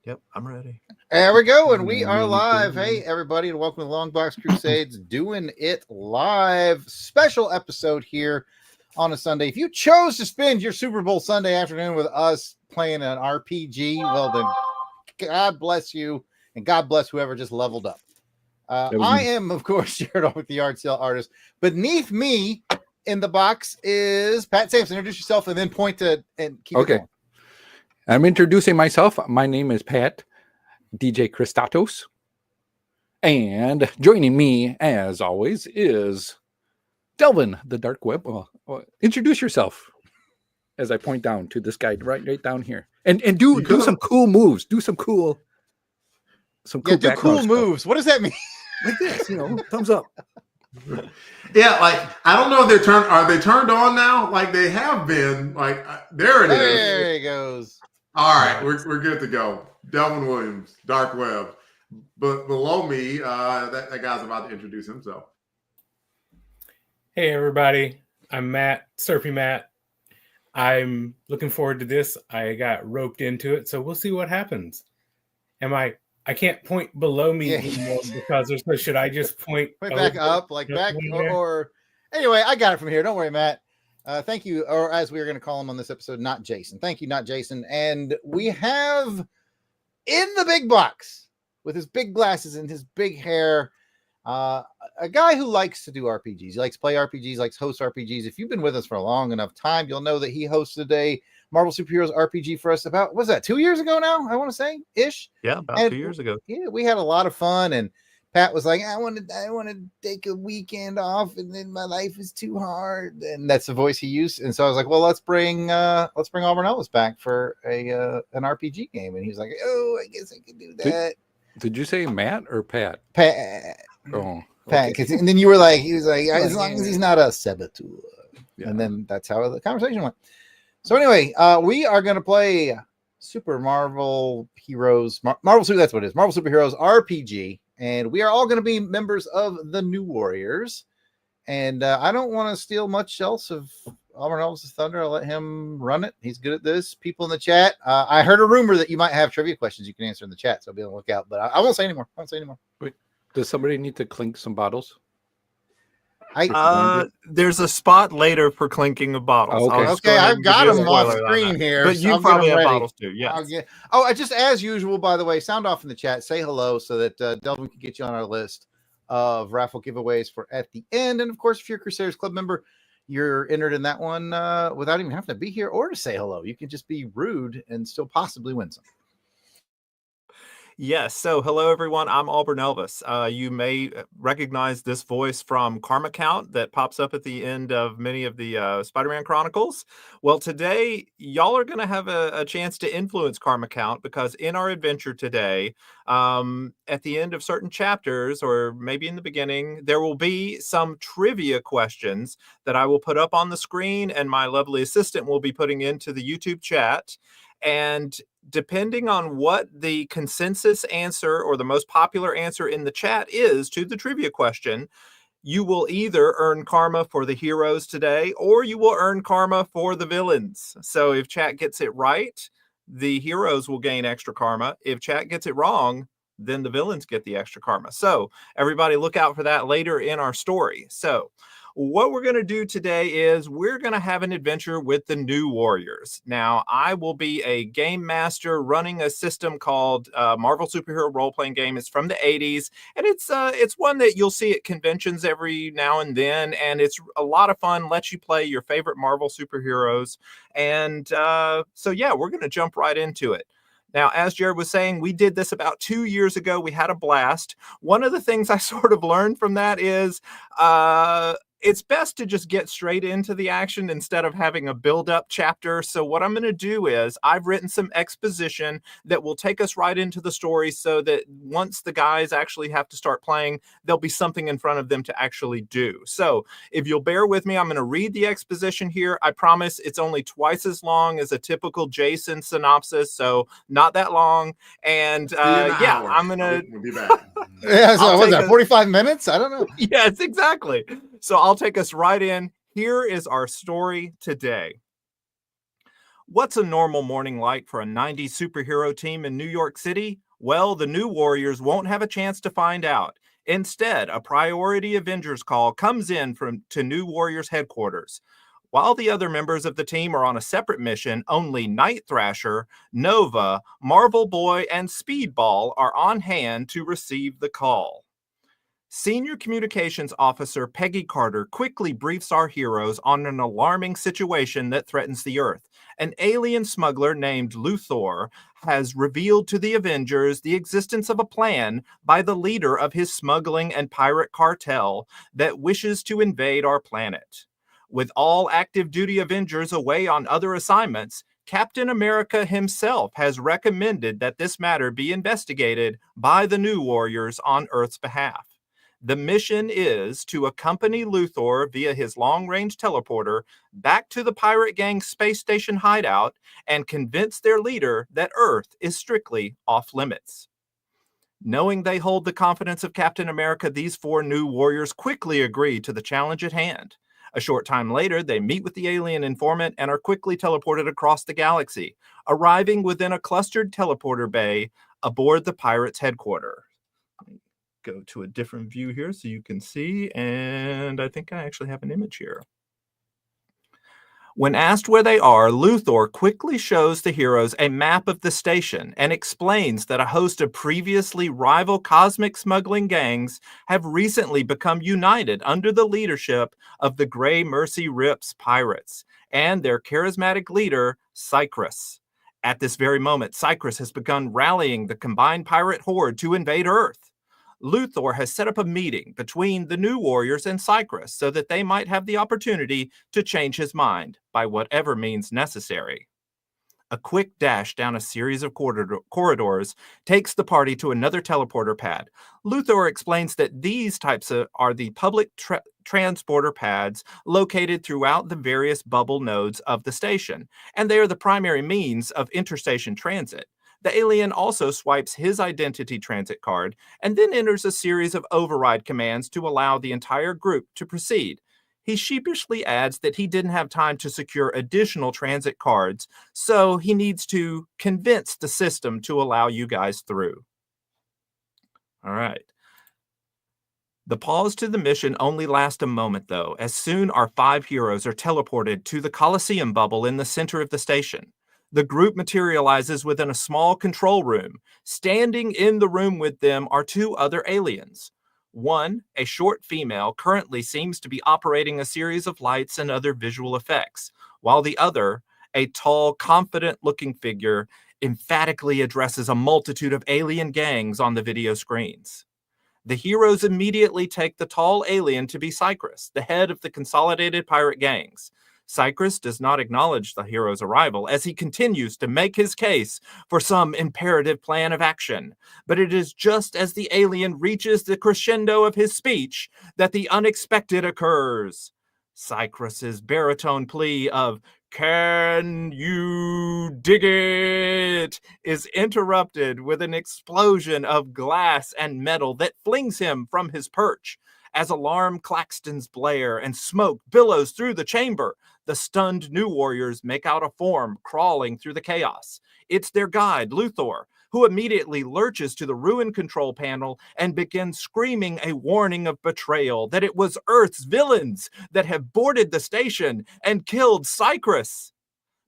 Yep, I'm ready. There we go, and we are live. Hey, everybody, and welcome to Longbox Crusades, doing it live. Special episode here on a Sunday. If you chose to spend your Super Bowl Sunday afternoon with us playing an RPG, well, then God bless you, and God bless whoever just leveled up. I am, of course, Jared with the Yard Sale Artist. Beneath me in the box is Pat Sampson. Introduce yourself and then point to and keep it going. I'm introducing myself. My name is Pat, DJ Christatos. And joining me, as always, is Delvin, the Dark Web. Introduce yourself as I point down to this guy right down here. And do some cool moves. Do some cool moves. What does that mean? Like this, thumbs up. Yeah, like I don't know if are they turned on now? Like they have been. Like there it is. There he goes. All right, we're good to go. Delvin Williams, Dark Web. But below me, that guy's about to introduce himself. Hey everybody, I'm Matt, Surfy Matt. I'm looking forward to this. I got roped into it, so we'll see what happens. I can't point below me anymore because should I just point back up, like back or anyway, I got it from here. Don't worry, Matt. Thank you, or as we are going to call him on this episode, Not Jason. Thank you, Not Jason. And we have in the big box with his big glasses and his big hair, a guy who likes to do RPGs. He likes to play RPGs, likes to host RPGs. If you've been with us for a long enough time, you'll know that he hosted a Marvel Superheroes RPG for us about, was that 2 years ago now? I want to say ish. Yeah, about 2 years ago. Yeah, we had a lot of fun, and Pat was like, I want to take a weekend off, and then my life is too hard, and that's the voice he used. And so I was like, well, let's bring Auburn Ellis back for an RPG game, and he was like, oh, I guess I could do that. Did you say Matt or Pat? Pat. Oh, Pat. Okay. And then he was like, as long as he's not a saboteur, and then that's how the conversation went. So anyway, we are going to play Super Marvel Heroes, that's what it is, Marvel Superheroes RPG. And we are all going to be members of the New Warriors. And I don't want to steal much else of Auburn Elvis' thunder. I'll let him run it. He's good at this. People in the chat. I heard a rumor that you might have trivia questions you can answer in the chat. So be on the lookout. But I won't say anymore. Wait, does somebody need to clink some bottles? There's a spot later for clinking of bottles. Okay, I've got them off screen here. But you probably have bottles too. Yeah. Just as usual, by the way, sound off in the chat. Say hello so that Delvin can get you on our list of raffle giveaways for at the end. And of course, if you're a Crusaders Club member, you're entered in that one without even having to be here or to say hello. You can just be rude and still possibly win some. Yes. So hello, everyone. I'm Auburn Elvis. You may recognize this voice from Karma Count that pops up at the end of many of the Spider-Man Chronicles. Well, today, y'all are going to have a chance to influence Karma Count because in our adventure today, at the end of certain chapters, or maybe in the beginning, there will be some trivia questions that I will put up on the screen and my lovely assistant will be putting into the YouTube chat. And depending on what the consensus answer or the most popular answer in the chat is to the trivia question, you will either earn karma for the heroes today or you will earn karma for the villains. So if chat gets it right, the heroes will gain extra karma. If chat gets it wrong, then the villains get the extra karma. So everybody look out for that later in our story. So what we're going to do today is we're going to have an adventure with the New Warriors. Now, I will be a game master running a system called Marvel Superhero Role-Playing Game. It's from the 80s, and it's one that you'll see at conventions every now and then, and it's a lot of fun, lets you play your favorite Marvel superheroes. And so, yeah, we're going to jump right into it. Now, as Jared was saying, we did this about 2 years ago. We had a blast. One of the things I sort of learned from that is it's best to just get straight into the action instead of having a build-up chapter. So what I'm going to do is I've written some exposition that will take us right into the story so that once the guys actually have to start playing, there'll be something in front of them to actually do. So if you'll bear with me, I'm going to read the exposition here. I promise it's only twice as long as a typical Jason synopsis, so not that long. And I'm going to... We'll be back. Yeah, so what's that, 45 minutes? I don't know. Yes, exactly. So I'll take us right in. Here is our story today. What's a normal morning like for a 90s superhero team in New York City? Well, the new Warriors won't have a chance to find out. Instead, a priority Avengers call comes in to New Warriors headquarters. While the other members of the team are on a separate mission, only Night Thrasher, Nova, Marvel Boy, and Speedball are on hand to receive the call. Senior Communications Officer Peggy Carter quickly briefs our heroes on an alarming situation that threatens the Earth. An alien smuggler named Luthor has revealed to the Avengers the existence of a plan by the leader of his smuggling and pirate cartel that wishes to invade our planet. With all active duty Avengers away on other assignments, Captain America himself has recommended that this matter be investigated by the New Warriors on Earth's behalf. The mission is to accompany Luthor via his long-range teleporter back to the pirate gang's space station hideout and convince their leader that Earth is strictly off-limits. Knowing they hold the confidence of Captain America, these 4 new warriors quickly agree to the challenge at hand. A short time later, they meet with the alien informant and are quickly teleported across the galaxy, arriving within a clustered teleporter bay aboard the pirates' headquarters. Go to a different view here so you can see, and I think I actually have an image here. When asked where they are, Luthor quickly shows the heroes a map of the station and explains that a host of previously rival cosmic smuggling gangs have recently become united under the leadership of the Grey Mercy Rips pirates and their charismatic leader, Cycrus. At this very moment, Cycrus has begun rallying the combined pirate horde to invade Earth. Luthor has set up a meeting between the New Warriors and Cycrus so that they might have the opportunity to change his mind by whatever means necessary. A quick dash down a series of corridors takes the party to another teleporter pad. Luthor explains that these types are the public transporter pads located throughout the various bubble nodes of the station, and they are the primary means of interstation transit. The alien also swipes his identity transit card and then enters a series of override commands to allow the entire group to proceed. He sheepishly adds that he didn't have time to secure additional transit cards, so he needs to convince the system to allow you guys through. All right. The pause to the mission only lasts a moment, though, as soon our 5 heroes are teleported to the Coliseum bubble in the center of the station. The group materializes within a small control room. Standing in the room with them are 2 other aliens. One, a short female, currently seems to be operating a series of lights and other visual effects, while the other, a tall, confident-looking figure, emphatically addresses a multitude of alien gangs on the video screens. The heroes immediately take the tall alien to be Cycrus, the head of the consolidated pirate gangs. Cycrus does not acknowledge the hero's arrival as he continues to make his case for some imperative plan of action. But it is just as the alien reaches the crescendo of his speech that the unexpected occurs. Cycrus's baritone plea of "Can you dig it?" is interrupted with an explosion of glass and metal that flings him from his perch. As alarm claxtons blare and smoke billows through the chamber, the stunned New Warriors make out a form crawling through the chaos. It's their guide, Luthor, who immediately lurches to the ruin control panel and begins screaming a warning of betrayal that it was Earth's villains that have boarded the station and killed Cycrus.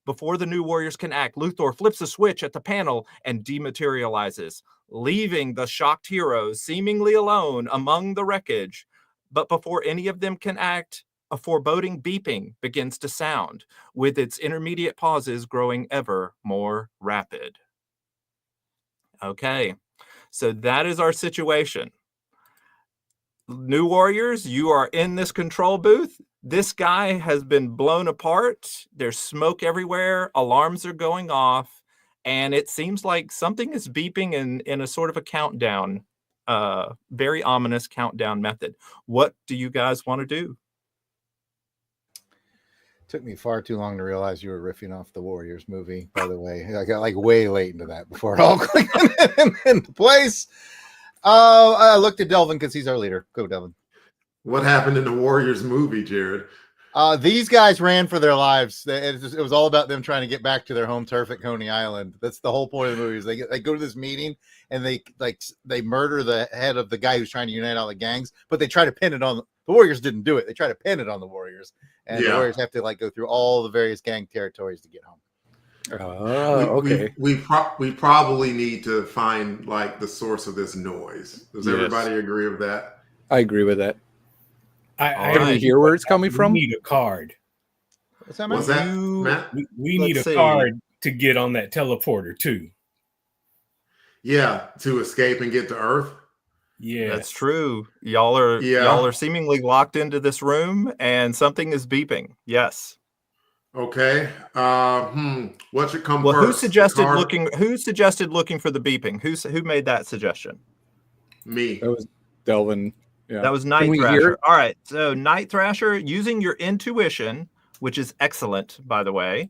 Before the New Warriors can act, Luthor flips a switch at the panel and dematerializes, leaving the shocked heroes seemingly alone among the wreckage. But before any of them can act, a foreboding beeping begins to sound, with its intermediate pauses growing ever more rapid. Okay, so that is our situation. New Warriors, you are in this control booth. This guy has been blown apart. There's smoke everywhere. Alarms are going off. And it seems like something is beeping in a sort of a countdown, very ominous countdown method. What do you guys want to do? Took me far too long to realize you were riffing off the Warriors movie, by the way. I got like way late into that before it all clicked into place. I looked at Delvin because he's our leader. Go, Delvin. What happened in the Warriors movie, Jared? These guys ran for their lives. It was all about them trying to get back to their home turf at Coney Island. That's the whole point of the movie. Is they go to this meeting and they murder the head of the guy who's trying to unite all the gangs, but they try to pin it on the Warriors. Didn't do it. They try to pin it on the Warriors, and the Warriors have to go through all the various gang territories to get home. Okay. We probably need to find the source of this noise. Does everybody agree with that? I agree with that. Can we hear where it's coming from? We need a card. What's that, Matt? We need a card to get on that teleporter too. Yeah, to escape and get to Earth. Yeah, that's true. Y'all are seemingly locked into this room, and something is beeping. Yes. Okay. What should come first? Who suggested looking for the beeping? Who made that suggestion? Me. That was Delvin. Yeah. That was Night Thrasher. All right. So Night Thrasher, using your intuition, which is excellent, by the way.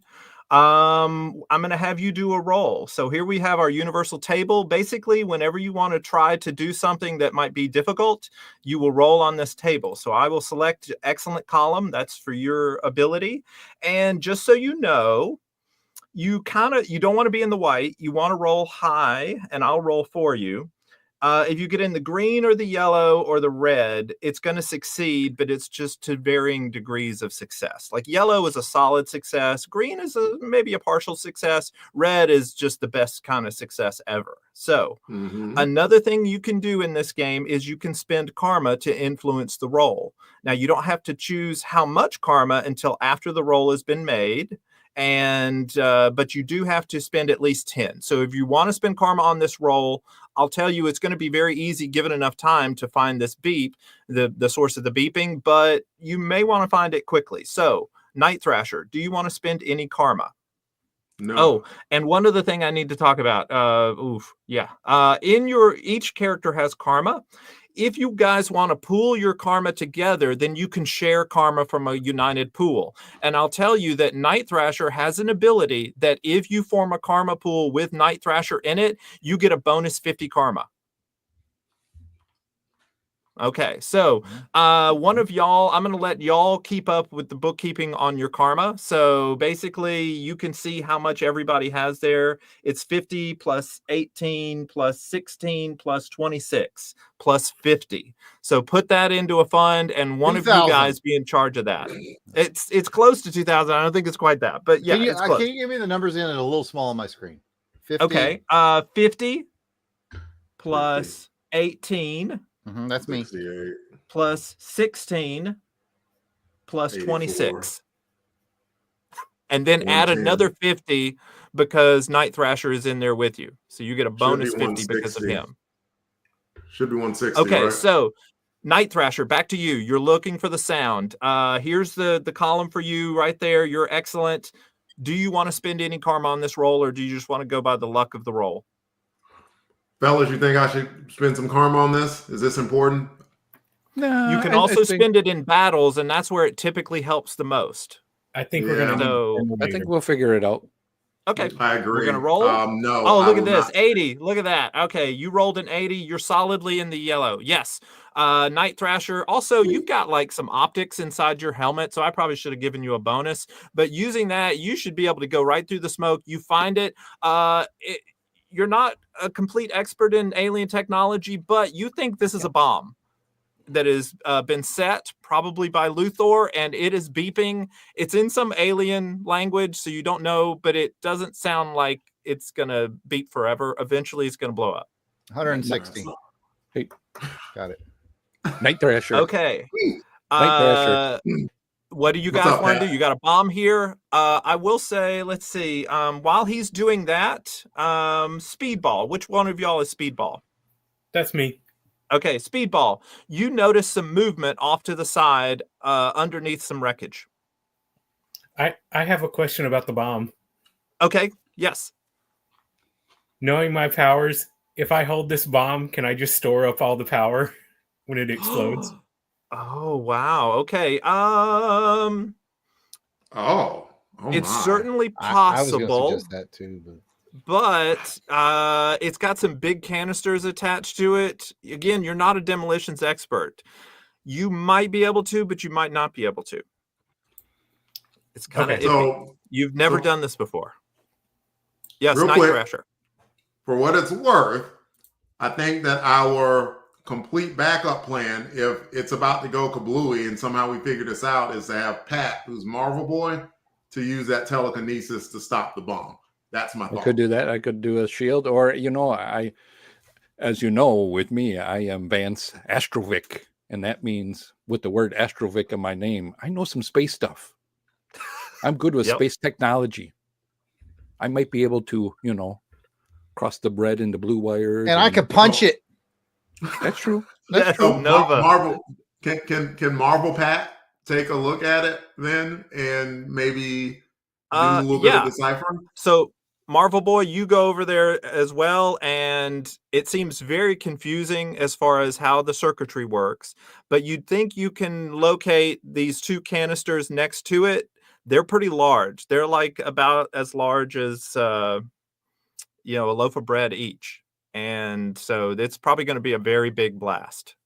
I'm going to have you do a roll. So here we have our universal table. Basically, whenever you want to try to do something that might be difficult, you will roll on this table. So I will select excellent column. That's for your ability. And just so you know, you don't want to be in the white. You want to roll high, and I'll roll for you. If you get in the green or the yellow or the red, it's going to succeed, but it's just to varying degrees of success. Like yellow is a solid success. Green is maybe a partial success. Red is just the best kind of success ever. So another thing you can do in this game is you can spend karma to influence the roll. Now, you don't have to choose how much karma until after the roll has been made. But you do have to spend at least 10. So if you want to spend karma on this roll, I'll tell you it's going to be very easy given enough time to find this beep, the source of the beeping, but you may want to find it quickly. So Night Thrasher, do you want to spend any karma? No. Oh, and one other thing I need to talk about. Each character has karma. If you guys want to pool your karma together, then you can share karma from a united pool. And I'll tell you that Night Thrasher has an ability that if you form a karma pool with Night Thrasher in it, you get a bonus 50 karma. Okay, so one of y'all, I'm going to let y'all keep up with the bookkeeping on your karma. So basically, you can see how much everybody has there. It's 50 plus 18 plus 16 plus 26 plus 50. So put that into a fund, and one of you guys be in charge of that. It's close to 2,000. I don't think it's quite that, but yeah, it's close. Can you give me the numbers in it a little small on my screen? 50. Okay, 50 plus 18. That's me. 68. Plus 16 plus 26. And then add another 50 because Night Thrasher is in there with you. So you get a bonus 50 because of him. Should be 160. Okay, right? So Night Thrasher, back to you. You're looking for the sound. Here's the column for you right there. You're excellent. Do you want to spend any karma on this roll, or do you just want to go by the luck of the roll? Fellas, you think I should spend some karma on this? Is this important? No. You can also spend it in battles, and that's where it typically helps the most. I think we're going to. I think we'll figure it out. Okay. I agree. We're going to roll? No. Oh, look at this. 80. Look at that. Okay. You rolled an 80. You're solidly in the yellow. Yes. Night Thrasher. Also, you've got like some optics inside your helmet, so I probably should have given you a bonus. But using that, you should be able to go right through the smoke. You find it. You're not a complete expert in alien technology, but you think this is a bomb that has been set probably by Luthor, and it is beeping. It's in some alien language, so you don't know, but it doesn't sound like it's going to beep forever. Eventually, it's going to blow up. 160. Hey, got it. Night Thrasher. Okay. Night Thrasher. What do you guys want to do? You got a bomb here. I will say, let's see. While he's doing that, Speedball. Which one of y'all is Speedball? That's me. Okay, Speedball. You notice some movement off to the side underneath some wreckage. I have a question about the bomb. Okay, yes. Knowing my powers, if I hold this bomb, can I just store up all the power when it explodes? Oh, wow. Okay. It's certainly possible. I was going to suggest that too, but it's got some big canisters attached to it. Again, you're not a demolitions expert. You might be able to, but you might not be able to. It's kind of Okay. iffy. So You've never done this before. Yes, real Night quick, Thrasher. for what it's worth, I think that our complete backup plan, if it's about to go kablooey and somehow we figure this out, is to have Pat, who's Marvel Boy, to use that telekinesis to stop the bomb. That's my I thought. could do that. I could do a shield, or as you know, with me, I am Vance Astrovic, and that means with the word Astrovic in my name, I know some space stuff. I'm good with Yep. space technology. I might be able to, cross the bread into blue wires. And I could punch it. That's true. That's So Nova. Marvel can Marvel Pat take a look at it then and maybe do a little bit of deciphering? So Marvel Boy, you go over there as well, and it seems very confusing as far as how the circuitry works. But you'd think you can locate these two canisters next to it. They're pretty large. They're like about as large as a loaf of bread each. And so it's probably going to be a very big blast.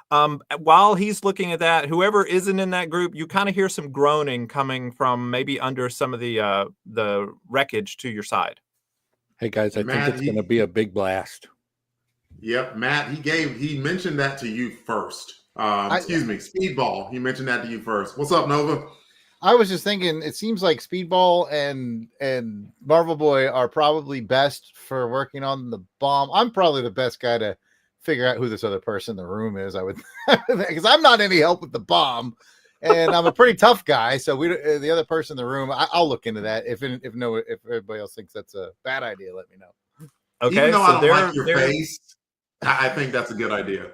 While he's looking at that, whoever isn't in that group, you kind of hear some groaning coming from maybe under some of the wreckage to your side. Hey guys, I Matt, think it's going to be a big blast. Yep, Matt, he mentioned that to you first. Excuse me, Speedball. He mentioned that to you first. What's up, Nova? I was just thinking, it seems like Speedball and Marvel Boy are probably best for working on the bomb. I'm probably the best guy to figure out who this other person in the room is. I would, because I'm not any help with the bomb, and I'm a pretty tough guy. So the other person in the room, I'll look into that. If everybody else thinks that's a bad idea, let me know. Okay, even though so I don't like your face, I think that's a good idea.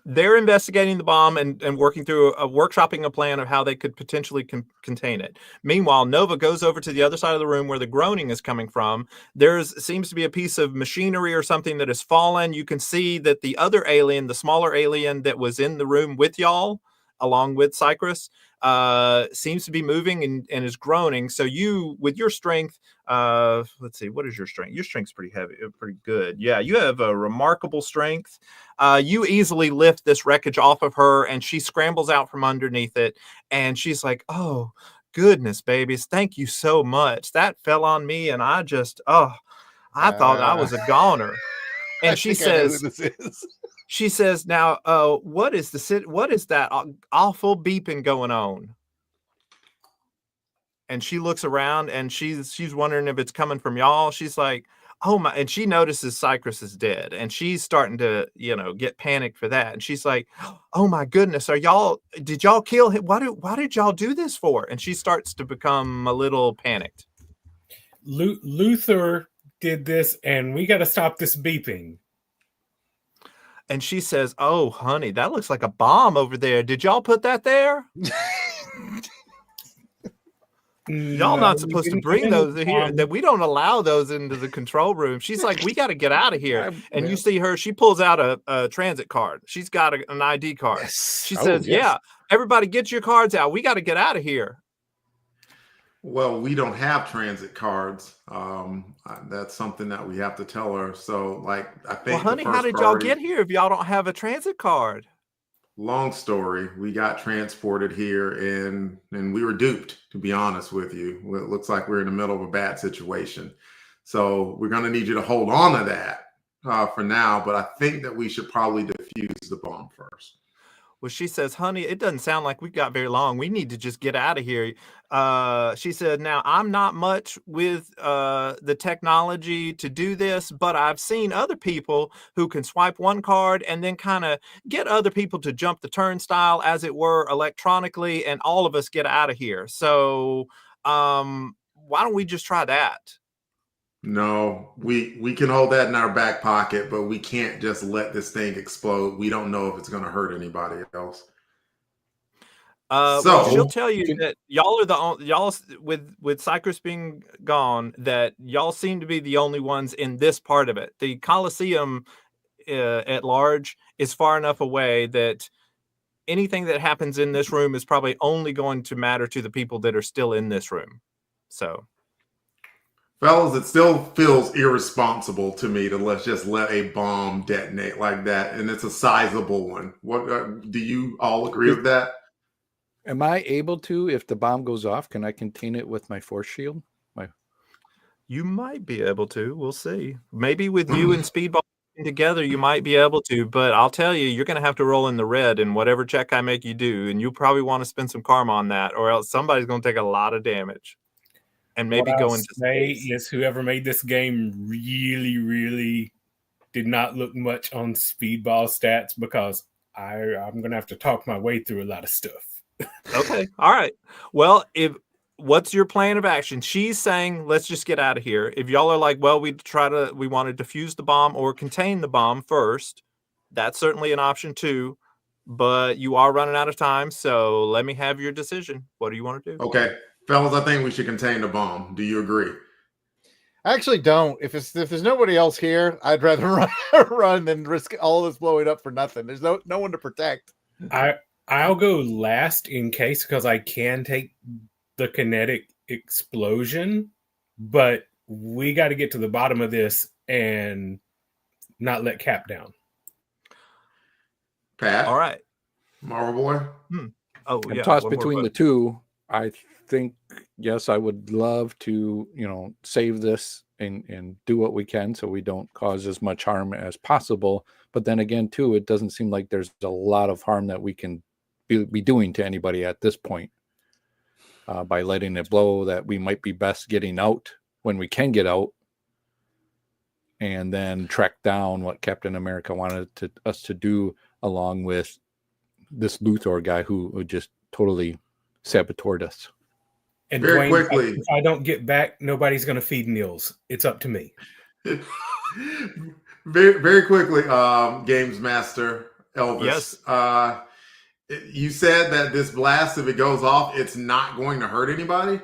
They're investigating the bomb and working through workshopping a plan of how they could potentially contain it. Meanwhile, Nova goes over to the other side of the room where the groaning is coming from. Seems to be a piece of machinery or something that has fallen. You can see that the other alien, the smaller alien that was in the room with y'all, along with Cypress, seems to be moving and is groaning. So you, with your strength, let's see, what is your strength? Your strength's pretty heavy, pretty good. Yeah, you have a remarkable strength. You easily lift this wreckage off of her, and she scrambles out from underneath it, and she's like, "Oh, goodness, babies, thank you so much. That fell on me, and I just, I thought I was a goner." And she says, this is. She says, "Now, what is that awful beeping going on?" And she looks around, and she's wondering if it's coming from y'all. She's like, "Oh my!" And she notices Cypress is dead, and she's starting to, get panicked for that. And she's like, "Oh my goodness, did y'all kill him? Why did y'all do this for?" And she starts to become a little panicked. Luther did this, and we got to stop this beeping. And she says, "Oh, honey, that looks like a bomb over there. Did y'all put that there? Y'all not supposed to bring those here. That we don't allow those into the control room." She's like, "We got to get out of here." And you see her, she pulls out a transit card. She's got an ID card. Yes. She says, "Yeah, everybody get your cards out. We got to get out of here." Well, we don't have transit cards. That's something that we have to tell her. So, I think. Well, honey, how did y'all get here if y'all don't have a transit card? Long story. We got transported here, and we were duped. To be honest with you, it looks like we're in the middle of a bad situation. So we're going to need you to hold on to that for now. But I think that we should probably defuse the bomb first. Well, she says, "Honey, it doesn't sound like we've got very long. We need to just get out of here." She said, "Now, I'm not much with the technology to do this, but I've seen other people who can swipe one card and then kind of get other people to jump the turnstile, as it were, electronically, and all of us get out of here. So why don't we just try that?" No, we can hold that in our back pocket, but we can't just let this thing explode. We don't know if it's going to hurt anybody else. Well, she'll tell you that y'all are with Cypress being gone, that y'all seem to be the only ones in this part of it. The Coliseum at large is far enough away that anything that happens in this room is probably only going to matter to the people that are still in this room. So, fellas, it still feels irresponsible to me to just let a bomb detonate like that, and it's a sizable one. What do you all agree with that? Am I able to, if the bomb goes off, can I contain it with my force shield? You might be able to. We'll see. Maybe with you and Speedball together, you might be able to. But I'll tell you, you're going to have to roll in the red in whatever check I make you do, and you probably want to spend some karma on that, or else somebody's going to take a lot of damage, and maybe what go I'll into say space. is whoever made this game really, really did not look much on Speedball stats, because I'm going to have to talk my way through a lot of stuff. Okay. All right. Well, what's your plan of action? She's saying, let's just get out of here. If y'all are like, well, we want to defuse the bomb or contain the bomb first, that's certainly an option too. But you are running out of time, so let me have your decision. What do you want to do? Okay, fellas, I think we should contain the bomb. Do you agree? I actually don't. If there's nobody else here, I'd rather run than risk all this blowing up for nothing. There's no one to protect. I'll go last in case, because I can take the kinetic explosion, but we got to get to the bottom of this and not let Cap down. Pat? All right. Marvel Boy? Oh, I'm yeah. tossed between the two. I think, yes, I would love to, save this and do what we can so we don't cause as much harm as possible. But then again, too, it doesn't seem like there's a lot of harm that we can be doing to anybody at this point. By letting it blow, that we might be best getting out when we can get out, and then track down what Captain America wanted us to do, along with this Luthor guy who just totally saboteured us. And Very Dwayne, quickly. if I don't get back, nobody's going to feed Nils. It's up to me. Very, very quickly, Games Master Elvis. Yes. You said that this blast, if it goes off, it's not going to hurt anybody?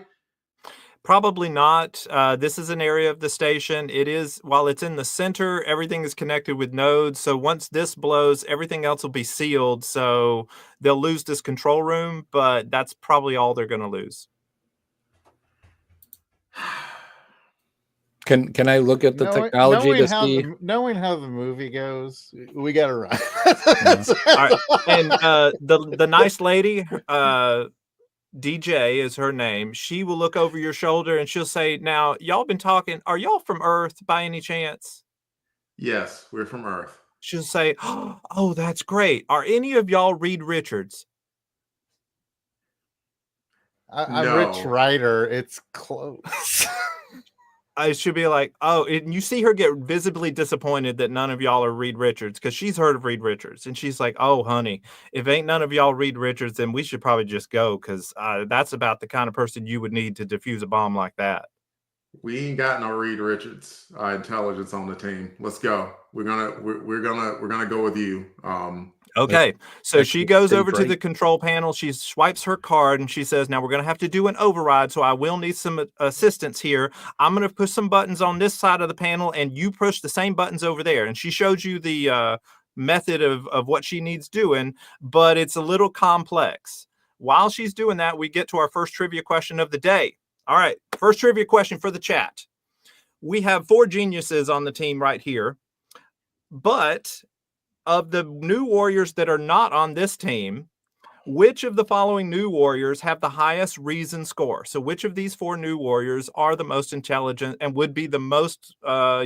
Probably not. This is an area of the station. It is, while it's in the center, everything is connected with nodes. So once this blows, everything else will be sealed. So they'll lose this control room, but that's probably all they're going to lose. Can I look at the technology to see? Knowing how the movie goes, we got to run. All right. And the nice lady, DJ is her name. She will look over your shoulder and she'll say, now, y'all been talking. Are y'all from Earth by any chance? Yes, we're from Earth. She'll say, oh, that's great. Are any of y'all Reed Richards? I'm No. Rich Ryder. It's close. I should be like, oh, and you see her get visibly disappointed that none of y'all are Reed Richards, because she's heard of Reed Richards. And she's like, oh, honey, if ain't none of y'all Reed Richards, then we should probably just go, because that's about the kind of person you would need to defuse a bomb like that. We ain't got no Reed Richards intelligence on the team. Let's go. We're gonna go with you. Okay, so she goes over to the control panel. She swipes her card and she says, now we're going to have to do an override, so I will need some assistance here. I'm going to push some buttons on this side of the panel and you push the same buttons over there. And she showed you the method of what she needs doing, but it's a little complex. While she's doing that, we get to our first trivia question of the day. All right, first trivia question for the chat. We have 4 geniuses on the team right here, but of the new warriors that are not on this team, which of the following new warriors have the highest reason score? So which of these 4 new warriors are the most intelligent and would be the most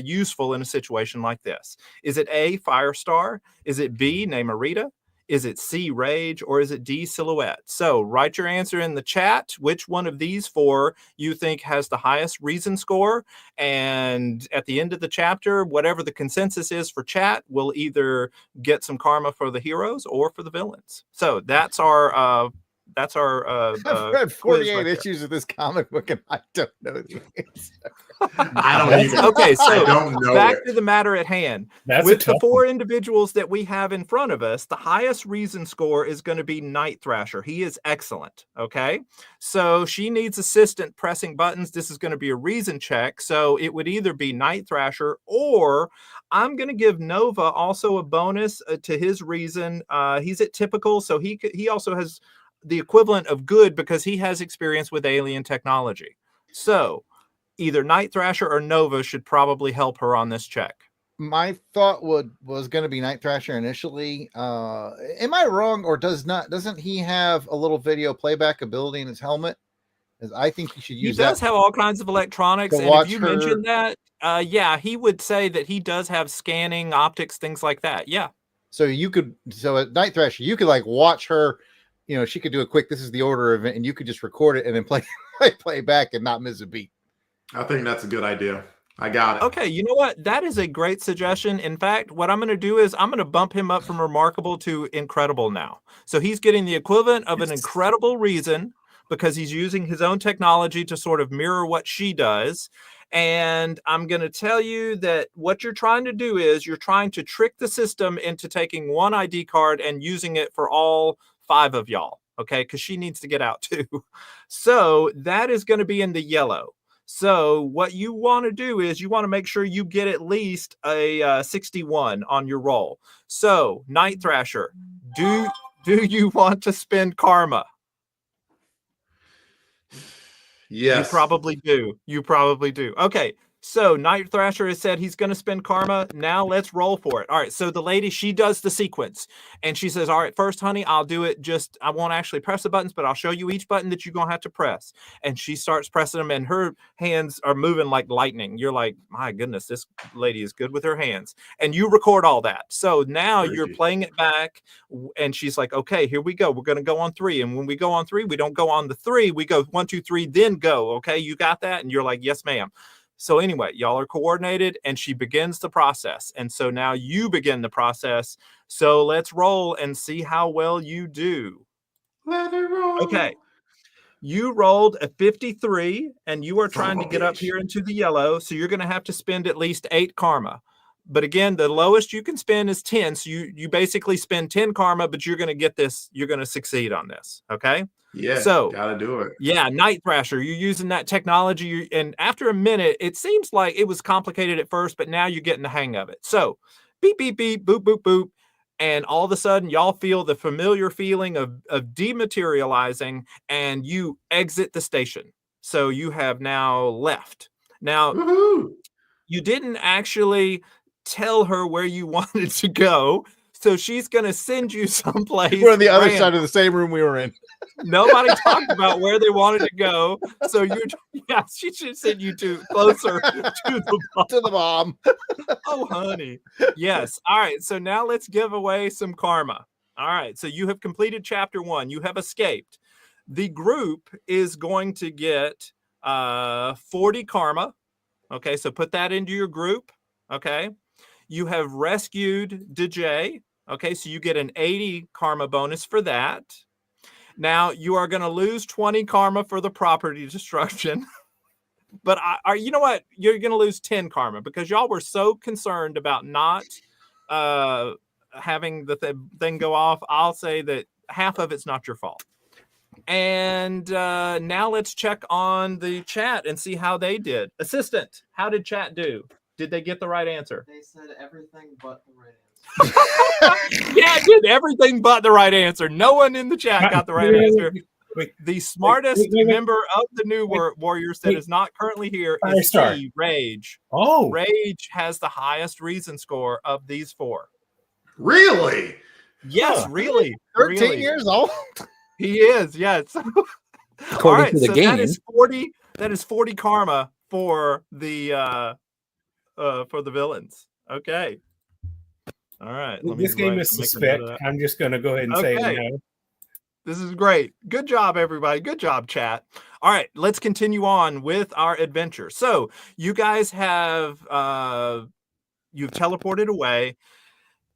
useful in a situation like this? Is it A, Firestar? Is it B, Namorita? Is it C, Rage? Or is it D, Silhouette? So write your answer in the chat. Which one of these 4 you think has the highest reason score? And at the end of the chapter, whatever the consensus is for chat, we'll either get some karma for the heroes or for the villains. So that's our I've read 48 issues of this comic book and I don't know the answer. I don't even. Okay, so I don't know back it. to the matter at hand. That's With the a tough 4 one. individuals that we have in front of us, the highest reason score is going to be Night Thrasher. He is excellent. Okay, so she needs assistant pressing buttons. This is going to be a reason check. So it would either be Night Thrasher, or I'm going to give Nova also a bonus to his reason. He's at typical, so he also has the equivalent of good because he has experience with alien technology. So either Night Thrasher or Nova should probably help her on this check. my thought was going to be Night Thrasher initially. Am I wrong, or doesn't he have a little video playback ability in his helmet? As I think you should use He does that have all kinds of electronics, to and if watch you her. mentioned that, yeah, he would say that he does have scanning optics, things like that. Yeah. So at Night Thrasher, you could like watch her. You know, she could do a quick. This is the order event, and you could just record it and then play back and not miss a beat. I think that's a good idea. I got it. Okay, you know what? That is a great suggestion. In fact, what I'm going to do is I'm going to bump him up from remarkable to incredible now. So he's getting the equivalent of an incredible reason because he's using his own technology to sort of mirror what she does. And I'm going to tell you that what you're trying to do is you're trying to trick the system into taking one ID card and using it for all 5 of y'all. Okay, because she needs to get out too. So that is going to be in the yellow. So what you want to do is you want to make sure you get at least a 61 on your roll. So Night Thrasher, do you want to spend karma? Yes. You probably do. You probably do. Okay. So Night Thrasher has said he's going to spend karma. Now let's roll for it. All right. So the lady, she does the sequence and she says, all right, first, honey, I'll do it. I won't actually press the buttons, but I'll show you each button that you're going to have to press. And she starts pressing them and her hands are moving like lightning. You're like, my goodness, this lady is good with her hands. And you record all that. So now you're playing it back and she's like, okay, here we go. We're going to go on 3. And when we go on 3, we don't go on the 3. We go 1, 2, 3, then go. Okay. You got that? And you're like, yes, ma'am. So anyway, y'all are coordinated and she begins the process. And so now you begin the process. So let's roll and see how well you do. Let it roll. Okay. You rolled a 53 and you are trying to get up here into the yellow. So you're going to have to spend at least 8 karma. But again, the lowest you can spend is 10. So you basically spend 10 karma, but you're going to get this. You're going to succeed on this. Okay. Yeah. So gotta do it. Yeah. Night Thrasher, you're using that technology. And after a minute, it seems like it was complicated at first, but now you're getting the hang of it. So beep, beep, beep, boop, boop, boop. And all of a sudden, y'all feel the familiar feeling of dematerializing and you exit the station. So you have now left. Now, you didn't actually tell her where you wanted to go. So she's going to send you someplace. We're on the other side of the same room we were in. Nobody talked about where they wanted to go. So she should send you closer to the bomb. Oh, honey. Yes. All right. So now let's give away some karma. All right. So you have completed chapter 1. You have escaped. The group is going to get 40 karma. Okay. So put that into your group. Okay. You have rescued DJ. Okay. So you get an 80 karma bonus for that. Now you are going to lose 20 karma for the property destruction. But you know what? You're going to lose 10 karma because y'all were so concerned about not having the thing go off. I'll say that half of it's not your fault. And now let's check on the chat and see how they did. Assistant, how did chat do? Did they get the right answer? They said everything but the right answer. Yeah, it did everything but the right answer. No one in the chat got the right answer. The smartest member of the New Warriors that is not currently here is Rage. Oh, Rage has the highest reason score of these 4. Really? Yes, really. 13 years old. He is. Yes. All right. So that is 40. That is 40 karma for the villains. Okay. All right. This game is suspect. I'm just going to go ahead and say it now. This is great. Good job, everybody. Good job, chat. All right, let's continue on with our adventure. So you guys have you've teleported away.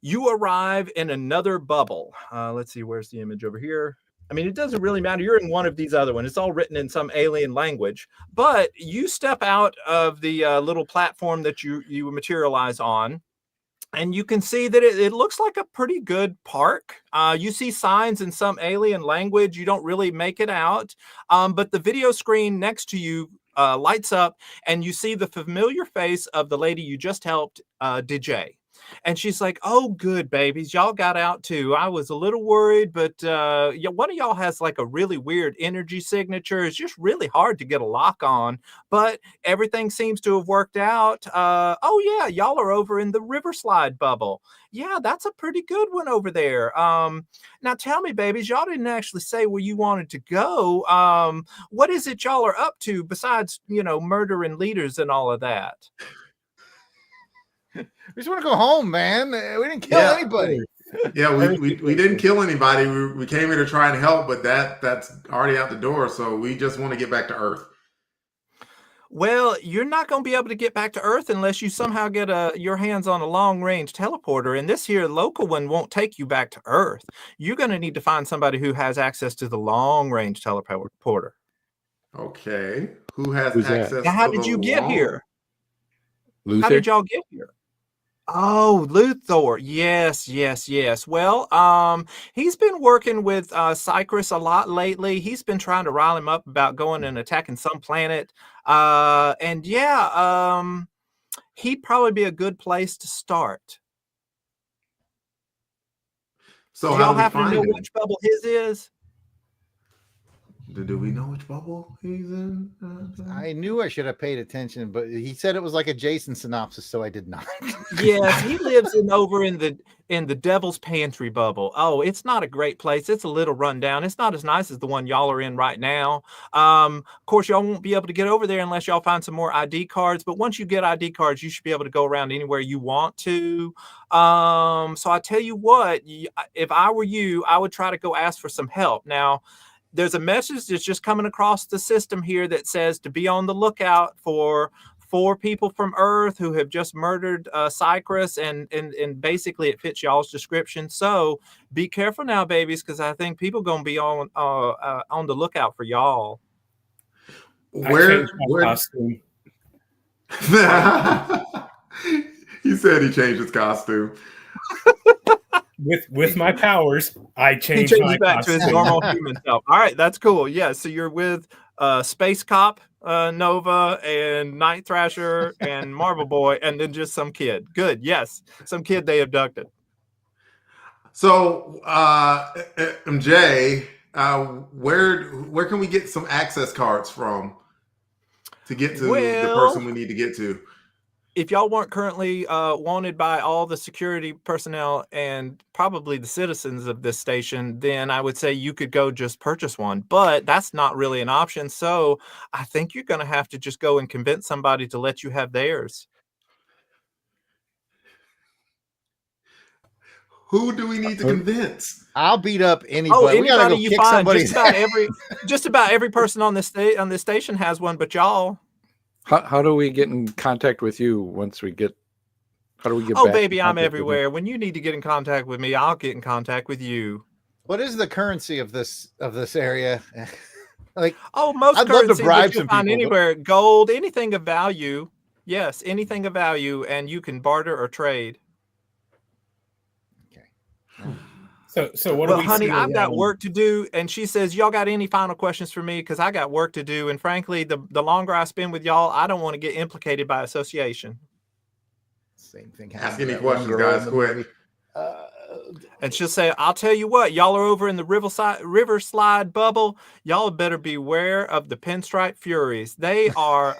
You arrive in another bubble. Let's see, where's the image over here? I mean, it doesn't really matter. You're in one of these other ones. It's all written in some alien language. But you step out of the little platform that you materialize on. And you can see that it looks like a pretty good park. You see signs in some alien language. You don't really make it out. But the video screen next to you lights up and you see the familiar face of the lady you just helped, DJ. And she's like, "Oh, good babies, y'all got out too. I was a little worried, but yeah, one of y'all has like a really weird energy signature. It's just really hard to get a lock on, but everything seems to have worked out. Oh yeah, y'all are over in the river slide bubble. Yeah, that's a pretty good one over there. Now tell me, babies, y'all didn't actually say where you wanted to go. What is it y'all are up to besides, murdering leaders and all of that?" We just want to go home, man. We didn't kill anybody. Yeah, we didn't kill anybody. We came here to try and help, but that's already out the door. So we just want to get back to Earth. Well, you're not going to be able to get back to Earth unless you somehow get your hands on a long-range teleporter, and this here local one won't take you back to Earth. You're going to need to find somebody who has access to the long-range teleporter. Okay. Who has Who's that? access Now, how to did the you get long- here? How Luther? did y'all get here? Oh, Luthor. Yes. Well, he's been working with Cyprus a lot lately. He's been trying to rile him up about going and attacking some planet. And yeah, he'd probably be a good place to start. So Do how y'all do we happen to find know him? which bubble his is? Do we know which bubble he's in? I knew I should have paid attention, but he said it was like a Jason synopsis, so I did not. Yes, he lives over in the Devil's Pantry bubble. Oh, it's not a great place. It's a little rundown. It's not as nice as the one y'all are in right now. Of course, y'all won't be able to get over there unless y'all find some more ID cards. But once you get ID cards, you should be able to go around anywhere you want to. So I tell you what, if I were you, I would try to go ask for some help. Now, there's a message that's just coming across the system here that says to be on the lookout for 4 people from Earth who have just murdered Cyprus, and basically it fits y'all's description. So be careful now, babies, because I think people gonna be on the lookout for y'all. I changed my costume. He said he changed his costume. With my powers, I He changed my changes back to his costume. normal human self. All right, that's cool. Yeah, so you're with Space Cop Nova and Night Thrasher and Marvel Boy, and then just some kid. Good, yes, some kid they abducted. So MJ, where can we get some access cards from to get to the person we need to get to? If y'all weren't currently wanted by all the security personnel and probably the citizens of this station, then I would say you could go just purchase one. But that's not really an option. So I think you're going to have to just go and convince somebody to let you have theirs. Who do we need to convince? I'll beat up anybody. Oh, We gotta anybody go you kick find. somebody's Just about every person on this station has one, but y'all. How do we get in contact with you once we get? How do we get? Oh, back baby, in I'm contact with everywhere. When you need to get in contact with me, I'll get in contact with you. What is the currency of this area? Like, oh, most I'd love to currency bribe that you'll some find people, but- anywhere, gold, anything of value. Yes, anything of value, and you can barter or trade. So what Well, do we honey, see I've got around? work to do. And she says, y'all got any final questions for me? Because I got work to do. And frankly, the longer I spend with y'all, I don't want to get implicated by association. Same thing. Ask any questions, guys. Quick. And she'll say, I'll tell you what, y'all are over in the river slide bubble. Y'all better beware of the Pinstripe Furies. They are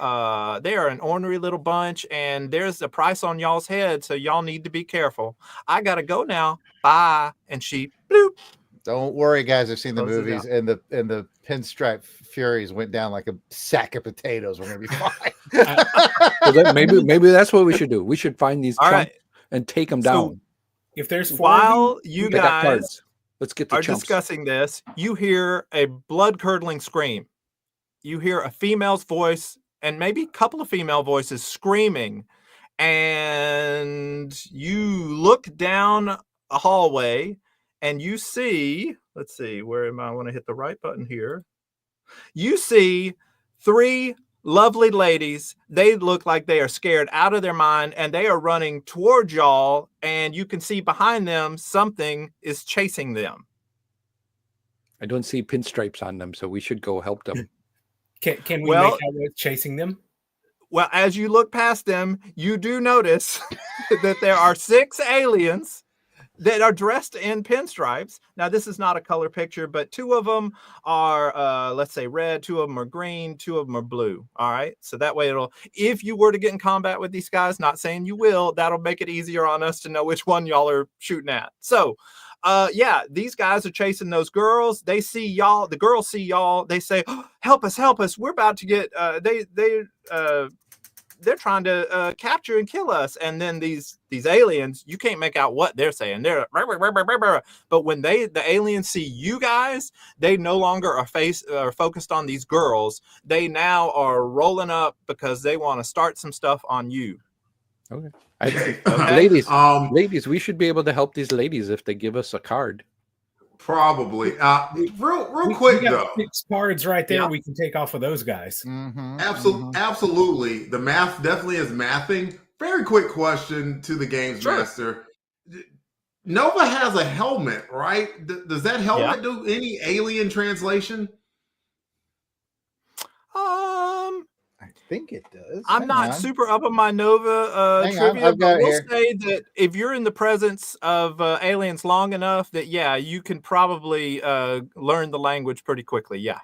an ornery little bunch, and there's a price on y'all's head, so y'all need to be careful. I gotta go now. Bye. And she bloop. Don't worry, guys. I've seen the Closes movies, out. and the Pinstripe Furies went down like a sack of potatoes. We're gonna be fine. So maybe that's what we should do. We should find these All chumps right. and take them So, down. If there's 4 While of you They got guys cards. Let's get the are chumps. discussing this, you hear a blood-curdling scream. You hear a female's voice and maybe a couple of female voices screaming. And you look down a hallway and you see, let's see, where am I? I want to hit the right button here. You see 3 lovely ladies. They look like they are scared out of their mind, and they are running toward y'all, and you can see behind them something is chasing them. I don't see pinstripes on them, so we should go help them. can we Well- make out what's chasing them? Well, as you look past them, you do notice that there are 6 aliens that are dressed in pinstripes. Now, this is not a color picture, but 2 of them are, let's say, red, 2 of them are green, 2 of them are blue. All right. So that way if you were to get in combat with these guys, not saying you will, that'll make it easier on us to know which one y'all are shooting at. So, yeah, these guys are chasing those girls. They see y'all. The girls see y'all. They say, oh, help us, help us. We're about to get, they're trying to capture and kill us. And then these aliens, you can't make out what they're saying. They're but when the aliens see you guys, they no longer are focused on these girls. They now are rolling up because they want to start some stuff on you. Okay. Okay. Ladies, we should be able to help these ladies if they give us a card. Probably. Real quick, we got though. 6 cards right there. Yeah. We can take off of those guys. Mm-hmm, Absolutely. The math definitely is mathing. Very quick question to the games master. Nova has a helmet, right? Does that helmet do any alien translation? I think it does. I'm not super up on my Nova trivia, but we'll say that if you're in the presence of aliens long enough that, yeah, you can probably learn the language pretty quickly. Yeah.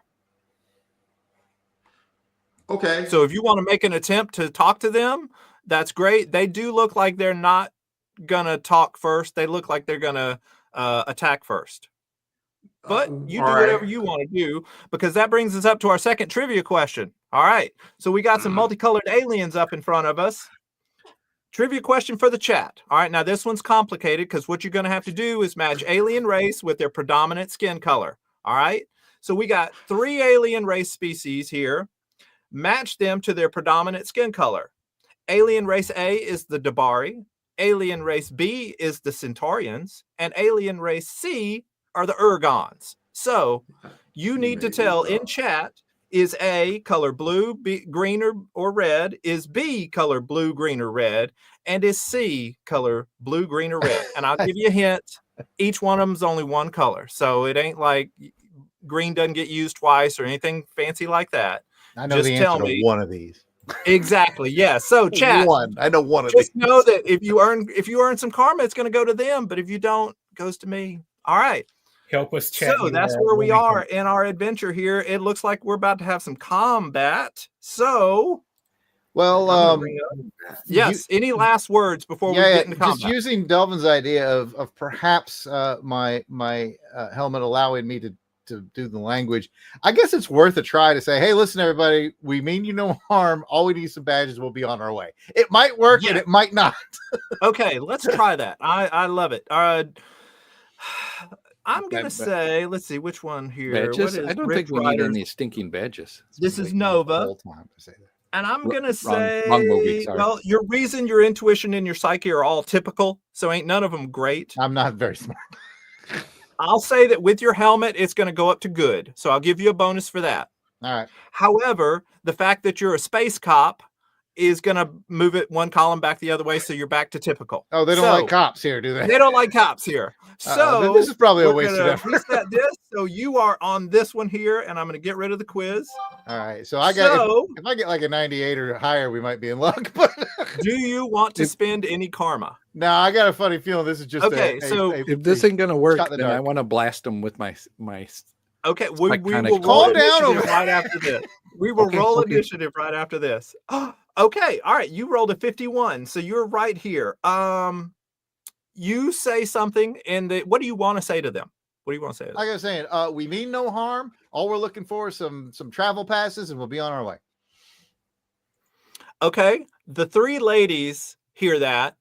Okay. So if you want to make an attempt to talk to them, that's great. They do look like they're not going to talk first. They look like they're going to attack first. But you do whatever you want to do, because that brings us up to our second trivia question. All right. So we got some multicolored aliens up in front of us. Trivia question for the chat. All right. Now, this one's complicated because what you're going to have to do is match alien race with their predominant skin color. All right. So we got 3 alien race species here. Match them to their predominant skin color. Alien race A is the Dabari. Alien race B is the Centaurians. And alien race C are the Urgons. So you need to tell in chat, is A color blue, B, green, or red? Is B color blue, green, or red? And is C color blue, green, or red? And I'll give you a hint. Each one of them is only one color. So it ain't like green doesn't get used twice or anything fancy like that. I know Just the tell answer me. to one of these. Exactly. Yeah. So chat. I know one of these. Just know that if you earn some karma, it's going to go to them. But if you don't, it goes to me. All right. Help us chat. So that's where we are in our adventure here. It looks like we're about to have some combat. So, well, yes. Any last words before we get into combat? Just using Delvin's idea of perhaps my helmet allowing me to do the language. I guess it's worth a try to say, hey, listen, everybody, we mean you no harm. All we need some badges. We'll be on our way. It might work and it might not. Okay, let's try that. I love it. I'm going to say, let's see, which one here? Badges? I don't think we need any stinking badges. This is Nova. Whole time to say that. And I'm going to say, wrong movie, sorry. Well, your reason, your intuition, and your psyche are all typical. So ain't none of them great. I'm not very smart. I'll say that with your helmet, it's going to go up to good. So I'll give you a bonus for that. All right. However, the fact that you're a space cop is going to move it one column back the other way. So you're back to typical. Oh, they don't like cops here, do they? They don't like cops here. So this is probably a waste of effort. Reset this. So you are on this one here, and I'm going to get rid of the quiz. All right. So I got, if I get like a 98 or higher, we might be in luck. But do you want to spend any karma? No, I got a funny feeling this is just okay. If this ain't going to work, then I want to blast them with my. Okay, we will roll initiative right after this. We will roll initiative right after this. Okay, all right. You rolled a 51, so you're right here. You say something, and what do you want to say to them? What do you want to say to them? Like I was saying, we mean no harm. All we're looking for is some travel passes, and we'll be on our way. Okay, the 3 ladies hear that,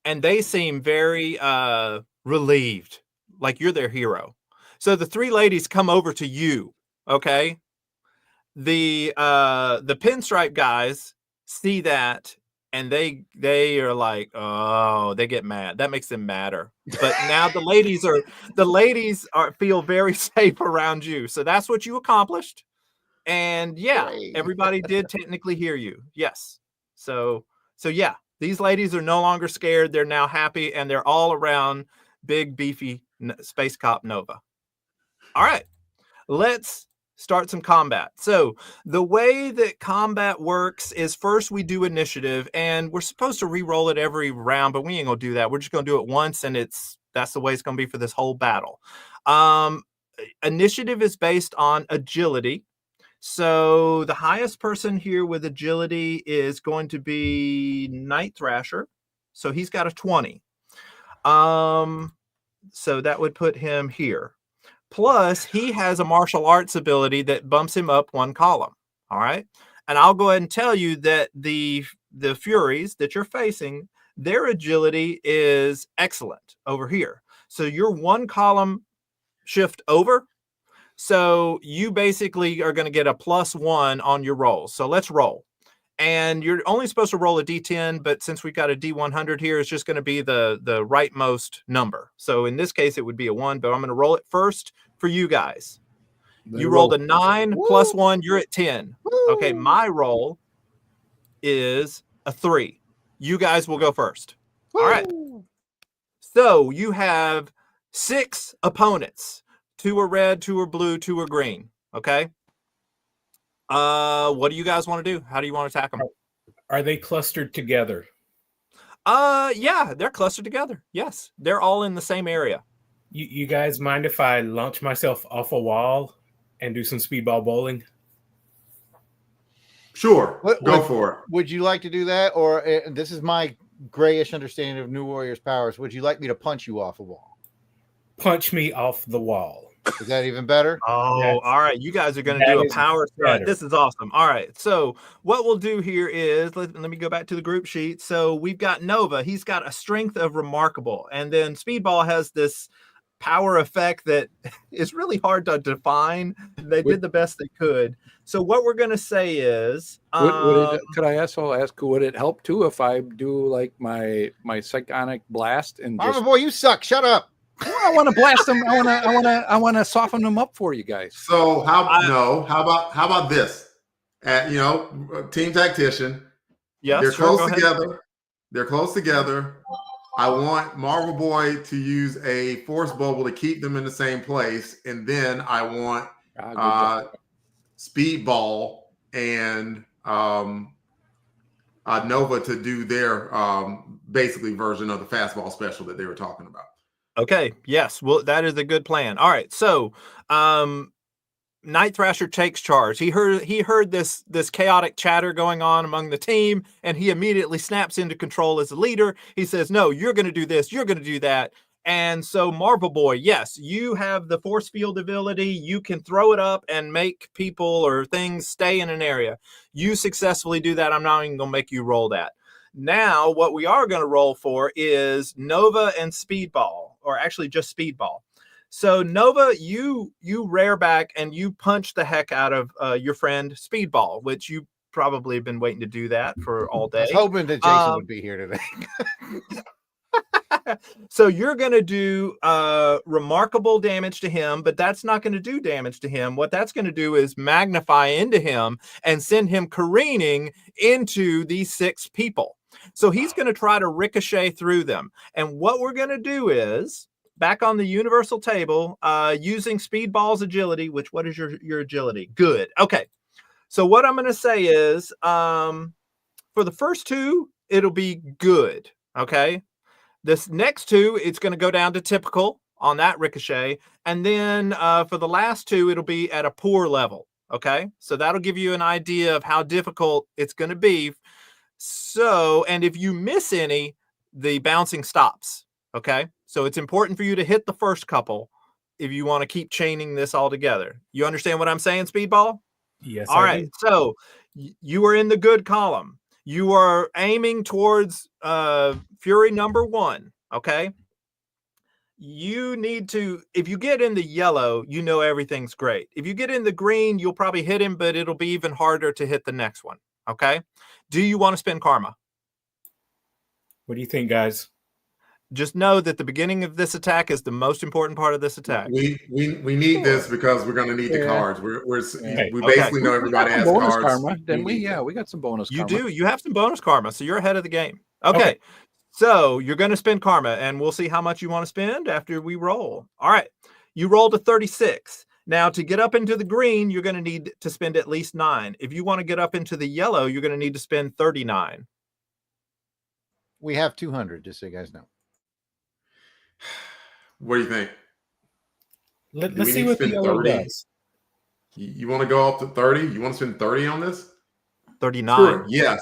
and they seem very relieved, like you're their hero. So the 3 ladies come over to you. Okay. The pinstripe guys see that, and they are like, oh, they get mad. That makes them madder. But now the ladies feel very safe around you. So that's what you accomplished. And yeah, everybody did technically hear you. Yes. So yeah, these ladies are no longer scared. They're now happy, and they're all around big, beefy space cop Nova. All right, let's start some combat. So the way that combat works is first we do initiative, and we're supposed to re-roll it every round, but we ain't gonna do that. We're just gonna do it once, and that's the way it's gonna be for this whole battle. Initiative is based on agility. So the highest person here with agility is going to be Night Thrasher. So he's got a 20. So that would put him here. Plus, he has a martial arts ability that bumps him up one column. All right. And I'll go ahead and tell you that the Furies that you're facing, their agility is excellent over here. So you're one column shift over. So you basically are going to get a +1 on your rolls. So let's roll. And you're only supposed to roll a D10, but since we've got a D100 here, it's just going to be the rightmost number. So in this case, it would be a 1, but I'm going to roll it first for you guys. You rolled a 9 plus 1, you're at 10. Okay, my roll is a 3. You guys will go first. All right. So you have 6 opponents. 2 are red, 2 are blue, 2 are green. Okay. What do you guys want to do? How do you want to attack them? Are they clustered together? Yeah, they're clustered together. Yes, they're all in the same area. You guys mind if I launch myself off a wall and do some speedball bowling? Sure, go for it. Would you like to do that? Or this is my grayish understanding of New Warrior's powers. Would you like me to punch you off a wall? Punch me off the wall. Is that even better? Oh, all right. You guys are going to do a power set. This is awesome. All right. So what we'll do here is, let me go back to the group sheet. So we've got Nova. He's got a strength of remarkable. And then Speedball has this power effect that is really hard to define. They did the best they could. So what we're going to say is... could I also ask, would it help too if I do like my psionic blast and Mama boy, you suck. Shut up. I want to blast them. I want to soften them up for you guys. So how about this? Team tactician. Yeah, they're close together. They're close together. I want Marvel Boy to use a force bubble to keep them in the same place, and then I want Speedball and Nova to do their basically version of the fastball special that they were talking about. Okay. Yes. Well, that is a good plan. All right. So, Night Thrasher takes charge. He heard this chaotic chatter going on among the team, and he immediately snaps into control as a leader. He says, "No, you're going to do this. You're going to do that." And so, Marvel Boy, yes, you have the force field ability. You can throw it up and make people or things stay in an area. You successfully do that. I'm not even going to make you roll that. Now, what we are going to roll for is Nova and Speedball, or actually just Speedball. So Nova, you rear back and you punch the heck out of your friend Speedball, which you probably have been waiting to do that for all day. I was hoping that Jason would be here today. So you're going to do remarkable damage to him, but that's not going to do damage to him. What that's going to do is magnify into him and send him careening into these 6 people. So he's going to try to ricochet through them. And what we're going to do is, back on the universal table, using Speedball's agility, which, what is your agility? Good. Okay. So what I'm going to say is, for the first 2, it'll be good. Okay. This next 2, it's going to go down to typical on that ricochet. And then for the last 2, it'll be at a poor level. Okay. So that'll give you an idea of how difficult it's going to be. So, and if you miss any, the bouncing stops. Okay. So it's important for you to hit the first couple if you want to keep chaining this all together. You understand what I'm saying, Speedball? Yes. All right. So you are in the good column. You are aiming towards Fury number 1. Okay. You need to, if you get in the yellow, you know everything's great. If you get in the green, you'll probably hit him, but it'll be even harder to hit the next one. Okay. Do you want to spend karma? What do you think, guys? Just know that the beginning of this attack is the most important part of this attack. We need this because we're going to need the cards. We basically know everybody has bonus cards. Karma, then we got some bonus you karma. You have some bonus karma, so you're ahead of the game. Okay. So you're going to spend karma, and we'll see how much you want to spend after we roll. All right. You rolled a 36. Now, to get up into the green, you're going to need to spend at least 9. If you want to get up into the yellow, you're going to need to spend 39. We have 200, just so you guys know. What do you think? Let's see what the yellow does. You want to go up to 30? You want to spend 30 on this? 39. Sure. Yes.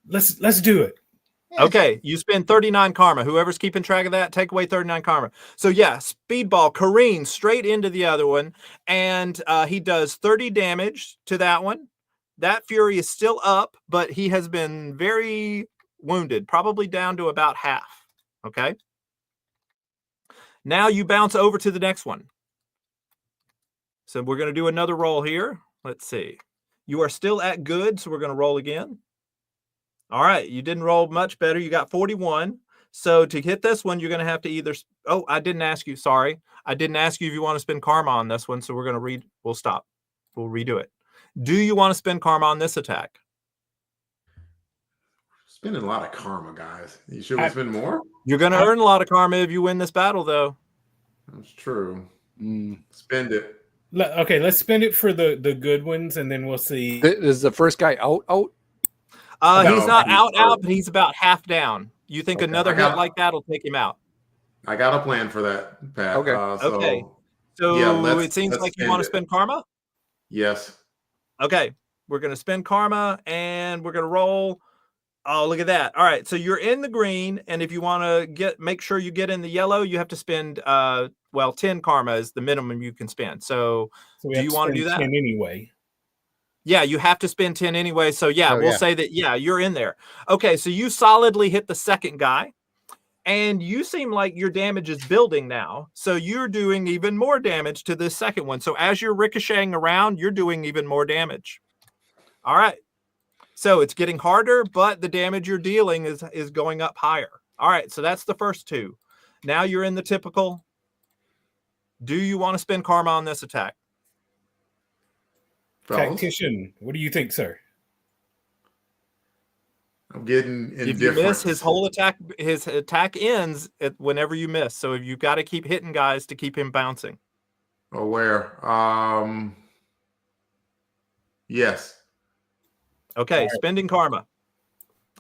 Let's do it. Okay, you spend 39 karma. Whoever's keeping track of that, take away 39 karma. So yeah, Speedball careens straight into the other one, and he does 30 damage to that one. That Fury is still up, but he has been very wounded, probably down to about half. Okay. Now you bounce over to the next one. So we're going to do another roll here. Let's see. You are still at good, so we're going to roll again. All right, you didn't roll much better. You got 41. So to hit this one, you're going to have to either... Oh, I didn't ask you. Sorry. I didn't ask you if you want to spend karma on this one, so we're going to We'll stop. We'll redo it. Do you want to spend karma on this attack? Spending a lot of karma, guys. Should we spend more? You're going to earn a lot of karma if you win this battle, though. That's true. Spend it. Okay, let's spend it for the good ones, and then we'll see. Is the first guy out? No, he's not out, but he's about half down. You think another hit like that will take him out? I got a plan for that, Pat. Okay. Okay. So yeah, it seems like you want to spend karma? Yes. Okay. We're going to spend karma, and we're going to roll. Oh, look at that. All right. So you're in the green, and if you want to make sure you get in the yellow, you have to spend 10 karma is the minimum you can spend. So do you want to do that? 10 anyway. Yeah, you have to spend 10 anyway. So we'll say that, you're in there. Okay, so you solidly hit the second guy, and you seem like your damage is building now. So you're doing even more damage to this second one. So as you're ricocheting around, you're doing even more damage. All right. So it's getting harder, but the damage you're dealing is going up higher. All right, so that's the first two. Now you're in the typical. Do you want to spend karma on this attack? Tactician, what do you think, sir? I'm getting indifferent. If you miss, his attack ends whenever you miss. So you've got to keep hitting guys to keep him bouncing. Aware. Yes. Okay, spending karma.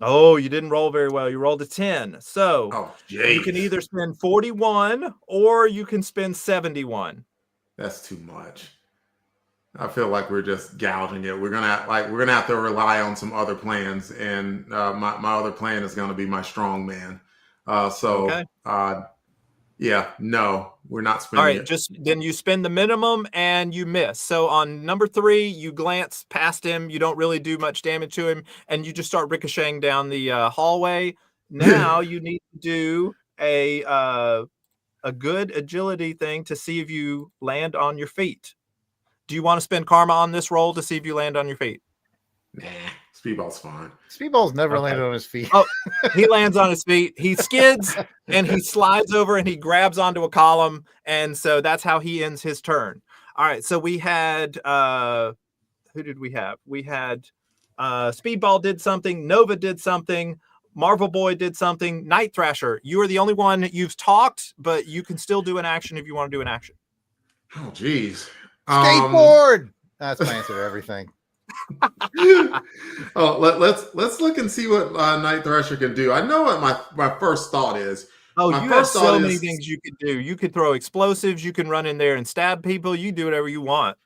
Oh, you didn't roll very well. You rolled a 10. So you can either spend 41 or you can spend 71. That's too much. I feel like we're just gouging it. We're gonna have to rely on some other plans, and my other plan is gonna be my strong man. No, we're not spending. All right, it. Then you spend the minimum and you miss. So on number 3, you glance past him. You don't really do much damage to him, and you just start ricocheting down the hallway. Now you need to do a good agility thing to see if you land on your feet. Do you want to spend karma on this roll to see if you land on your feet? Nah, Speedball's fine. Speedball's never landed on his feet. Oh, he lands on his feet. He skids and he slides over and he grabs onto a column. And so that's how he ends his turn. All right. So we had, who did we have? We had Speedball did something. Nova did something. Marvel Boy did something. Night Thrasher, you are the only one you've talked, but you can still do an action if you want to do an action. Oh, geez. Skateboard. That's my answer to everything. Let's look and see what Night Thrasher can do. I know what my first thought is. Oh, you have so many things you could do. You could throw explosives. You can run in there and stab people. You do whatever you want.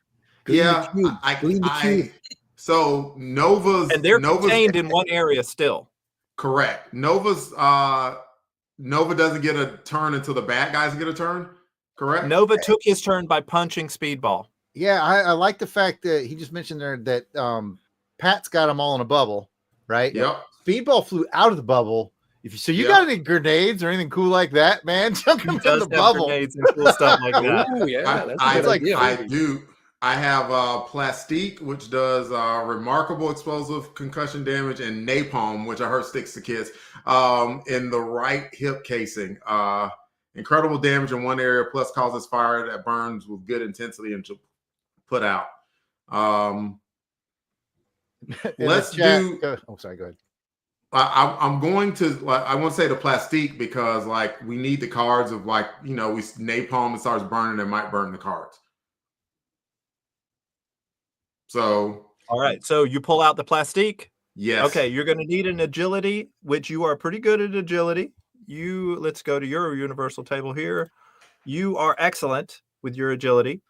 So Nova's contained in one area still. Correct. Nova doesn't get a turn until the bad guys get a turn. Correct. Nova took his turn by punching Speedball. Yeah, I like the fact that he just mentioned there that Pat's got them all in a bubble, right? Yep. Speedball flew out of the bubble. You got any grenades or anything cool like that, man? Jump in the bubble. Grenades and cool stuff like that. Ooh, yeah, I do. I have Plastique, which does remarkable explosive concussion damage, and Napalm, which I heard sticks to kids, in the right hip casing. Incredible damage in one area, plus causes fire that burns with good intensity and to put out. Let's do. Oh, sorry. Go ahead. I'm going to. I want to say the Plastique because we need the cards of we napalm and starts burning, it might burn the cards. So All right. So you pull out the plastique. yes. Okay, you're going to need an agility, which you are pretty good at agility. Let's go to your universal table here. You are excellent with your agility.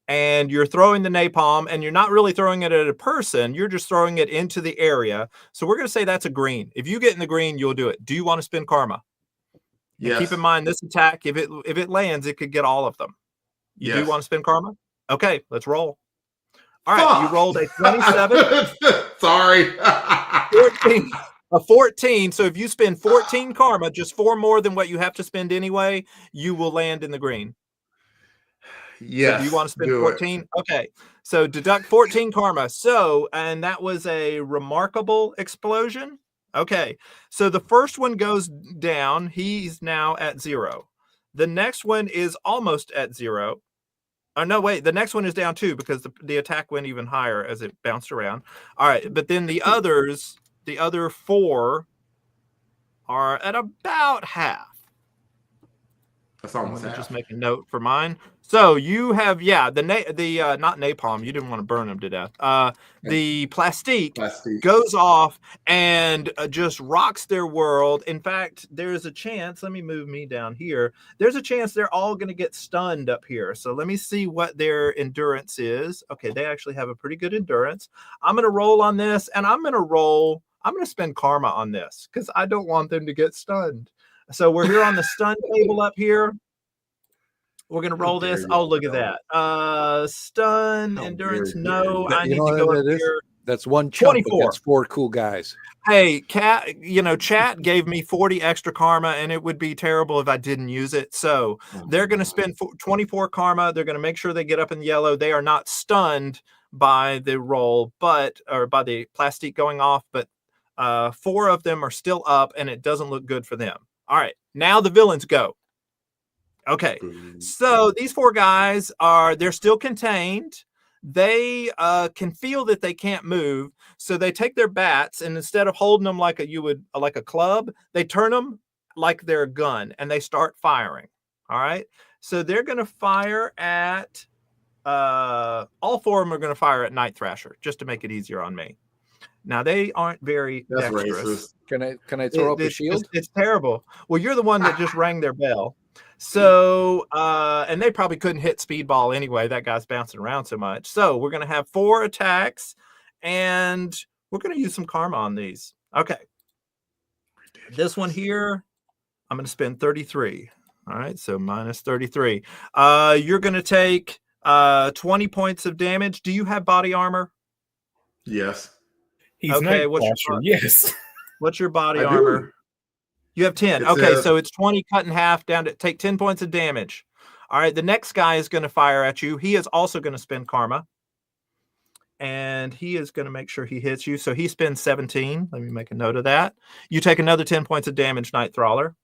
And you're throwing the napalm, and you're not really throwing it at a person. You're just throwing it into the area. So we're going to say that's a green. If you get in the green, you'll do it. Do you want to spend karma? And Yes. keep in mind this attack, if it lands, it could get all of them. You do want to spend karma? Okay, let's roll. All right, you rolled a 27. Sorry. 14. A 14. So if you spend 14 karma, just 4 more than what you have to spend anyway, you will land in the green. Yes. So do you want to spend 14? Okay. So deduct 14 karma. So, and that was a remarkable explosion. Okay. So the first one goes down. He's now at 0. The next one is almost at 0. Oh, no, wait. The next one is down 2 because the attack went even higher as it bounced around. All right. But then the other 4 are at about half. That's almost half. Just make a note for mine. So you have, not napalm. You didn't want to burn them to death. The plastique goes off and just rocks their world. In fact, there's a chance. Let me move me down here. There's a chance they're all going to get stunned up here. So let me see what their endurance is. Okay, they actually have a pretty good endurance. I'm going to roll on this, and I'm going to spend karma on this because I don't want them to get stunned. So we're here on the stun table up here. We're going to roll this. Oh, look at that. Stun, endurance, no. I need to go up here. That's one chump 24. against 4 cool guys. Hey, chat gave me 40 extra karma, and it would be terrible if I didn't use it. So they're going to spend 24 karma. They're going to make sure they get up in yellow. They are not stunned by the roll, or by the plastic going off, but 4 of them are still up, and it doesn't look good for them. All right, now the villains go. Okay, so these 4 guys they're still contained. They can feel that they can't move, so they take their bats, and instead of holding them like a club, they turn them like they're a gun, and they start firing. All right, so they're going to fire at all 4 of them are going to fire at Night Thrasher just to make it easier on me. Now they aren't very dexterous. Racist. Can I throw up a shield? It's terrible. Well, you're the one that just rang their bell. So and they probably couldn't hit Speedball anyway. That guy's bouncing around so much. So we're gonna have 4 attacks, and we're gonna use some karma on these. Okay. This one here, I'm gonna spend 33. All right, so minus 33. You're gonna take 20 points of damage. Do you have body armor? Yes. He's okay. Yes. What's your body armor? You have 10. Okay, so it's 20 cut in half down to take 10 points of damage. All right, the next guy is going to fire at you. He is also going to spend karma. And he is going to make sure he hits you. So he spends 17. Let me make a note of that. You take another 10 points of damage, Night Trawler.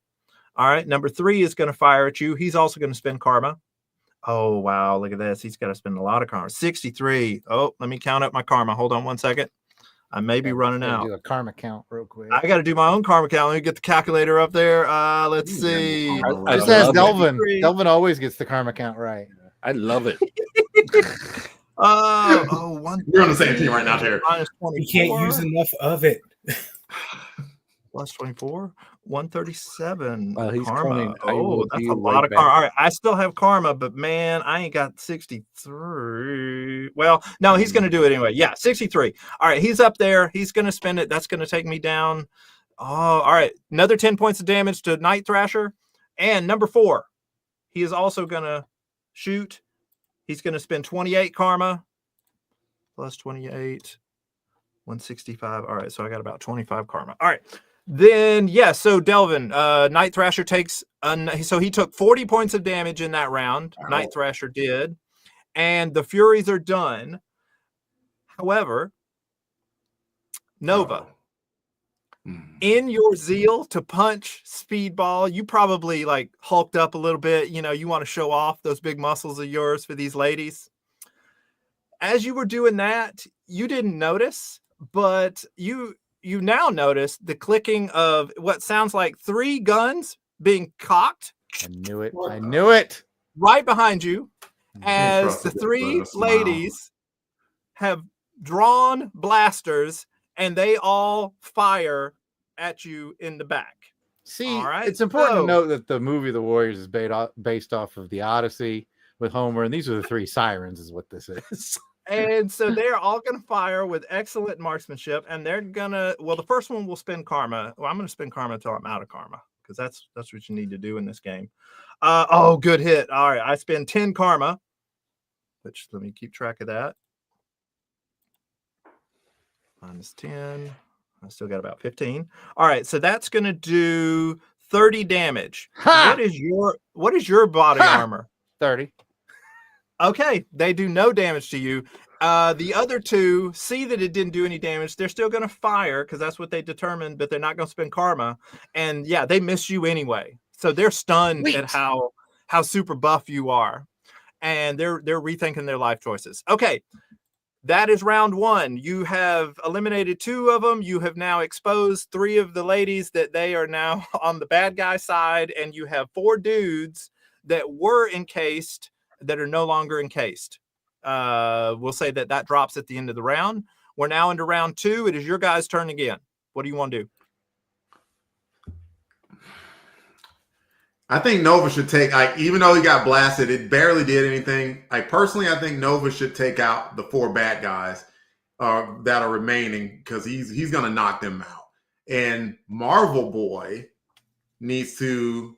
All right, number 3 is going to fire at you. He's also going to spend karma. Oh, wow, look at this. He's got to spend a lot of karma. 63. Oh, let me count up my karma. Hold on one second. I may be running out. Do a karma count real quick. I got to do my own karma count. Let me get the calculator up there. Let's see. Just ask Delvin. Delvin always gets the karma count right. I love it. We're on the same team right now, Terry. You can't use enough of it. Plus 24, 137. Well, he's karma. Oh, that's a lot of karma. All right, I still have karma, but man, I ain't got 63. Well, no, he's going to do it anyway. Yeah, 63. All right, he's up there. He's going to spend it. That's going to take me down. Oh, all right. Another 10 points of damage to Night Thrasher. And number 4, he is also going to shoot. He's going to spend 28 karma. Plus 28. 165. All right, so I got about 25 karma. All right. Then, so Delvin, Night Thrasher takes, so he took 40 points of damage in that round. Wow. Night Thrasher did. And the Furies are done. However, Nova, in your zeal to punch Speedball, you probably like hulked up a little bit. You know, you want to show off those big muscles of yours for these ladies. As you were doing that, you didn't notice, but you now notice the clicking of what sounds like 3 guns being cocked. I knew it. I knew it. Right behind you, as the 3 ladies have drawn blasters and they all fire at you in the back. See, All right, it's important so- to note that the movie The Warriors is based off of the Odyssey with Homer, and these are the three sirens, is what this is. And so they're all going to fire with excellent marksmanship, and they're gonna. Well, the first one will spend karma. Well, I'm going to spend karma until I'm out of karma, because that's what you need to do in this game. Oh, good hit. All right, I spend 10 karma, which let me keep track of that. Minus 10. I still got about 15. All right, so that's going to do 30 damage. Ha! What is your body Ha! armor? 30. Okay, they do no damage to you. The other two see that it didn't do any damage. They're still going to fire because that's what they determined, but they're not going to spend karma. And yeah, they miss you anyway. So they're stunned Sweet. at how super buff you are, and they're rethinking their life choices. Okay, that is round one. You have eliminated 2 of them. You have now exposed 3 of the ladies that they are now on the bad guy side, and you have 4 dudes that were encased that are no longer encased. We'll say that drops at the end of the round. We're now into round 2. It is your guys' turn again. What do you want to do? I think Nova should take, even though he got blasted, it barely did anything. Personally, I think Nova should take out the 4 bad guys that are remaining, because he's going to knock them out. And Marvel Boy needs to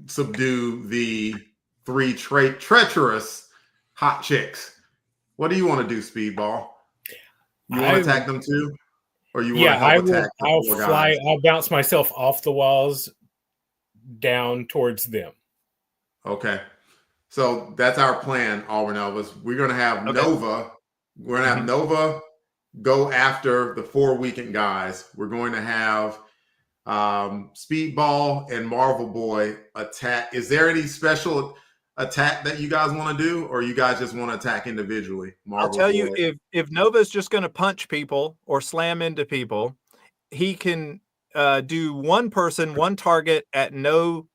subdue the 3 treacherous hot chicks. What do you want to do, Speedball? You want to attack them too? Or you want to help attack the 4 guys? I'll bounce myself off the walls down towards them. Okay. So that's our plan, Auburn Elvis. We're going to have Nova. We're going to have Nova go after the 4 weakened guys. We're going to have Speedball and Marvel Boy attack. Is there any special attack that you guys want to do, or you guys just want to attack individually? I'll tell you, if Nova's just going to punch people or slam into people, he can do 1 person, 1 target at no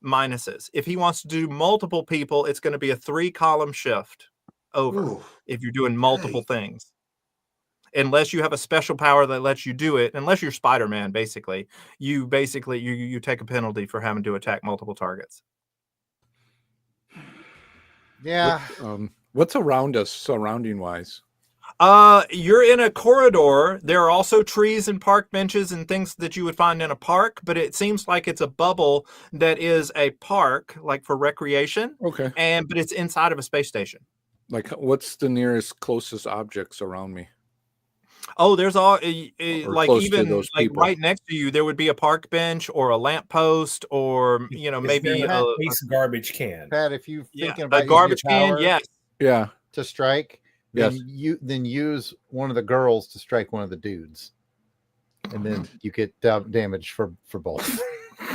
minuses. If he wants to do multiple people, it's going to be a 3-column shift over. Ooh, if you're doing multiple things. Unless you have a special power that lets you do it, unless you're Spider-Man, you take a penalty for having to attack multiple targets. Yeah. What's around us, surrounding wise? You're in a corridor. There are also trees and park benches and things that you would find in a park, but it seems like it's a bubble that is a park, like for recreation. Okay. But it's inside of a space station. Like, what's the nearest closest objects around me? Oh, there's all like close to even those like people. right next to you, there would be a park bench or a lamppost, or maybe a garbage can. Pat, if you're thinking about a garbage using your can, power yes. Yeah. to strike, Yes. then use one of the girls to strike one of the dudes, and then you get damage for both.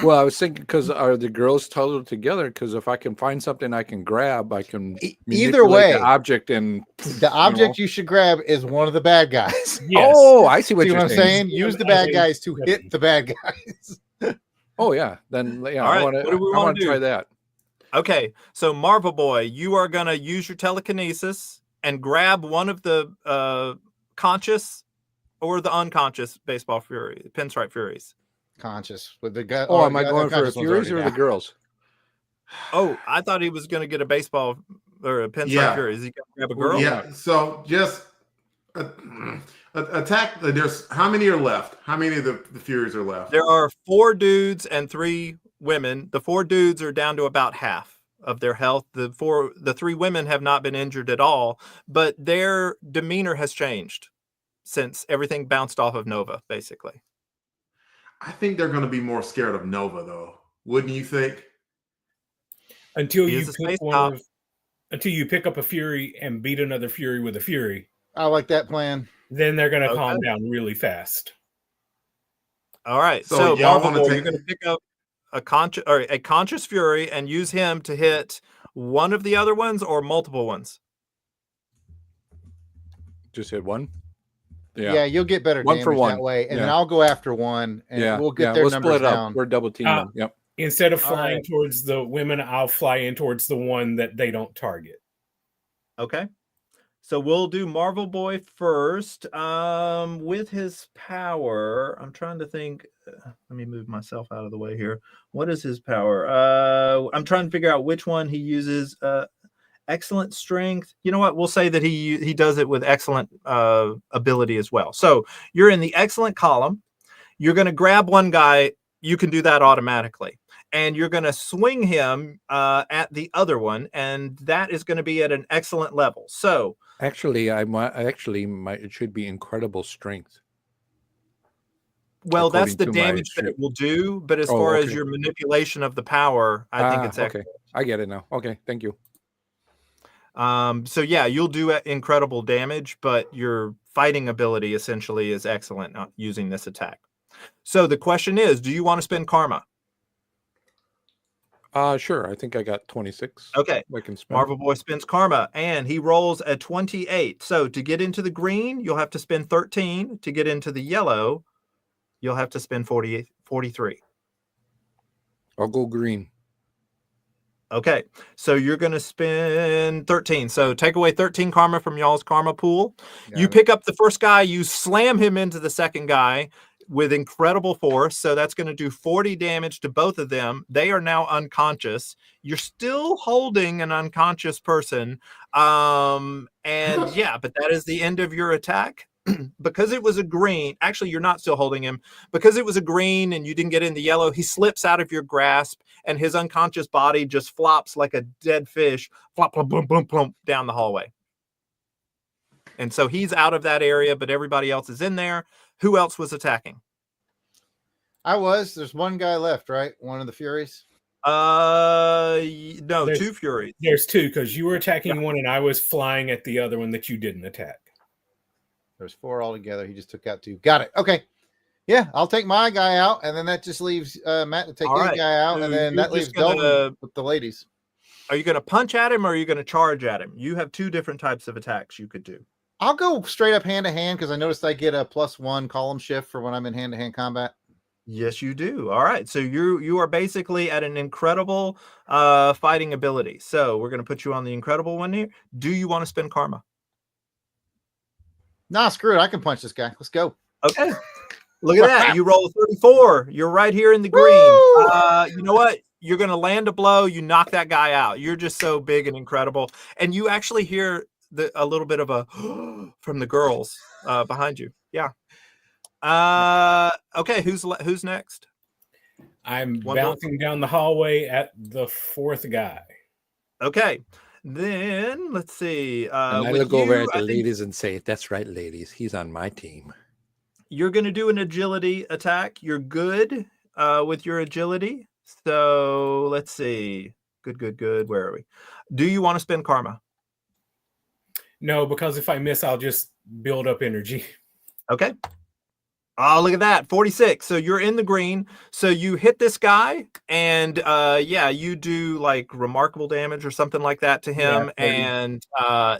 Well, I was thinking, because are the girls huddled together? Because if I can find something I can grab, I can Either way, the object, and the object you should grab is one of the bad guys. Yes. Oh, I see what See you're what I'm saying? Yeah, Use the I bad think- guys to hit the bad guys. Oh yeah, then yeah. All right, I what do we want wanna to do? try that. Okay, so Marvel Boy, you are gonna use your telekinesis and grab one of the conscious or the unconscious baseball fury, pinstripe furies. Conscious with the guy. Oh, am I going for the Furies or the girls? Oh, I thought he was gonna get a baseball or a pinstripe Yeah. fury. Is he gonna grab a girl? Yeah. So just attack. There's how many are left? How many of the Furies are left? There are 4 dudes and 3 women. The 4 dudes are down to about half of their health. The 3 women have not been injured at all, but their demeanor has changed since everything bounced off of Nova, basically. I think they're going to be more scared of Nova, though. Wouldn't you think? Until He you is a pick space cop. until you pick up a Fury and beat another Fury with a Fury, I like that plan. then they're going to Okay. calm down really fast. All right, So so y'all Marvel wanna Boy, take- you're going to pick up a conscious fury and use him to hit one of the other ones or multiple ones. Just hit one. Yeah, you'll get better One damage for one. that way, and then Yeah. I'll go after one, and we'll get their we'll numbers split up. down. We're double teaming them. Yep. Instead of All flying right. towards the women, I'll fly in towards the one that they don't target. Okay. So we'll do Marvel Boy first. With his power, I'm trying to think. Let me move myself out of the way here. What is his power? I'm trying to figure out which one he uses. Excellent strength. You know what? We'll say that he does it with excellent ability as well. So you're in the excellent column. You're going to grab one guy. You can do that automatically. And you're going to swing him at the other one. And that is going to be at an excellent level. So Actually, it should be incredible strength. well, that's according the to my damage that it will do. But as Oh, far as okay. your manipulation of the power, I think it's okay. excellent. I get it now. Okay, thank you. So yeah, you'll do incredible damage, but your fighting ability essentially is excellent using this attack. So the question is, do you want to spend karma? Sure. I think I got 26. Okay. I can spend. Marvel Boy spends karma, and he rolls a 28. So to get into the green, you'll have to spend 13. To get into the yellow, you'll have to spend 43. I'll go green. Okay, so you're going to spend 13. So take away 13 karma from y'all's karma pool. You pick up the first guy, you slam him into the second guy with incredible force. So that's going to do 40 damage to both of them. They are now unconscious. You're still holding an unconscious person. And yeah, but that is the end of your attack. Because it was a green, actually, you're not still holding him. Because it was a green and you didn't get in the yellow, he slips out of your grasp and his unconscious body just flops like a dead fish, flop, flop, boom, boom, boom, down the hallway. And so he's out of that area, but everybody else is in there. Who else was attacking? There's one guy left, right? One of the Furies? No, There's 2 Furies. There's 2, because you were attacking one and I was flying at the other one that you didn't attack. There's 4 altogether. He just took out 2. Got it. Okay. Yeah, I'll take my guy out, and then that just leaves Matt to take his guy out, and then that leaves Delvin with the ladies. Are you going to punch at him or are you going to charge at him? You have 2 different types of attacks you could do. I'll go straight up hand-to-hand because I noticed I get a +1 column shift for when I'm in hand-to-hand combat. Yes, you do. All right. So you are basically at an incredible fighting ability. So we're going to put you on the incredible one here. Do you want to spend karma? Nah, screw it. I can punch this guy. Let's go. Okay. Look at that. You roll a 34. You're right here in the green. You know what? You're going to land a blow. You knock that guy out. You're just so big and incredible. And you actually hear a little bit of a from the girls behind you. Yeah. Okay. Who's next? I'm bouncing down the hallway at the 4th guy. Okay. Then let's see. And I look over at the ladies and say, "That's right, ladies. He's on my team." You're going to do an agility attack. You're good with your agility. So let's see. Good. Where are we? Do you want to spend karma? No, because if I miss, I'll just build up energy. Okay. Oh, look at that. 46. So you're in the green. So you hit this guy and yeah, you do like remarkable damage or something like that to him. Yeah, and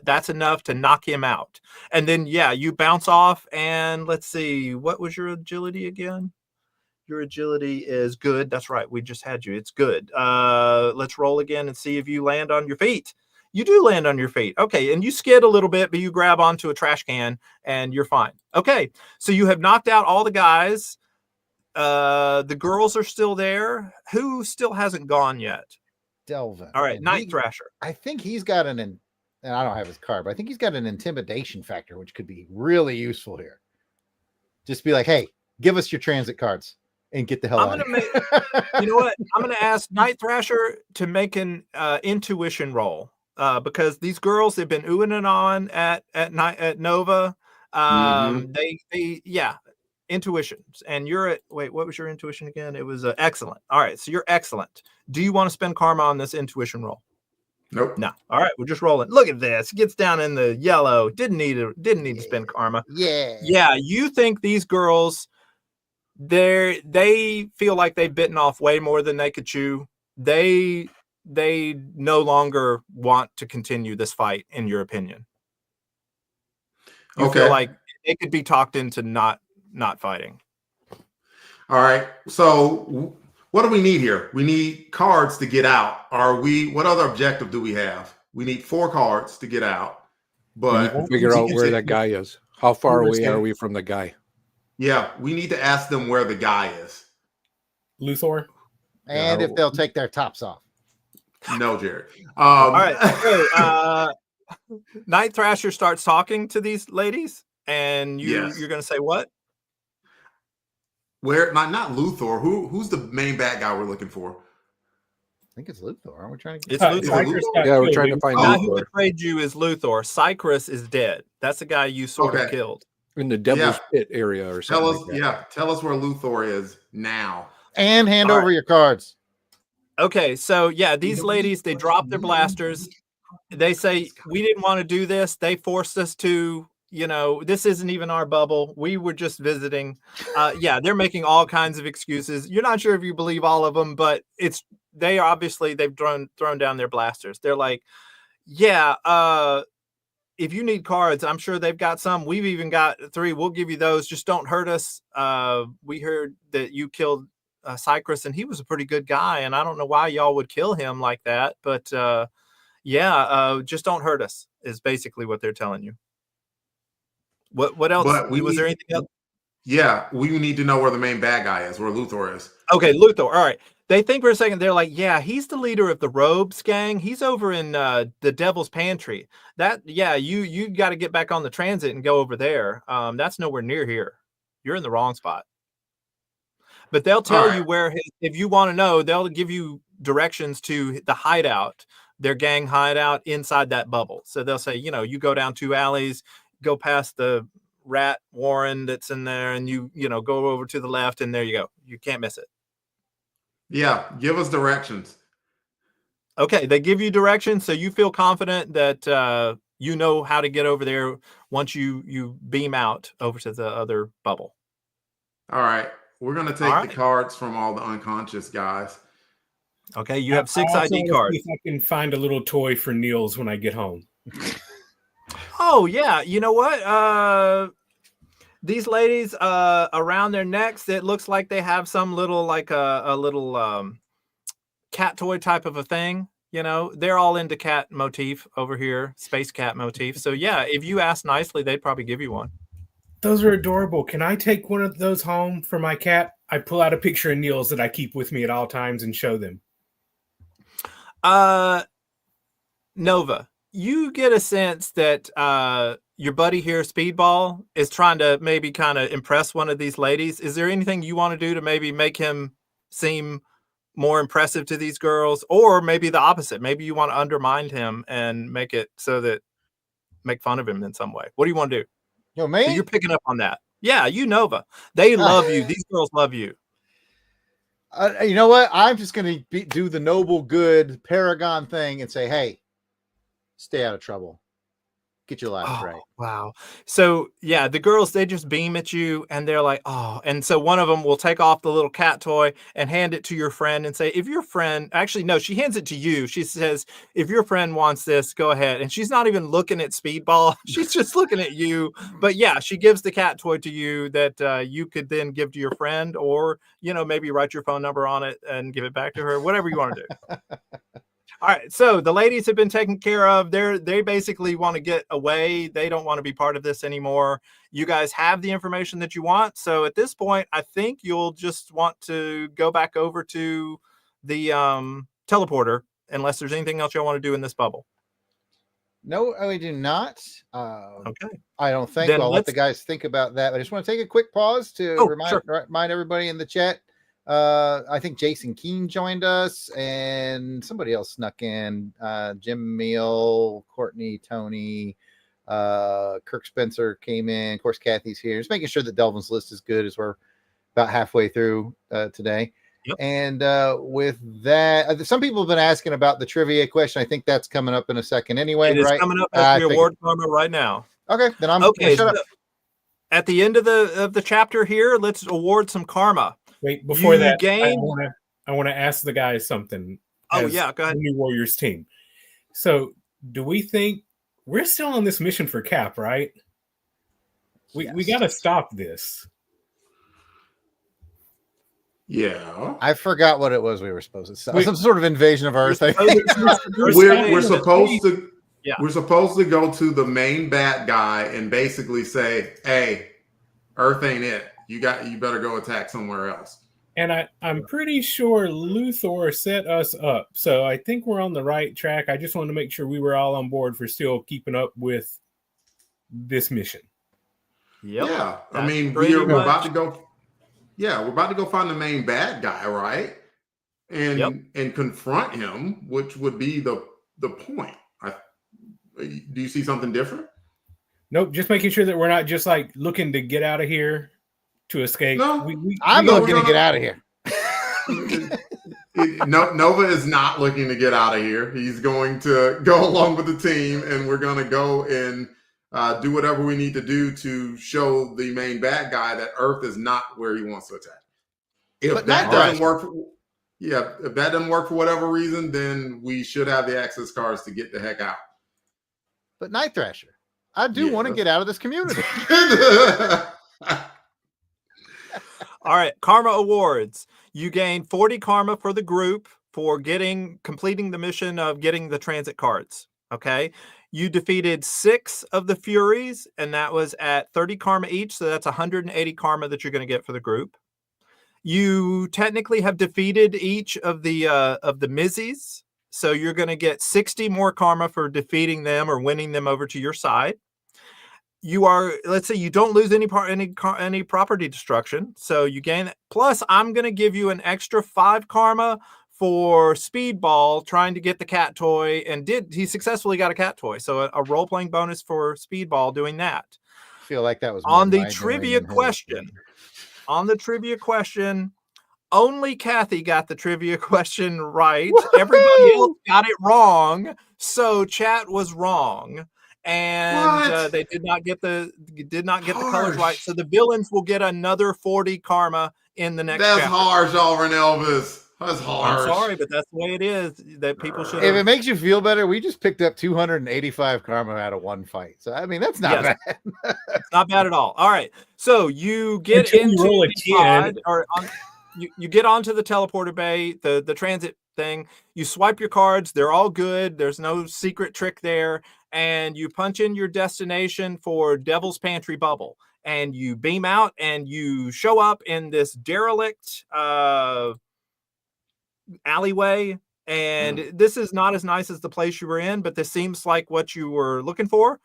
that's enough to knock him out. And then, yeah, you bounce off and let's see, what was your agility again? Your agility is good. That's right. We just had you. It's good. Let's roll again and see if you land on your feet. You do land on your feet. Okay. And you skid a little bit, but you grab onto a trash can and you're fine. Okay. So you have knocked out all the guys. The girls are still there. Who still hasn't gone yet? Delvin. All right. Night Thrasher. I think he's got and I don't have his card, but I think he's got an intimidation factor, which could be really useful here. Just be like, hey, give us your transit cards and get the hell out of here. You know what? I'm going to ask Night Thrasher to make an intuition roll. Because these girls have been oohing and on at night at Nova. They intuitions. And you're at what was your intuition again? It was excellent. All right, so you're excellent. Do you want to spend karma on this intuition roll? Nope. No. All right, we're just rolling. Look at this. It gets down in the yellow. Didn't need to spend karma. Yeah. You think these girls? They feel like they've bitten off way more than they could chew. They no longer want to continue this fight, in your opinion. You feel like they could be talked into not fighting. All right. So what do we need here? We need cards to get out. What other objective do we have? We need 4 cards to get out. We need But to figure out where that guy is. How far away are we from the guy? Yeah, we need to ask them where the guy is. Luthor? And if they'll take their tops off. No, Jared. All right. So, Night Thrasher starts talking to these ladies, and you're going to say what? Where? Not Luthor. Who's the main bad guy we're looking for? I think it's Luthor. Aren't we trying to get It's Luthor. Yeah, we're trying to find Not who Luthor. betrayed you is Luthor. Cycrus is dead. That's the guy you sort of killed. In the Devil's Pit area or something. Tell us where Luthor is now. And hand over your cards. Okay, so yeah, these ladies, they drop their blasters. They say, we didn't want to do this. They forced us to, this isn't even our bubble. We were just visiting. Yeah, they're making all kinds of excuses. You're not sure if you believe all of them, but they've thrown down their blasters. They're like, yeah, if you need cards, I'm sure they've got some. We've even got 3. We'll give you those. Just don't hurt us. We heard that you killed Cycrus, and he was a pretty good guy, and I don't know why y'all would kill him like that, but just don't hurt us is basically what they're telling you. What else? Was there anything else? Yeah, we need to know where the main bad guy is, where Luthor is. Okay, Luthor. All right. They think for a second, they're like, yeah, he's the leader of the Robes gang. He's over in the Devil's Pantry. You got to get back on the transit and go over there. That's nowhere near here. You're in the wrong spot. But they'll tell you where, if you want to know, they'll give you directions to the hideout, their gang hideout inside that bubble. So they'll say, you go down 2 alleys, go past the rat warren that's in there, and you go over to the left, and there you go. You can't miss it. Yeah, give us directions. Okay, they give you directions, so you feel confident that you know how to get over there once you beam out over to the other bubble. All right. We're going to take the cards from all the unconscious guys. Okay, you have 6 ID cards. If I can find a little toy for Niels when I get home. Oh, yeah. You know what? These ladies, around their necks, it looks like they have some little, like a little cat toy type of a thing. They're all into cat motif over here, space cat motif. So, yeah, if you ask nicely, they'd probably give you one. Those are adorable. Can I take one of those home for my cat? I pull out a picture of Niels that I keep with me at all times and show them. Nova, you get a sense that your buddy here, Speedball, is trying to maybe kind of impress one of these ladies. Is there anything you want to do to maybe make him seem more impressive to these girls? Or maybe the opposite. Maybe you want to undermine him and make it so that make fun of him in some way. What do you want to do? Yo, man. So you're picking up on that. Yeah, Nova. They love you. These girls love you. You know what? I'm just going to do the noble good Paragon thing and say, hey, stay out of trouble. Get your lives right. Wow. So, yeah, the girls, they just beam at you, and they're like, oh. And so one of them will take off the little cat toy and hand it to your friend and say, if your friend, actually, no, she hands it to you. She says, if your friend wants this, go ahead. And she's not even looking at Speedball. She's just looking at you. But, yeah, she gives the cat toy to you that you could then give to your friend, or, maybe write your phone number on it and give it back to her, whatever you want to do. All right, so the ladies have been taken care of. They basically want to get away. They don't want to be part of this anymore. You guys have the information that you want. So at this point, I think you'll just want to go back over to the teleporter, unless there's anything else y'all want to do in this bubble. No, we do not. Okay. I don't think. Then I'll let the guys think about that. I just want to take a quick pause to remind everybody in the chat. I think Jason Keene joined us, and somebody else snuck in. Jim Meal, Courtney, Tony, Kirk Spencer came in. Of course, Kathy's here. Just making sure that Delvin's list is good as we're about halfway through today. Yep. And with that, some people have been asking about the trivia question. I think that's coming up in a second anyway. It is coming up as the award karma right now. Okay, then I'm okay. Shut up. At the end of the chapter here, let's award some karma. Wait, before that, I want to ask the guys something. Oh, yeah, go ahead. New Warriors team. So, do we think we're still on this mission for Cap, right? We got to stop this. Yeah. I forgot what it was we were supposed to stop. Some sort of invasion of Earth. We're supposed to Yeah. We're supposed to go to the main bat guy and basically say, "Hey, Earth ain't it. You better go attack somewhere else." And I'm pretty sure Luthor set us up. So I think we're on the right track. I just wanted to make sure we were all on board for still keeping up with this mission. Yep. Yeah. I That's mean, pretty we're about much- to go. Yeah, we're about to go find the main bad guy, right? And confront him, which would be the point. Do you see something different? Nope, just making sure that we're not just like looking to get out of here to escape. No, I'm looking to get out of here. Nova is not looking to get out of here. He's going to go along with the team, and we're going to go and do whatever we need to do to show the main bad guy that Earth is not where he wants to attack. If that doesn't work, if that doesn't work for whatever reason, then we should have the access cards to get the heck out. But Night Thrasher, I do want to get out of this community. All right, Karma Awards. You gain 40 karma for the group for completing the mission of getting the transit cards. Okay. You defeated 6 of the Furies, and that was at 30 karma each. So that's 180 karma that you're going to get for the group. You technically have defeated each of the Mizzies. So you're going to get 60 more karma for defeating them or winning them over to your side. You are, let's say you don't lose any property destruction. So you gain that. Plus, I'm going to give you an extra 5 karma for Speedball trying to get the cat toy, and he successfully got a cat toy. So a role-playing bonus for Speedball doing that. I feel like that was on the trivia question. On the trivia question, only Kathy got the trivia question right. Woo-hoo! Everybody else got it wrong. So chat was wrong. And they did not get the colors right. So the villains will get another 40 karma in the next That's chapter. harsh, Auburn Elvis. That's harsh. I'm sorry, but that's the way it is. That people should. If it makes you feel better, we just picked up 285 karma out of one fight. So I mean, that's not bad. It's not bad at all. All right. So you get into the pod, or you get onto the teleporter bay, the transit thing. You swipe your cards. They're all good. There's no secret trick there. And you punch in your destination for Devil's Pantry Bubble. And you beam out and you show up in this derelict alleyway. And this is not as nice as the place you were in, but this seems like what you were looking for.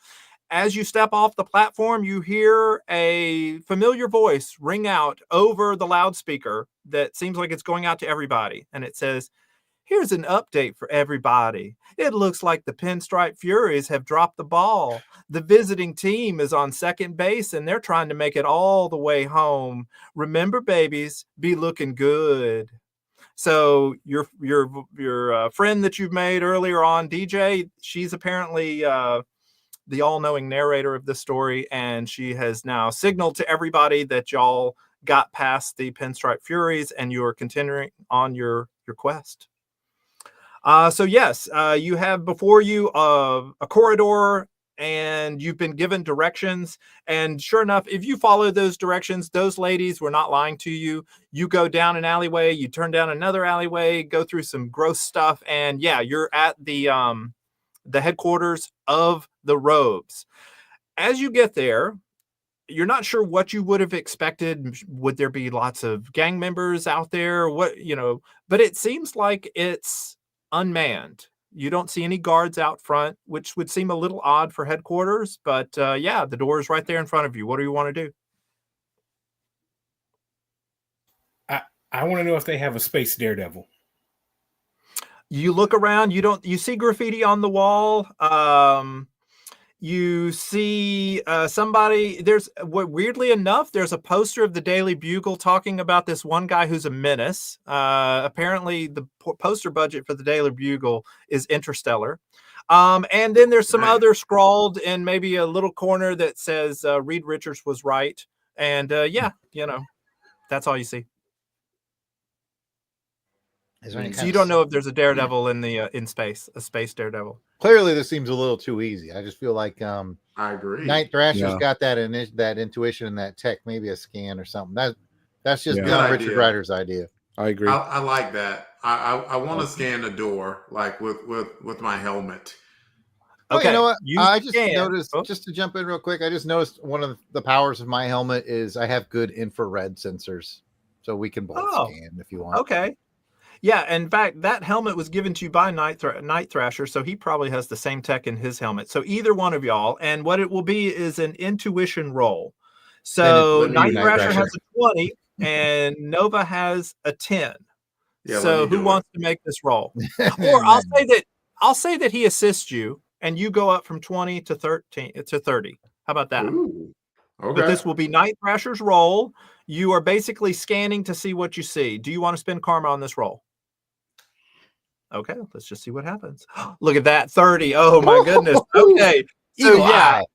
As you step off the platform, you hear a familiar voice ring out over the loudspeaker that seems like it's going out to everybody. And it says, "Here's an update for everybody. It looks like the Pinstripe Furies have dropped the ball. The visiting team is on second base, and they're trying to make it all the way home. Remember, babies, be looking good." So your friend that you've made earlier on, DJ, she's apparently the all-knowing narrator of this story, and she has now signaled to everybody that y'all got past the Pinstripe Furies and you are continuing on your quest. So yes, you have before you a corridor, and you've been given directions. And sure enough, if you follow those directions, those ladies were not lying to you. You go down an alleyway, you turn down another alleyway, go through some gross stuff, and yeah, you're at the headquarters of the Robes. As you get there, you're not sure what you would have expected. Would there be lots of gang members out there? But it seems like it's unmanned. You don't see any guards out front, which would seem a little odd for headquarters, but yeah, the door is right there in front of you. What do you want to do? I want to know if they have a space daredevil. You look around, you see graffiti on the wall. You see somebody, weirdly enough, there's a poster of the Daily Bugle talking about this one guy who's a menace. Apparently the poster budget for the Daily Bugle is interstellar. And then there's some other scrawled in maybe a little corner that says Reed Richards was right. And yeah, that's all you see. So you don't know if there's a daredevil in space, a space daredevil. Clearly, this seems a little too easy. I just feel like I agree. Night Thrasher's got that intuition and that tech, maybe a scan or something. That's just Richard Ryder's idea. I agree. I like that. I want to scan the door like with my helmet. Oh, Okay. you know what? You I just scan. noticed, Oh. just to jump in real quick, I just noticed one of the powers of my helmet is I have good infrared sensors. So we can both Oh, scan if you want. okay. Yeah, in fact, that helmet was given to you by Night Thrasher, so he probably has the same tech in his helmet. So either one of y'all, and what it will be is an intuition roll. So let me do Night Night Thrasher Thrasher. has a 20 and Nova has a 10. Yeah, So let me who do wants to make this roll? Or I'll say that he assists you and you go up from 20 to 30. How about that? Ooh, But okay. this will be Night Thrasher's roll. You are basically scanning to see what you see. Do you want to spend karma on this roll? Okay, let's just see what happens. Look at that, 30. Oh my goodness. Okay. So Eagle yeah. eye.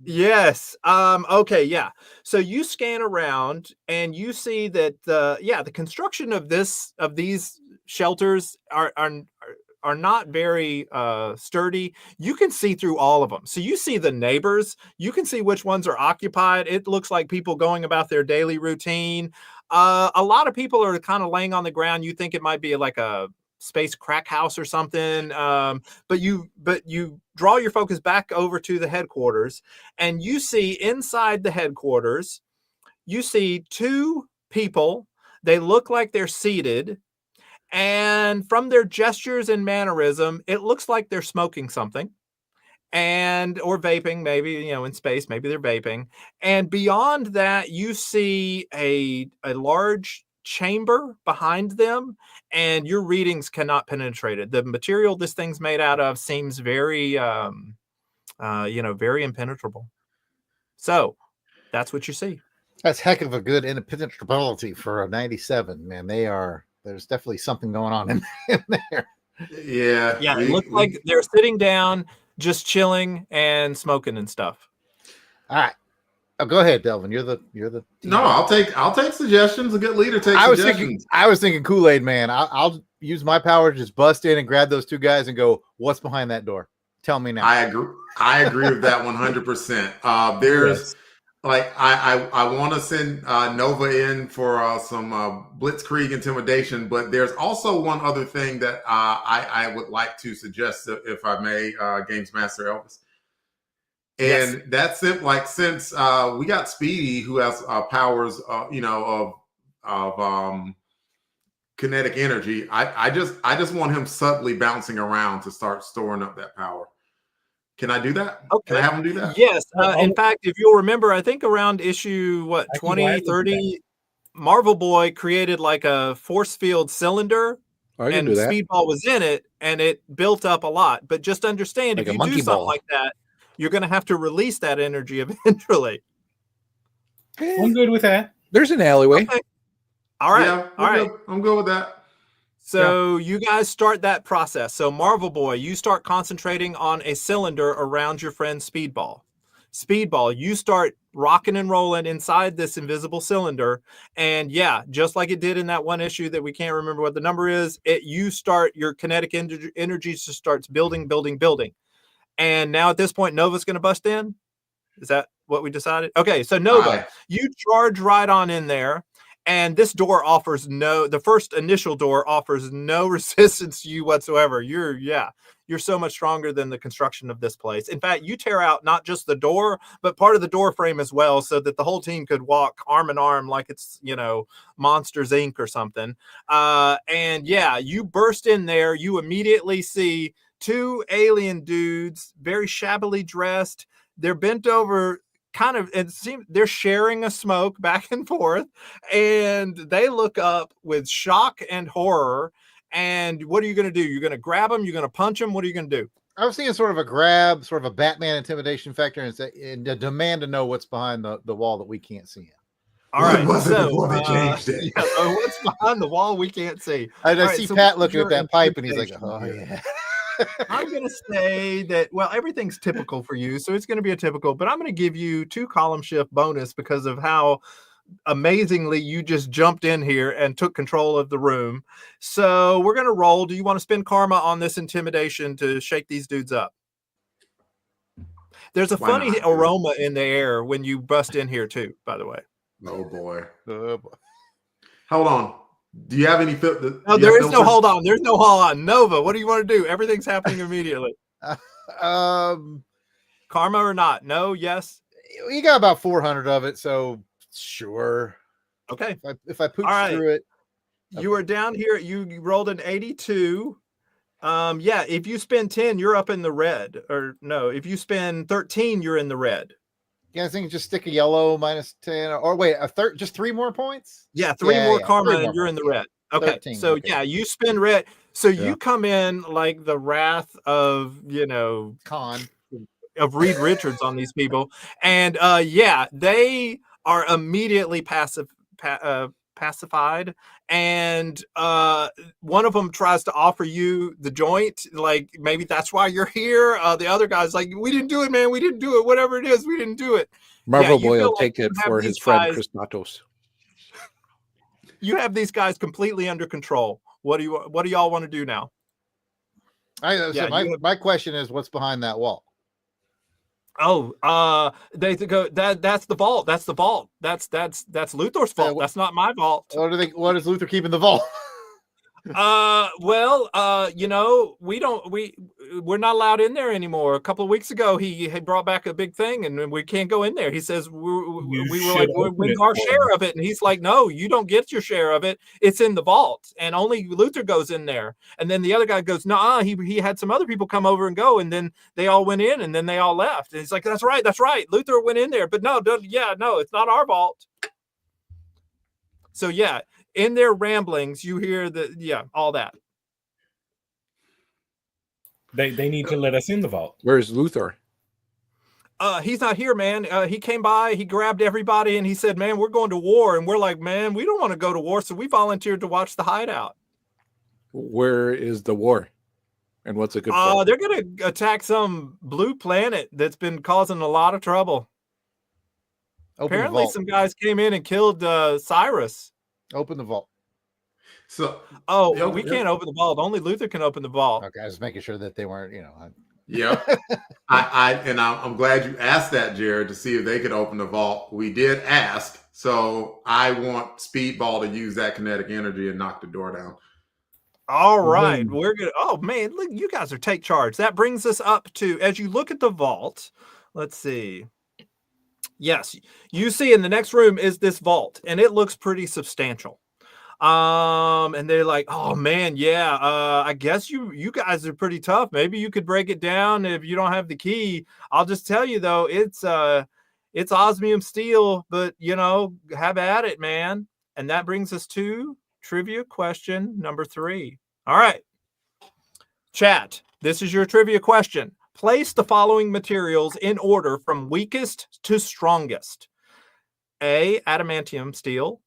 Yes. Okay, yeah. So you scan around and you see that the construction of these shelters are not very sturdy. You can see through all of them. So you see the neighbors, you can see which ones are occupied. It looks like people going about their daily routine. A lot of people are kind of laying on the ground. You think it might be like a space crack house or something. But you draw your focus back over to the headquarters, and you see inside the headquarters, you see two people. They look like they're seated, and from their gestures and mannerism, it looks like they're smoking something or vaping, maybe, in space, maybe they're vaping. And beyond that, you see a large chamber behind them, and your readings cannot penetrate it. The material this thing's made out of seems very very impenetrable. So that's what you see. That's heck of a good impenetrability for a 97, man. There's definitely something going on in there. Yeah. Yeah, it looks like they're sitting down, just chilling and smoking and stuff. All right. Oh, go ahead, Delvin. You're the No, I'll take suggestions. A good leader takes suggestions. I was thinking Kool-Aid man. I'll use my power to just bust in and grab those two guys and go, what's behind that door? Tell me now. I agree with that 100%. There's Yes. like I want to send Nova in for some blitzkrieg intimidation, but there's also one other thing that I would like to suggest, if I may, Games Master Elvis. And that's it. Like, since we got Speedy, who has powers, of kinetic energy, I just want him subtly bouncing around to start storing up that power. Can I do that? Okay. Can I have him do that? Yes. In fact, if you'll remember, I think around issue 20, 30, Marvel Boy created like a force field cylinder, I can and do that. Speedball was in it, and it built up a lot. But just understand, Like if a you monkey do something ball. like that, you're going to have to release that energy eventually. I'm good with that. There's an alleyway. Okay. All right. Yeah, All right. good. I'm good with that. So you guys start that process. So Marvel Boy, you start concentrating on a cylinder around your friend Speedball. Speedball, you start rocking and rolling inside this invisible cylinder. And yeah, just like it did in that one issue that we can't remember what the number is, you start your kinetic energy just starts building. And now at this point, Nova's going to bust in. Is that what we decided? Okay, so Nova, you charge right on in there. And this door the first initial door offers no resistance to you whatsoever. You're so much stronger than the construction of this place. In fact, you tear out not just the door, but part of the door frame as well, so that the whole team could walk arm in arm like it's, Monsters Inc. or something. And yeah, you burst in there. You immediately see two alien dudes, very shabbily dressed. They're bent over. It seems they're sharing a smoke back and forth, and they look up with shock and horror. And what are you going to do? You're going to grab them? You're going to punch them? What are you going to do? I was thinking sort of a grab, sort of a Batman intimidation factor, and a demand to know what's behind the wall that we can't see. All right. Before they changed it? What's behind the wall we can't see? I see Pat looking at that pipe, and he's like, "Oh yeah." I'm going to say that, well, everything's typical for you, so it's going to be a typical, but I'm going to give you 2 column shift bonus because of how amazingly you just jumped in here and took control of the room. So we're going to roll. Do you want to spend karma on this intimidation to shake these dudes up? There's a funny aroma in the air when you bust in here too, by the way. Oh boy. Hold on. Do you have any? No, there is no hold on. There's no hold on. Nova, what do you want to do? Everything's happening immediately. Karma or not? No, yes. You got about 400 of it, so sure. Okay. If I pooch All right. through it. You are down here. You rolled an 82. Yeah, if you spend 10, you're up in the red. Or no, if you spend 13, you're in the red. Yeah, I think just stick a yellow minus 10, or wait, just 3 more points? Yeah, three more karma 3 more and you're in points, the red. Okay, 13, so okay. yeah, you spend red. So Yeah. you come in like the wrath of, Con. of Reed Richards on these people. And yeah, they are immediately pacified. And one of them tries to offer you the joint, like maybe that's why you're here. The other guy's like, we didn't do it, man. We didn't do it. Whatever it is, we didn't do it. Marvel you Boy feel will like take you it have for these his friend guys- Christatos. You have these guys completely under control. What do y'all want to do now? My question is, what's behind that wall? Oh, they go that's the vault. That's the vault. That's Luthor's vault. That's not my vault. What is Luthor keeping the vault? Well, we're not allowed in there anymore. A couple of weeks ago, he brought back a big thing, and we can't go in there. He says we were like, we our share of it, and he's like, no, you don't get your share of it. It's in the vault, and only Luthor goes in there. And then the other guy goes, nah, he had some other people come over and go, and then they all went in, and then they all left. And he's like, that's right. Luthor went in there, but no, it's not our vault. So yeah. In their ramblings, you hear all that. They need to let us in the vault. Where's Luthor? He's not here, man. He came by, he grabbed everybody, and he said, man, we're going to war. And we're like, man, we don't want to go to war. So we volunteered to watch the hideout. Where is the war? And what's it good for? They're going to attack some blue planet that's been causing a lot of trouble. Apparently, some guys came in and killed Cyrus. Open the vault. So, we can't open the vault. Only Luthor can open the vault. Okay, I was making sure that they weren't, Yeah, I'm glad you asked that, Jared, to see if they could open the vault. We did ask, so I want Speedball to use that kinetic energy and knock the door down. All right, we're good. Oh man, look, you guys are take charge. That brings us up to, as you look at the vault. Let's see. Yes, you see in the next room is this vault, and it looks pretty substantial. And they're like, oh man, yeah, I guess you guys are pretty tough. Maybe you could break it down if you don't have the key. I'll just tell you though, it's osmium steel, but have at it, man. And that brings us to trivia question number 3. All right, chat, this is your trivia question. Place the following materials in order from weakest to strongest. A, adamantium steel.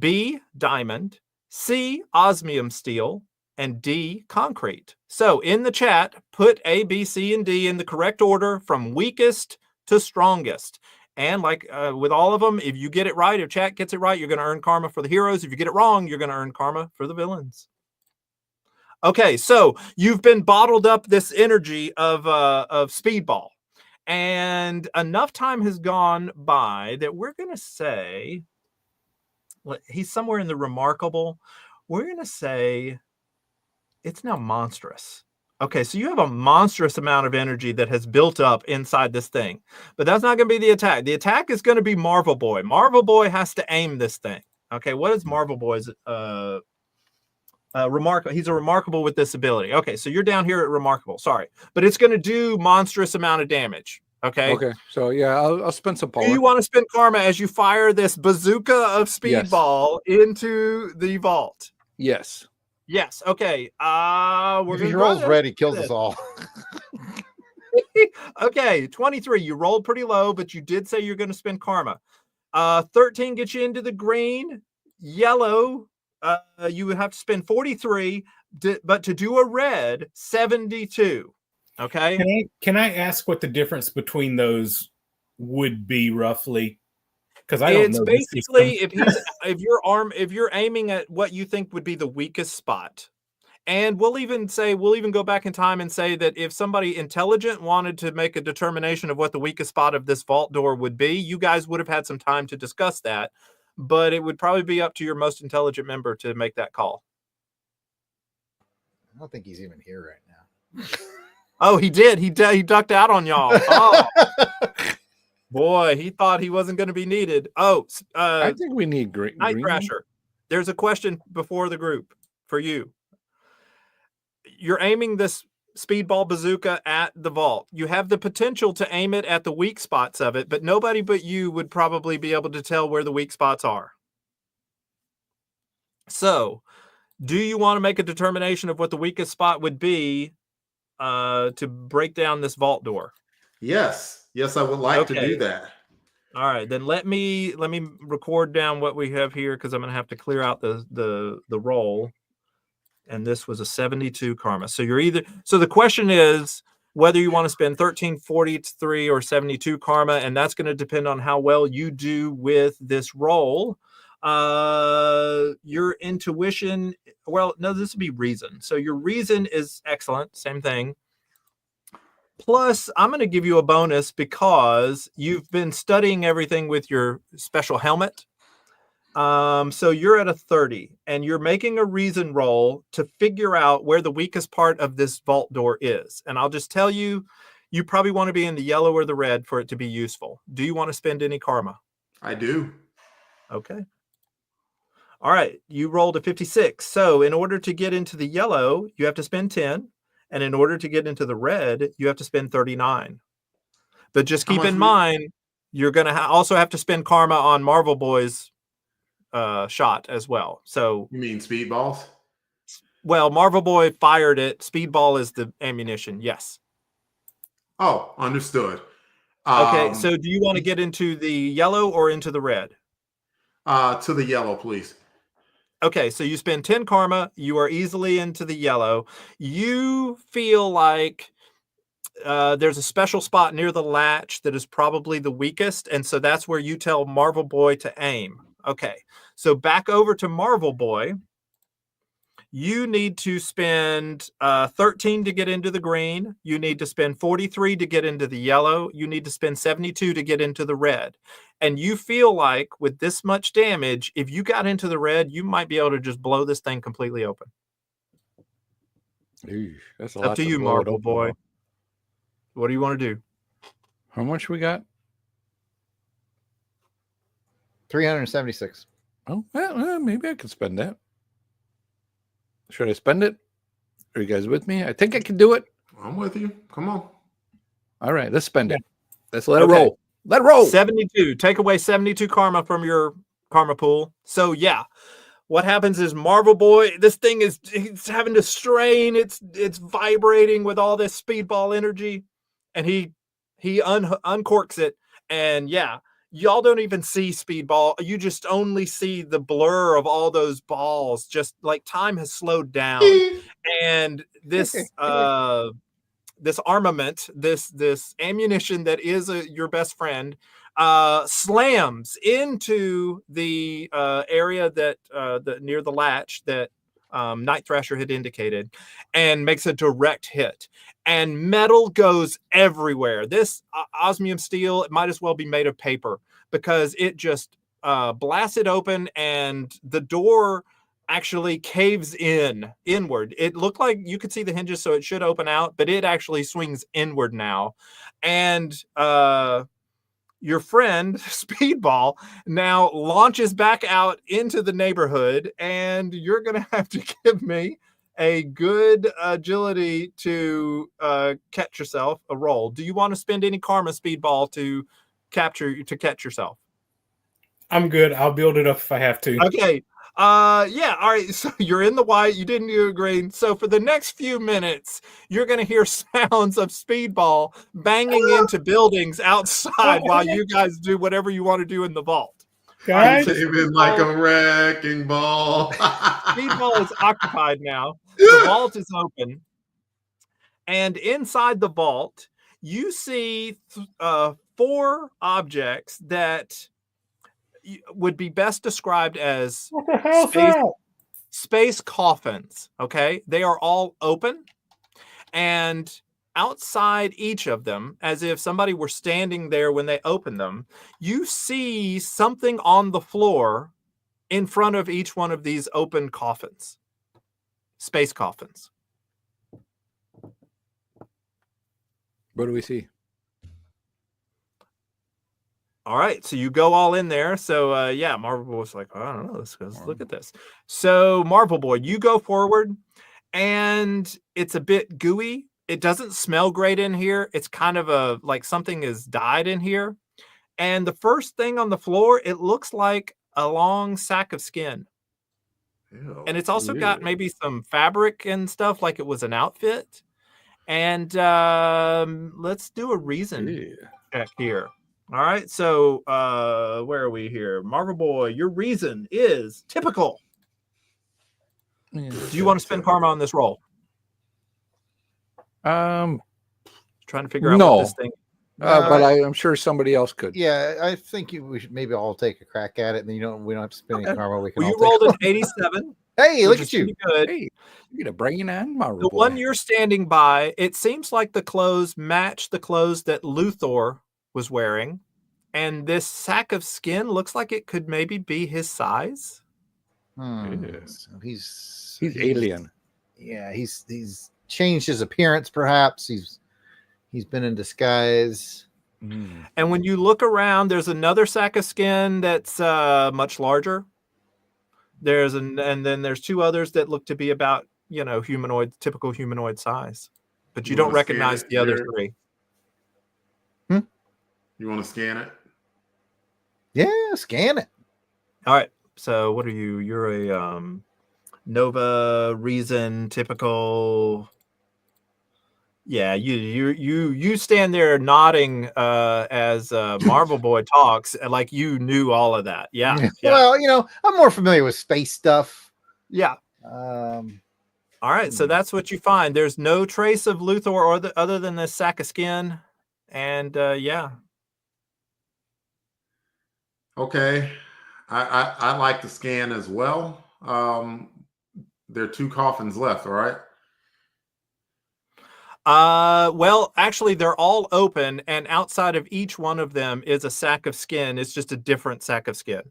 B, diamond. C, osmium steel. And D, concrete. So in the chat, put A, B, C, and D in the correct order from weakest to strongest. And like with all of them, if you get it right, if chat gets it right, you're going to earn karma for the heroes. If you get it wrong, you're going to earn karma for the villains. Okay, so you've been bottled up this energy of Speedball, and enough time has gone by that we're going to say he's somewhere in the remarkable. We're going to say it's now monstrous. Okay, so you have a monstrous amount of energy that has built up inside this thing, but that's not going to be the attack. The attack is going to be Marvel Boy. Marvel Boy has to aim this thing. Okay, what is Marvel Boy's remarkable? He's a remarkable with this ability. Okay, so you're down here at remarkable. Sorry, but it's going to do monstrous amount of damage. Okay. So yeah, I'll spend some power. Do you want to spend karma as you fire this bazooka of Speedball into the vault? Yes. Yes. Okay. We're if he rolls red, he kills us all. Okay, 23. You rolled pretty low, but you did say you're going to spend karma. 13 gets you into the green. Yellow, you would have to spend 43, but to do a red, 72. Okay. Can I ask what the difference between those would be roughly? Because I don't know. It's basically if you're aiming at what you think would be the weakest spot. And we'll even go back in time and say that if somebody intelligent wanted to make a determination of what the weakest spot of this vault door would be, you guys would have had some time to discuss that. But it would probably be up to your most intelligent member to make that call. I don't think he's even here right now. Oh, he did. He ducked out on y'all. Oh, boy, he thought he wasn't going to be needed. Oh, I think we need green. Night Thrasher. There's a question before the group for you. You're aiming this speedball bazooka at the vault. You have the potential to aim it at the weak spots of it, but nobody but you would probably be able to tell where the weak spots are. So, do you want to make a determination of what the weakest spot would be to break down this vault door? Yes, I would like to do that. All right, then let me record down what we have here because I'm going to have to clear out the roll. And this was a 72 karma. So the question is whether you want to spend 1343 or 72 karma, and that's going to depend on how well you do with this roll. Your intuition, well, no, this would be reason. So your reason is excellent, same thing. Plus, I'm going to give you a bonus because you've been studying everything with your special helmet. So you're at a 30 and you're making a reason roll to figure out where the weakest part of this vault door is. And I'll just tell you, you probably want to be in the yellow or the red for it to be useful. Do you want to spend any karma? I do. Okay. All right. You rolled a 56. So in order to get into the yellow, you have to spend 10. And in order to get into the red, you have to spend 39. But just keep in mind, you're going to also have to spend karma on Marvel Boy's shot as well. So you mean speedballs? Well, Marvel Boy fired it. Speedball is the ammunition. Yes. Oh, understood. Okay, so do you want to get into the yellow or into the red? To the yellow, please. Okay, so you spend 10 karma. You are easily into the yellow. You feel like there's a special spot near the latch that is probably the weakest, and so that's where you tell Marvel Boy to aim. Okay, so back over to Marvel Boy. You need to spend 13 to get into the green. You need to spend 43 to get into the yellow. You need to spend 72 to get into the red. And you feel like with this much damage, if you got into the red, you might be able to just blow this thing completely open. That's a lot up to you, Marvel Boy. What do you want to do? How much we got? 376. Oh, well, maybe I could spend that. Should I spend it? Are you guys with me? I think I can do it. I'm with you. Come on. All right, let's spend it. Let's let it roll. Let it roll. 72. Take away 72 karma from your karma pool. So yeah, what happens is Marvel Boy, this thing he's having to strain. It's vibrating with all this speedball energy, and he uncorks it, and yeah. Y'all don't even see speedball. You just only see the blur of all those balls. Just like time has slowed down. And this this armament, this ammunition that is your best friend, slams into the area that near the latch that Night Thrasher had indicated, and makes a direct hit. And metal goes everywhere. This osmium steel, it might as well be made of paper because it just blasts it open, and the door actually caves inward. It looked like you could see the hinges, so it should open out, but it actually swings inward now. And your friend Speedball now launches back out into the neighborhood, and you're going to have to give me a good agility to catch yourself a roll. Do you want to spend any karma, Speedball, to catch yourself? I'm good. I'll build it up if I have to. Okay. Yeah. All right. So you're in the white. You didn't do green. So for the next few minutes, you're going to hear sounds of Speedball banging into buildings outside while you guys do whatever you want to do in the vault. Guys, it's like a wrecking ball. Speedball is occupied now. The vault is open, and inside the vault, you see 4 objects that would be best described as space coffins. Okay, they are all open, and outside each of them, as if somebody were standing there when they opened them, you see something on the floor in front of each one of these open coffins, space coffins. What do we see? All right, so you go all in there. So yeah, Marvel Boy's like, I don't know, let's look at this. So Marvel Boy, you go forward, and it's a bit gooey. It doesn't smell great in here. It's kind of like something is dyed in here. And the first thing on the floor, it looks like a long sack of skin. Ew. And it's also got maybe some fabric and stuff, like it was an outfit. And let's do a reason check here. All right, so where are we here? Marvel Boy, your reason is typical. Yeah. Do you want to spend karma on this roll? Trying to figure out what this thing. But I'm sure somebody else could. Yeah, I think we should maybe all take a crack at it, and then we don't have to spend any karma. We can. Well, all you rolled take an 87. Hey, look at you! Good. Hey, you gonna bring it on, Marvel The Boy. one you're standing by, it seems like the clothes match the clothes that Luthor was wearing, and this sack of skin looks like it could maybe be his size. So he's alien. Yeah, he's changed his appearance. Perhaps he's been in disguise. And when you look around, there's another sack of skin that's much larger. And then there's two others that look to be about, typical humanoid size, but you don't recognize the other three. You want to scan it? Yeah, scan it. All right. So what are you? You're a Nova Reason typical. Yeah, you stand there nodding as Marvel Boy talks, like you knew all of that. Yeah. Well, I'm more familiar with space stuff. Yeah. All right, so that's what you find. There's no trace of Luthor other than this sack of skin, and yeah. Okay, I like the scan as well. There are 2 coffins left. All right. Well, actually, they're all open, and outside of each one of them is a sack of skin. It's just a different sack of skin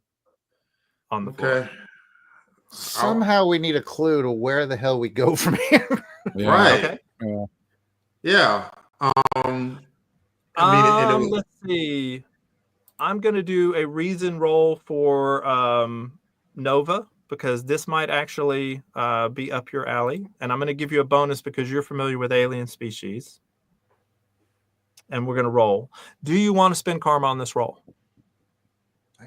on the floor. Somehow we need a clue to where the hell we go from here. Right. Okay. Yeah. Let's see. I'm going to do a reason roll for Nova, because this might actually be up your alley. And I'm going to give you a bonus because you're familiar with alien species. And we're going to roll. Do you want to spend karma on this roll?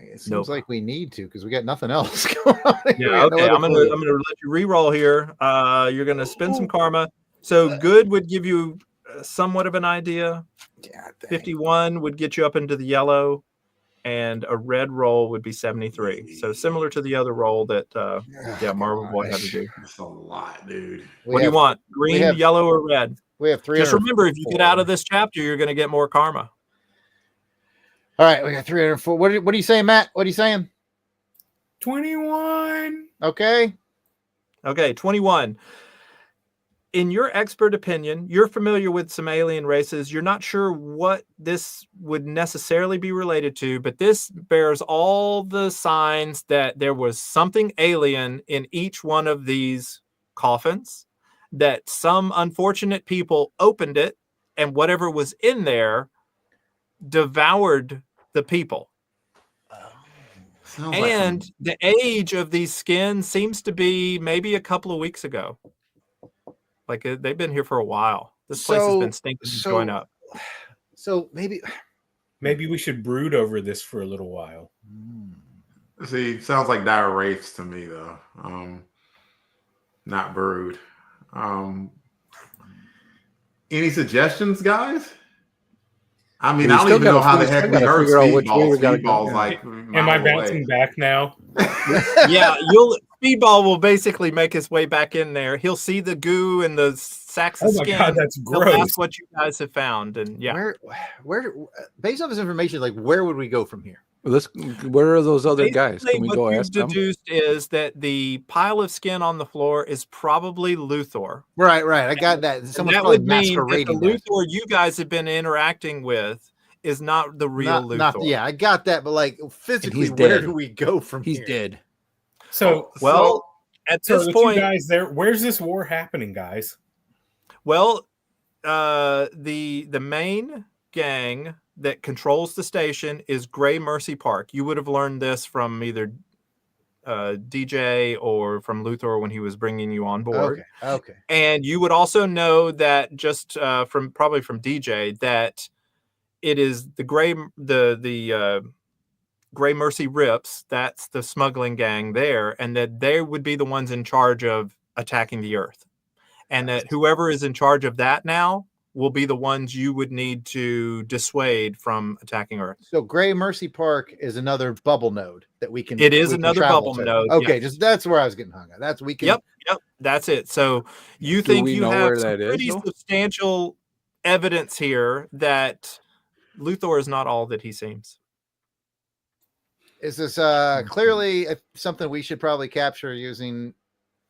It seems like we need to, because we got nothing else going on. Yeah, okay. I'm gonna let you re-roll here. You're gonna spend some karma. So good would give you somewhat of an idea. Yeah, 51 would get you up into the yellow, and a red roll would be 73. So similar to the other roll that Marvel Boy had to do. That's a lot, dude. What do you want? Green, yellow, or red? We have 3. Just remember, if you get out of this chapter, you're going to get more karma. All right, we got 304. What are you saying, Matt? What are you saying? 21. Okay, 21. In your expert opinion, you're familiar with some alien races. You're not sure what this would necessarily be related to, but this bears all the signs that there was something alien in each one of these coffins, that some unfortunate people opened it, and whatever was in there devoured the people. And the age of these skins seems to be maybe a couple of weeks ago. Like they've been here for a while. This place has been stinking and going up. So maybe we should brood over this for a little while. See, sounds like dire wraiths to me, though. Not brood. Any suggestions, guys? I mean, I don't even know how the heck we heard Speedball. Speedball's like, am I bouncing back now? Yeah, Speedball will basically make his way back in there. He'll see the goo and the sacks of skin. Oh my God, that's gross. He'll ask what you guys have found, and yeah. Where based on this information, like where would we go from here? Where are those other guys? Can we go ask them? What you've deduced is that the pile of skin on the floor is probably Luthor. Right. I got that. That would mean that the Luthor you guys have been interacting with is not the real Luthor. I got that, but like physically, where do we go from here? He's dead. So at this point, you guys there, where's this war happening, guys? Well, the main gang that controls the station is Gray Mercy Park. You would have learned this from either DJ or from Luthor when he was bringing you on board. Okay. And you would also know that just from DJ that it is the Gray Mercy Rips. That's the smuggling gang there, and that they would be the ones in charge of attacking the Earth, and that whoever is in charge of that now will be the ones you would need to dissuade from attacking Earth. So Gray Mercy Park is another bubble node that we can. It is another bubble node. Okay, yes. just that's where I was getting hung up. That's we can. Yep, that's it. So you Do think we you know have where some that is, pretty though? substantial evidence here that Luthor is not all that he seems. Is this clearly something we should probably capture using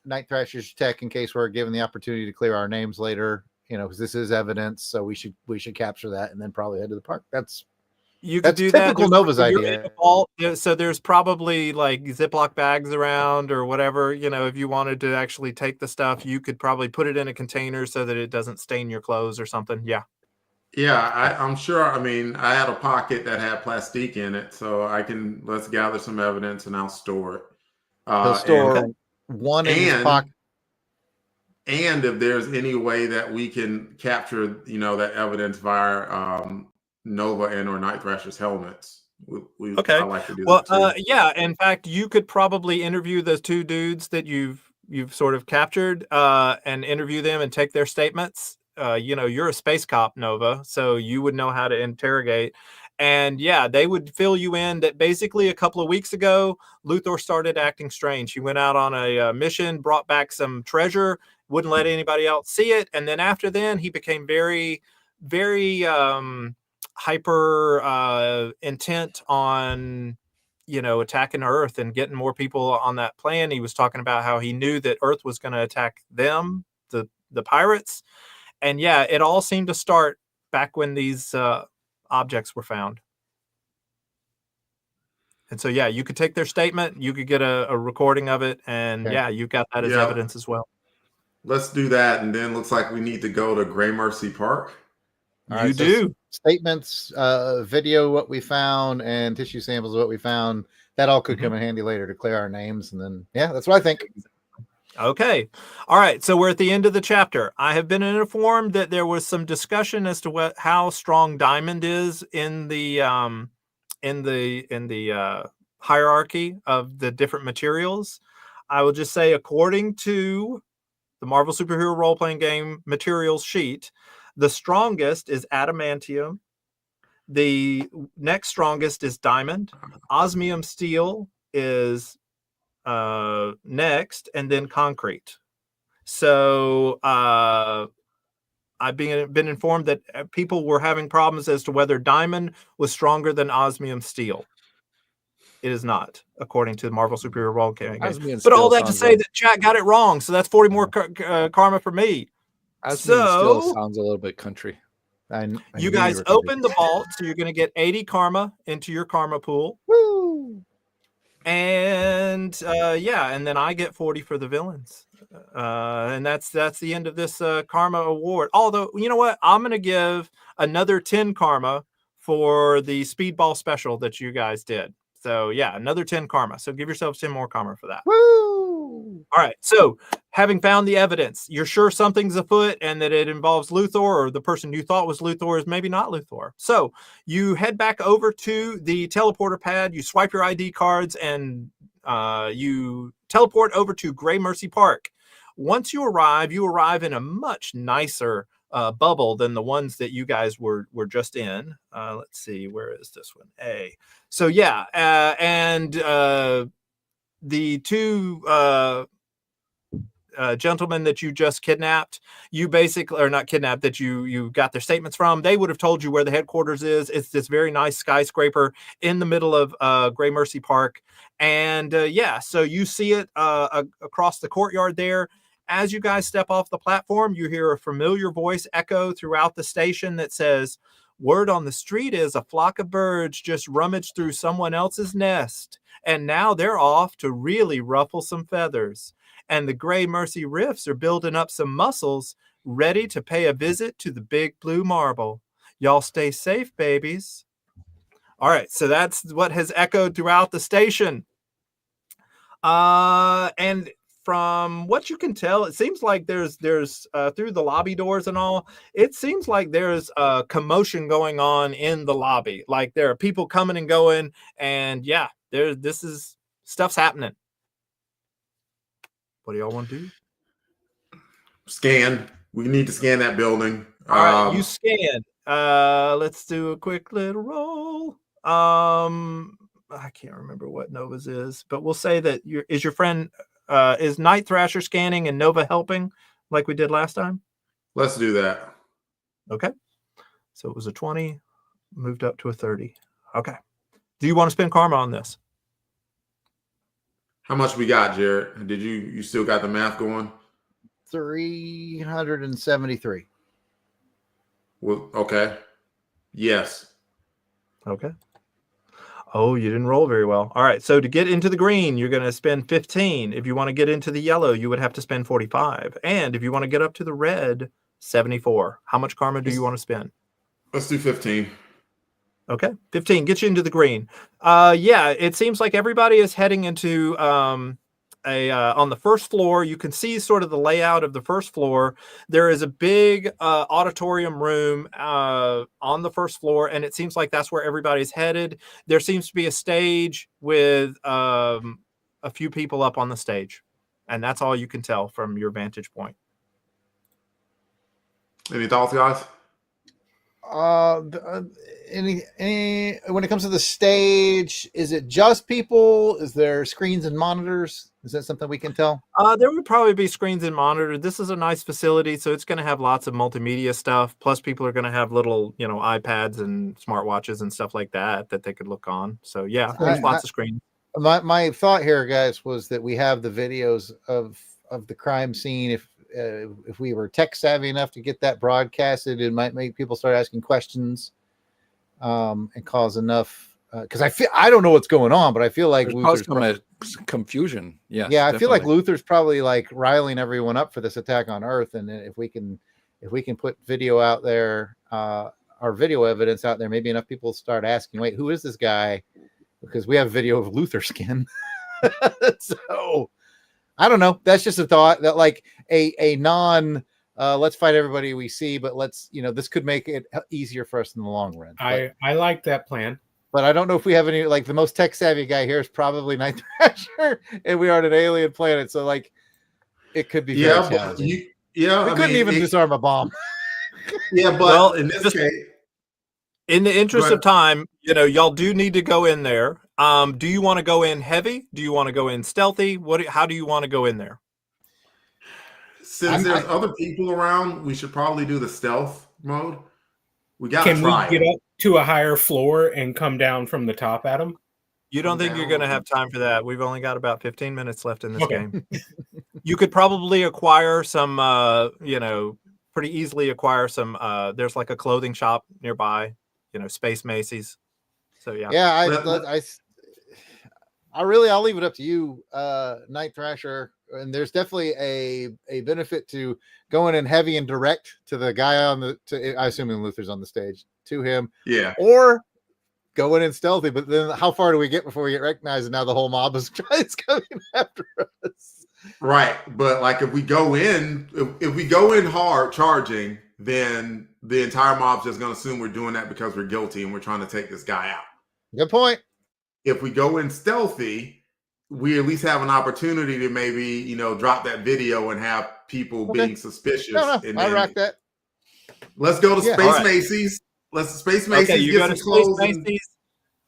Night Thrasher's tech in case we're given the opportunity to clear our names later? Because this is evidence, so we should capture that and then probably head to the park. That's Do typical that. Nova's You're idea. in a vault, so there's probably like Ziploc bags around or whatever. If you wanted to actually take the stuff, you could probably put it in a container so that it doesn't stain your clothes or something. Yeah. Yeah, I'm sure. I mean, I had a pocket that had plastic in it, so let's gather some evidence and I'll store it. He'll store one in his pocket. And if there's any way that we can capture, that evidence via Nova and or Night Thrasher's helmets, I like to do that too. Yeah. In fact, you could probably interview those two dudes that you've sort of captured, and interview them and take their statements. You're a space cop, Nova, so you would know how to interrogate. And yeah, they would fill you in that basically a couple of weeks ago, Luthor started acting strange. He went out on a mission, brought back some treasure, wouldn't let anybody else see it. And then after then, he became very, very hyper intent on, attacking Earth and getting more people on that plan. He was talking about how he knew that Earth was going to attack them, the pirates. And yeah, it all seemed to start back when these objects were found. And so, yeah, you could take their statement, you could get a recording of it, and yeah, you've got that as evidence as well. Let's do that, and then looks like we need to go to Gray Mercy Park. You do. Statements, video, what we found, and tissue samples, what we found. That all could come in handy later to clear our names, and then that's what I think. Okay. All right. So we're at the end of the chapter. I have been informed that there was some discussion as to how strong diamond is in the hierarchy of the different materials. I will just say, according to the Marvel Superhero Role-Playing Game materials sheet, the strongest is adamantium. The next strongest is diamond. Osmium steel is next, and then concrete. So I've been informed that people were having problems as to whether diamond was stronger than osmium steel. It is not, according to the Marvel Superhero Role-Playing Game. But all that to say that chat got it wrong, so that's 40 more karma for me. Osmium still sounds a little bit country. You guys open the vault, so you're going to get 80 karma into your karma pool. Woo! And and then I get 40 for the villains, and that's the end of this karma award. Although, you know what, I'm going to give another 10 karma for the speedball special that you guys did. So yeah, another 10 karma. So give yourselves 10 more karma for that. Woo! All right. So having found the evidence, you're sure something's afoot and that it involves Luthor, or the person you thought was Luthor is maybe not Luthor. So you head back over to the teleporter pad, you swipe your ID cards, and you teleport over to Gray Mercy Park. Once you arrive in a much nicer bubble than the ones that you guys were just in. Let's see, where is this one? A. So yeah, and the two gentlemen that you just kidnapped, you basically, or not kidnapped, that you got their statements from, they would have told you where the headquarters is. It's this very nice skyscraper in the middle of Gray Mercy Park. And so you see it across the courtyard there. As you guys step off the platform, you hear a familiar voice echo throughout the station that says, "Word on the street is a flock of birds just rummaged through someone else's nest, and now they're off to really ruffle some feathers. And the Gray Mercy Riffs are building up some muscles ready to pay a visit to the big blue marble. Y'all stay safe, babies. All right, so that's what has echoed throughout the station. And from what you can tell, it seems like there's through the lobby doors and all, it seems like there's a commotion going on in the lobby. Like there are people coming and going, and yeah, this is stuff's happening. What do y'all want to do? Scan. We need to scan that building. All right, you scan. Let's do a quick little roll. I can't remember what Nova's is, but we'll say that your friend is Night Thrasher scanning and Nova helping like we did last time? Let's do that. Okay. So it was a 20, moved up to a 30. Okay. Do you want to spend karma on this? How much we got, Jared? Did you still got the math going? 373. Well, okay. Yes. Okay. Oh, you didn't roll very well. All right. So to get into the green, you're going to spend 15. If you want to get into the yellow, you would have to spend 45. And if you want to get up to the red, 74. How much karma do you want to spend? Let's do 15. Okay. 15 gets you into the green. Yeah, it seems like everybody is heading into on the first floor. You can see sort of the layout of the first floor. There is a big auditorium room on the first floor, and it seems like that's where everybody's headed. There seems to be a stage with a few people up on the stage, and that's all you can tell from your vantage point. Any thoughts, guys? Any when it comes to the stage, is it just people? Is there screens and monitors? Is that something we can tell? There would probably be screens and monitors. This is a nice facility, so it's going to have lots of multimedia stuff. Plus, people are going to have little, iPads and smartwatches and stuff like that they could look on. So yeah, there's lots of screens. My thought here, guys, was that we have the videos of the crime scene. If we were tech savvy enough to get that broadcasted, it might make people start asking questions, and cause enough. Because I don't know what's going on, but I feel like Luther's confusion. Yes, yeah, I definitely. feel like Luther's probably like riling everyone up for this attack on Earth, and if we can put video out there, our video evidence out there, maybe enough people start asking, wait, who is this guy? Because we have video of Luther skin. So I don't know. That's just a thought that like a non let's fight everybody we see, but let's this could make it easier for us in the long run. I like that plan. But I don't know if we have any, like the most tech savvy guy here is probably Night Thrasher, and we are on an alien planet. So like it could be very challenging. We couldn't even disarm a bomb. Yeah, but in this case, in the interest of time, y'all do need to go in there. Do you want to go in heavy? Do you want to go in stealthy? How do you want to go in there? Since there's other people around, we should probably do the stealth mode. We got to try. Can we get up to a higher floor and come down from the top at them? You don't think you're going to have time for that? We've only got about 15 minutes left in this game. You could probably acquire some, pretty easily acquire some. There's like a clothing shop nearby, Space Macy's. So yeah. Yeah, I'll leave it up to you, Night Thrasher. And there's definitely a benefit to going in heavy and direct to the guy I assume Luther's on the stage, to him. Yeah. Or going in stealthy, but then how far do we get before we get recognized? And now the whole mob is coming after us. Right. But like if we go in hard charging, then the entire mob's just going to assume we're doing that because we're guilty and we're trying to take this guy out. Good point. If we go in stealthy, we at least have an opportunity to maybe, drop that video and have people being suspicious. No, I rock that. Let's go to Space Macy's. Space Macy's get some clothes.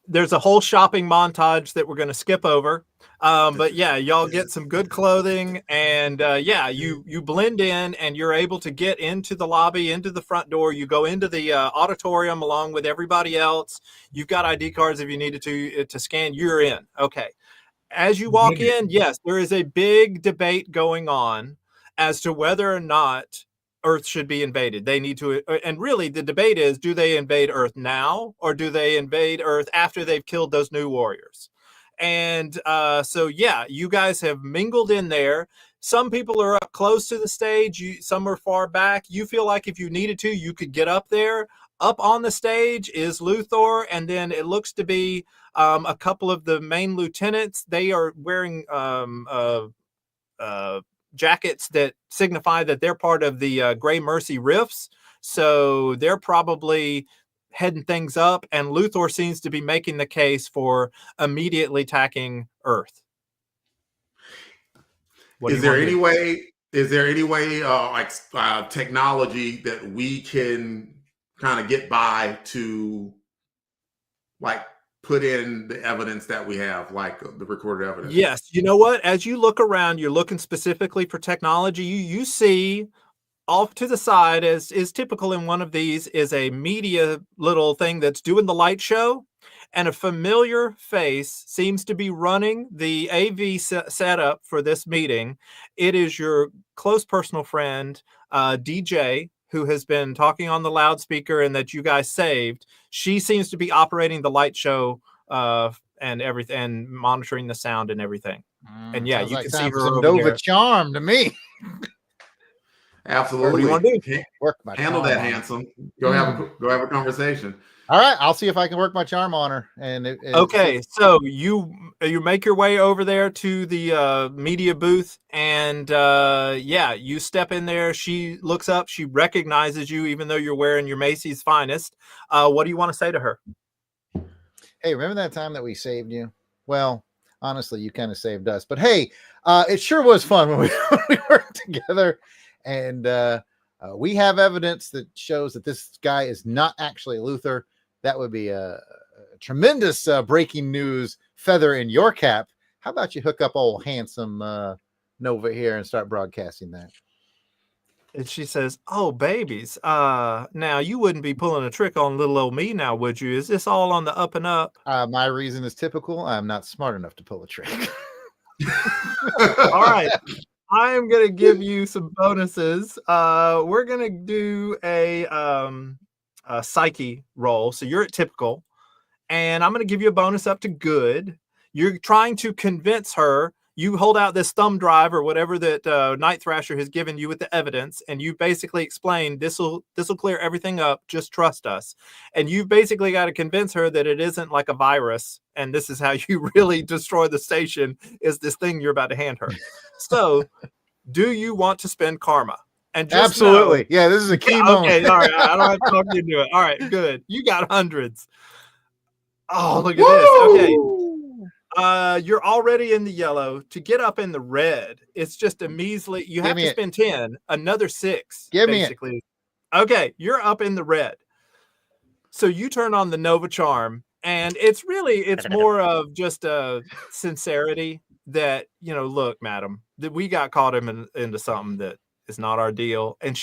There's a whole shopping montage that we're going to skip over. But yeah, y'all get some good clothing, and you blend in, and you're able to get into the lobby, into the front door. You go into the auditorium along with everybody else. You've got ID cards if you needed to scan. You're in. Okay. As you walk in, yes, there is a big debate going on as to whether or not Earth should be invaded. They need to, and really the debate is, do they invade Earth now, or do they invade Earth after they've killed those new warriors? And so, yeah, you guys have mingled in there. Some people are up close to the stage. Some are far back. You feel like if you needed to, you could get up there. Up on the stage is Luthor, and then it looks to be a couple of the main lieutenants. They are wearing jackets that signify that they're part of the Grey Mercy Rifts. So they're probably heading things up, and Luthor seems to be making the case for immediately attacking Earth. Is there any way, like technology that we can kind of get by to like put in the evidence that we have, like the recorded evidence? Yes. You know what? As you look around, you're looking specifically for technology. You see off to the side, as is typical in one of these, is a media little thing that's doing the light show. And a familiar face seems to be running the AV setup for this meeting. It is your close personal friend, DJ, who has been talking on the loudspeaker and that you guys saved. She seems to be operating the light show and everything, and monitoring the sound and everything. And yeah, you can see her some over Nova here. charm to me. Absolutely. What do you want to do? Work my Handle charm that, on her. handsome. Go have a conversation. All right, I'll see if I can work my charm on her. And okay, so you make your way over there to the media booth, and yeah, you step in there. She looks up, she recognizes you, even though you're wearing your Macy's finest. What do you want to say to her? Hey, remember that time that we saved you? Well, honestly, you kind of saved us. But hey, it sure was fun when we worked together. And we have evidence that shows that this guy is not actually Luthor. That would be a tremendous breaking news feather in your cap. How about you hook up old handsome Nova here and start broadcasting that? And she says, "Oh, babies, now you wouldn't be pulling a trick on little old me now, would you? Is this all on the up and up?" My reason is typical. I'm not smart enough to pull a trick. All right. I am going to give you some bonuses. We're going to do a psyche roll. So you're at typical, and I'm going to give you a bonus up to good. You're trying to convince her. You hold out this thumb drive or whatever that Night Thrasher has given you with the evidence, and you basically explain this will clear everything up. Just trust us. And you've basically got to convince her that it isn't like a virus, and this is how you really destroy the station, is this thing you're about to hand her. So, do you want to spend karma? And just absolutely, yeah, this is a key moment. Okay, all right, I don't have to talk you into it. All right, good. You got hundreds. Oh, look at this. Okay. You're already in the yellow. To get up in the red, it's just a measly. You have to spend 10, another 6. Give basically. Me it. Okay, you're up in the red. So you turn on the Nova Charm, and it's more of just a sincerity that, look, madam, that we got caught into something that is not our deal. And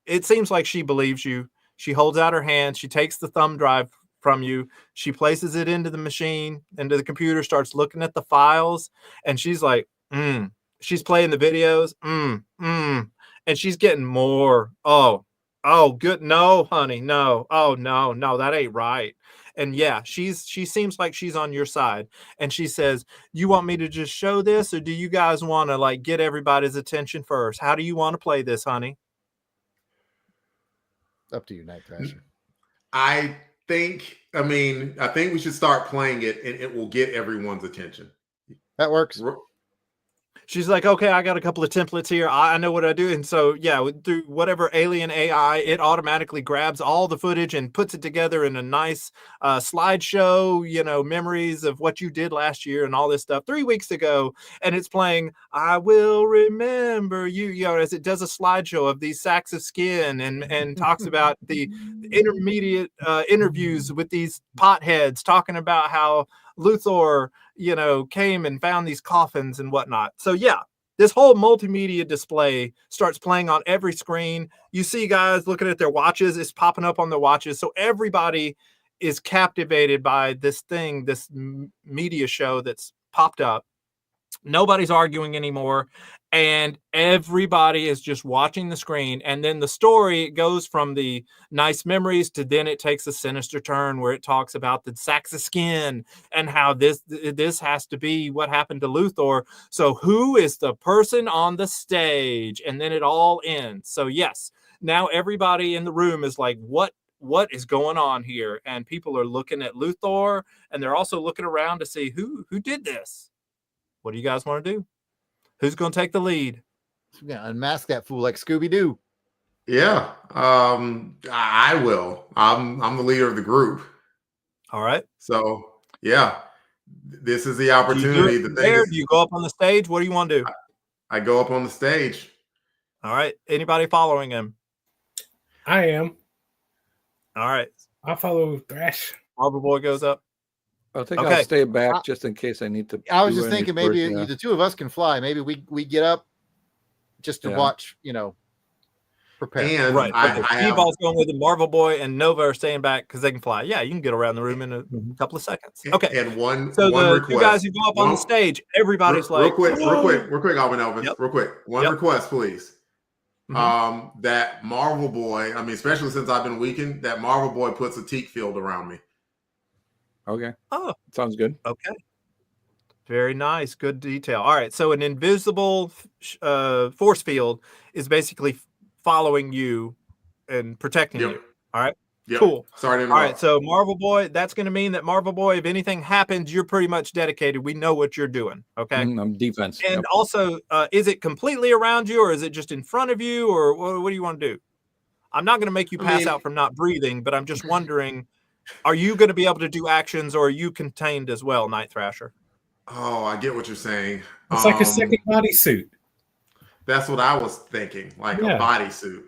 it seems like she believes you. She holds out her hand. She takes the thumb drive from you. She places it into the machine, into the computer, starts looking at the files, and she's like, she's playing the videos, and she's getting more. Oh, good. No, honey, no. Oh, no, that ain't right. And yeah, she seems like she's on your side. And she says, "You want me to just show this, or do you guys want to like get everybody's attention first? How do you want to play this, honey?" Up to you, Night Thrasher. I think we should start playing it, and it will get everyone's attention. That works. She's like, "Okay, I got a couple of templates here. I know what I do." And so, yeah, through whatever alien AI, it automatically grabs all the footage and puts it together in a nice slideshow, memories of what you did last year and all this stuff 3 weeks ago. And it's playing, "I will remember you," as it does a slideshow of these sacks of skin and talks about the intermediate interviews with these potheads talking about how Luthor, came and found these coffins and whatnot. So yeah, this whole multimedia display starts playing on every screen. You see guys looking at their watches. It's popping up on their watches. So everybody is captivated by this thing, this media show that's popped up. Nobody's arguing anymore. and everybody is just watching the screen. And then the story goes from the nice memories to then it takes a sinister turn where it talks about the sacks of skin and how this has to be what happened to Luthor. So who is the person on the stage? And then it all ends. So yes, now everybody in the room is like, what is going on here? And people are looking at Luthor, and they're also looking around to see who did this. What do you guys want to do? Who's going to take the lead? We're gonna unmask that fool like Scooby-Doo. Yeah, I will. I'm the leader of the group. All right. So yeah, this is the Do opportunity. you do you go up on the stage? What do you want to do? I go up on the stage. All right. Anybody following him? I am. All right. I'll follow Thrash. Marble Boy goes up. I think Okay. I'll stay back just in case I need to. I was do just any thinking maybe first, yeah. the two of us can fly. Maybe we get up just to Yeah. watch, prepare. And Right. I Okay. have, Speedball's going with the Marvel Boy, and Nova are staying back because they can fly. Yeah, you can get around the room in a couple of seconds. Okay. and one So the request. two guys who go up on the stage, everybody's real like, quick, Alvin Elvis, Yep. real quick. One Yep. request, please. Mhm. That Marvel Boy, I mean, especially since I've been weakened, that Marvel Boy puts a teak field around me. Okay. Oh, Sounds good. okay. Very nice. Good detail. All right. So an invisible force field is basically following you and protecting Yep. you. All right. Yep. Cool. Sorry to All interrupt. right. So Marvel Boy, that's going to mean that Marvel Boy, if anything happens, you're pretty much dedicated. We know what you're doing. Okay. I'm defense. And Yep. also, is it completely around you, or is it just in front of you, or what do you want to do? I'm not going to make you pass out from not breathing, but I'm just wondering, are you going to be able to do actions, or are you contained as well, Night Thrasher? Oh, I get what you're saying. It's like a second bodysuit. That's what I was thinking, like Yeah. a bodysuit.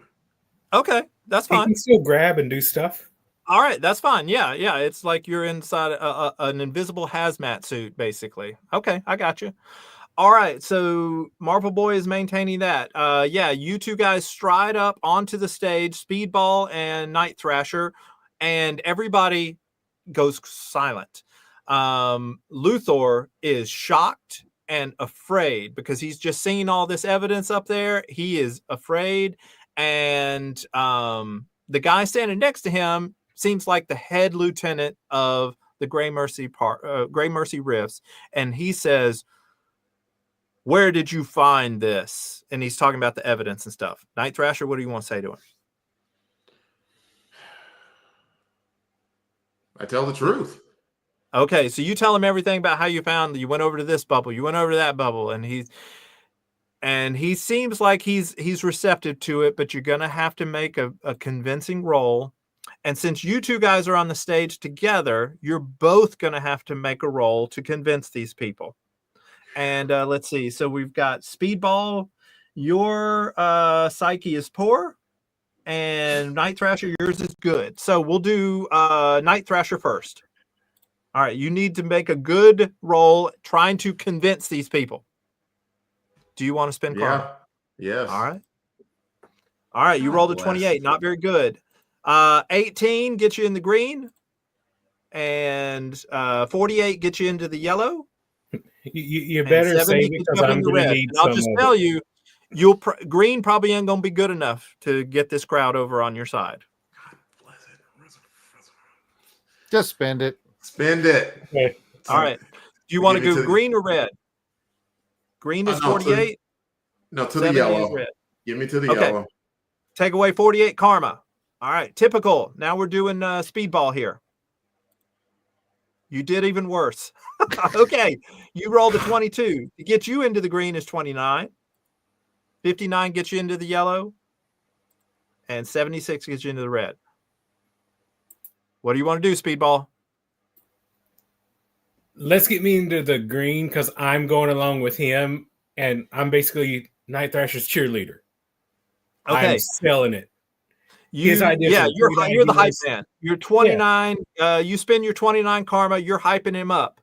Okay, that's You fine. can still grab and do stuff. All right, that's fine. Yeah, yeah. It's like you're inside an invisible hazmat suit, basically. Okay, I got you. All right, so Marvel Boy is maintaining that. Yeah, you two guys stride up onto the stage, Speedball and Night Thrasher, and everybody goes silent. Luthor is shocked and afraid because he's just seen all this evidence up there. He is afraid, and the guy standing next to him seems like the head lieutenant of the Gray Mercy Rifts, and he says, "Where did you find this?" And he's talking about the evidence and stuff. Night Thrasher, what do you want to say to him? I tell the truth. Okay, so you tell him everything about how you found, you went over to this bubble, you went over to that bubble, and he seems like he's receptive to it, but you're gonna have to make a convincing roll. And since you two guys are on the stage together, you're both gonna have to make a roll to convince these people. And let's see. So we've got Speedball. Your psyche is poor, and Night Thrasher, yours is good. So we'll do Night Thrasher first. All right, you need to make a good roll trying to convince these people. Do you want to spend karma? Yes. All right. All right, you rolled a 28. Not very good. 18 gets you in the green, and 48 gets you into the yellow. You better save it because I'm going to need and I'll just tell you, green probably ain't going to be good enough to get this crowd over on your side. Just spend it. Spend it. Okay. All right. Do you want to go green or red? Green is 48. No, to the yellow. Red. Give me to the yellow. Take away 48 karma. All right. Typical. Now we're doing Speedball here. You did even worse. Okay. You rolled a 22. To get you into the green is 29. 59 gets you into the yellow. And 76 gets you into the red. What do you want to do, Speedball? Let's get me into the green because I'm going along with him, and I'm basically Night Thrasher's cheerleader. Okay. I'm selling it. You're the hype man. You're 29. Yeah. You spend your 29 karma. You're hyping him up.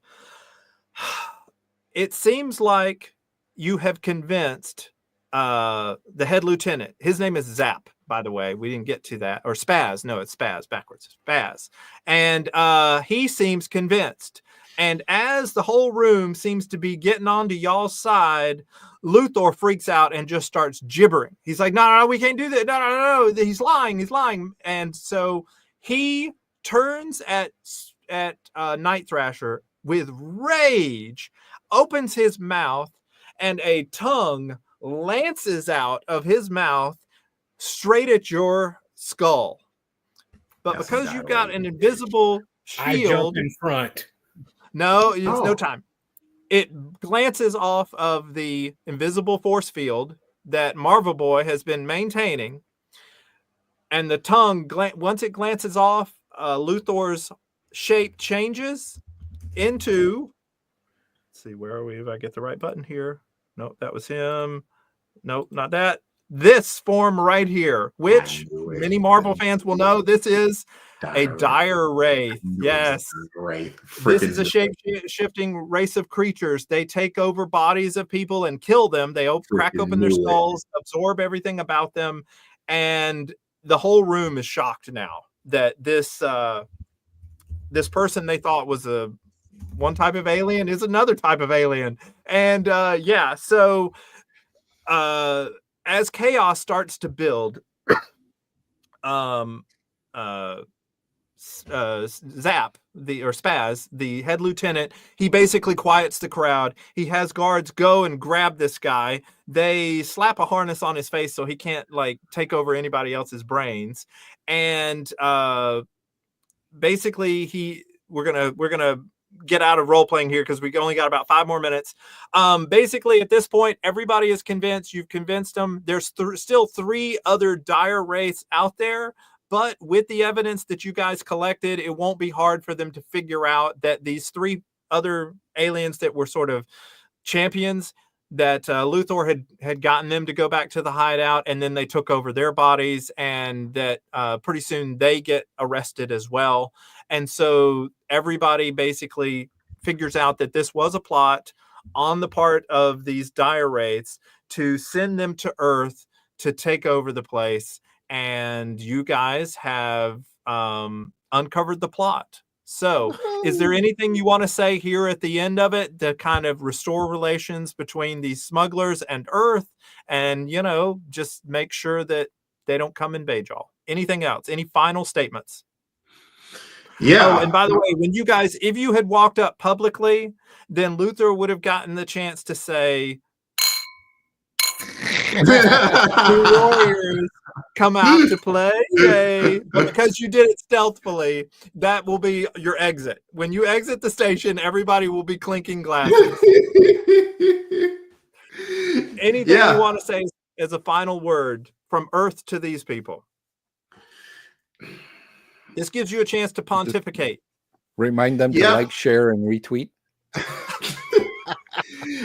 It seems like you have convinced the head lieutenant. His name is Zap, by the way. We didn't get to that. Or Spaz. No, it's Spaz backwards. Spaz. And he seems convinced. And as the whole room seems to be getting onto y'all's side, Luthor freaks out and just starts gibbering. He's like, no, we can't do that. No. He's lying. And so he turns at Night Thrasher with rage, opens his mouth, and a tongue lances out of his mouth straight at your skull. But That's because you've got an invisible I shield, jump in front. no, it's no time. It glances off of the invisible force field that Marvel Boy has been maintaining, and the tongue, once it glances off, Luthor's shape changes into. Let's see, where are we? If I get the right button here. Nope, that was him. Nope, not that. This form right here, which many Marvel fans will know, this is a dire wraith. Yes. This is a shape-shifting race of creatures. They take over bodies of people and kill them. They crack open their skulls, absorb everything about them, and the whole room is shocked now that this person they thought was one type of alien is another type of alien. And so as chaos starts to build, Spaz, the head lieutenant, he basically quiets the crowd. He has guards go and grab this guy. They slap a harness on his face so he can't like take over anybody else's brains. And basically we're gonna get out of role playing here because we only got about 5 more minutes. Basically at this point, everybody is convinced. You've convinced them. There's still 3 other dire wraiths out there. But with the evidence that you guys collected, it won't be hard for them to figure out that these 3 other aliens that were sort of champions, that Luthor had gotten them to go back to the hideout, and then they took over their bodies, and that pretty soon they get arrested as well. And so everybody basically figures out that this was a plot on the part of these dire wraiths to send them to Earth to take over the place. And you guys have uncovered the plot. So is there anything you want to say here at the end of it to kind of restore relations between these smugglers and Earth, and, just make sure that they don't come invade y'all? Anything else? Any final statements? Yeah. Oh, and by the way, when you guys, if you had walked up publicly, then Luthor would have gotten the chance to say, the Warriors come out to play. Yay. But because you did it stealthily, that will be your exit. When you exit the station, everybody will be clinking glasses. Anything you want to say as a final word from Earth to these people? This gives you a chance to pontificate. Remind them to like, share, and retweet.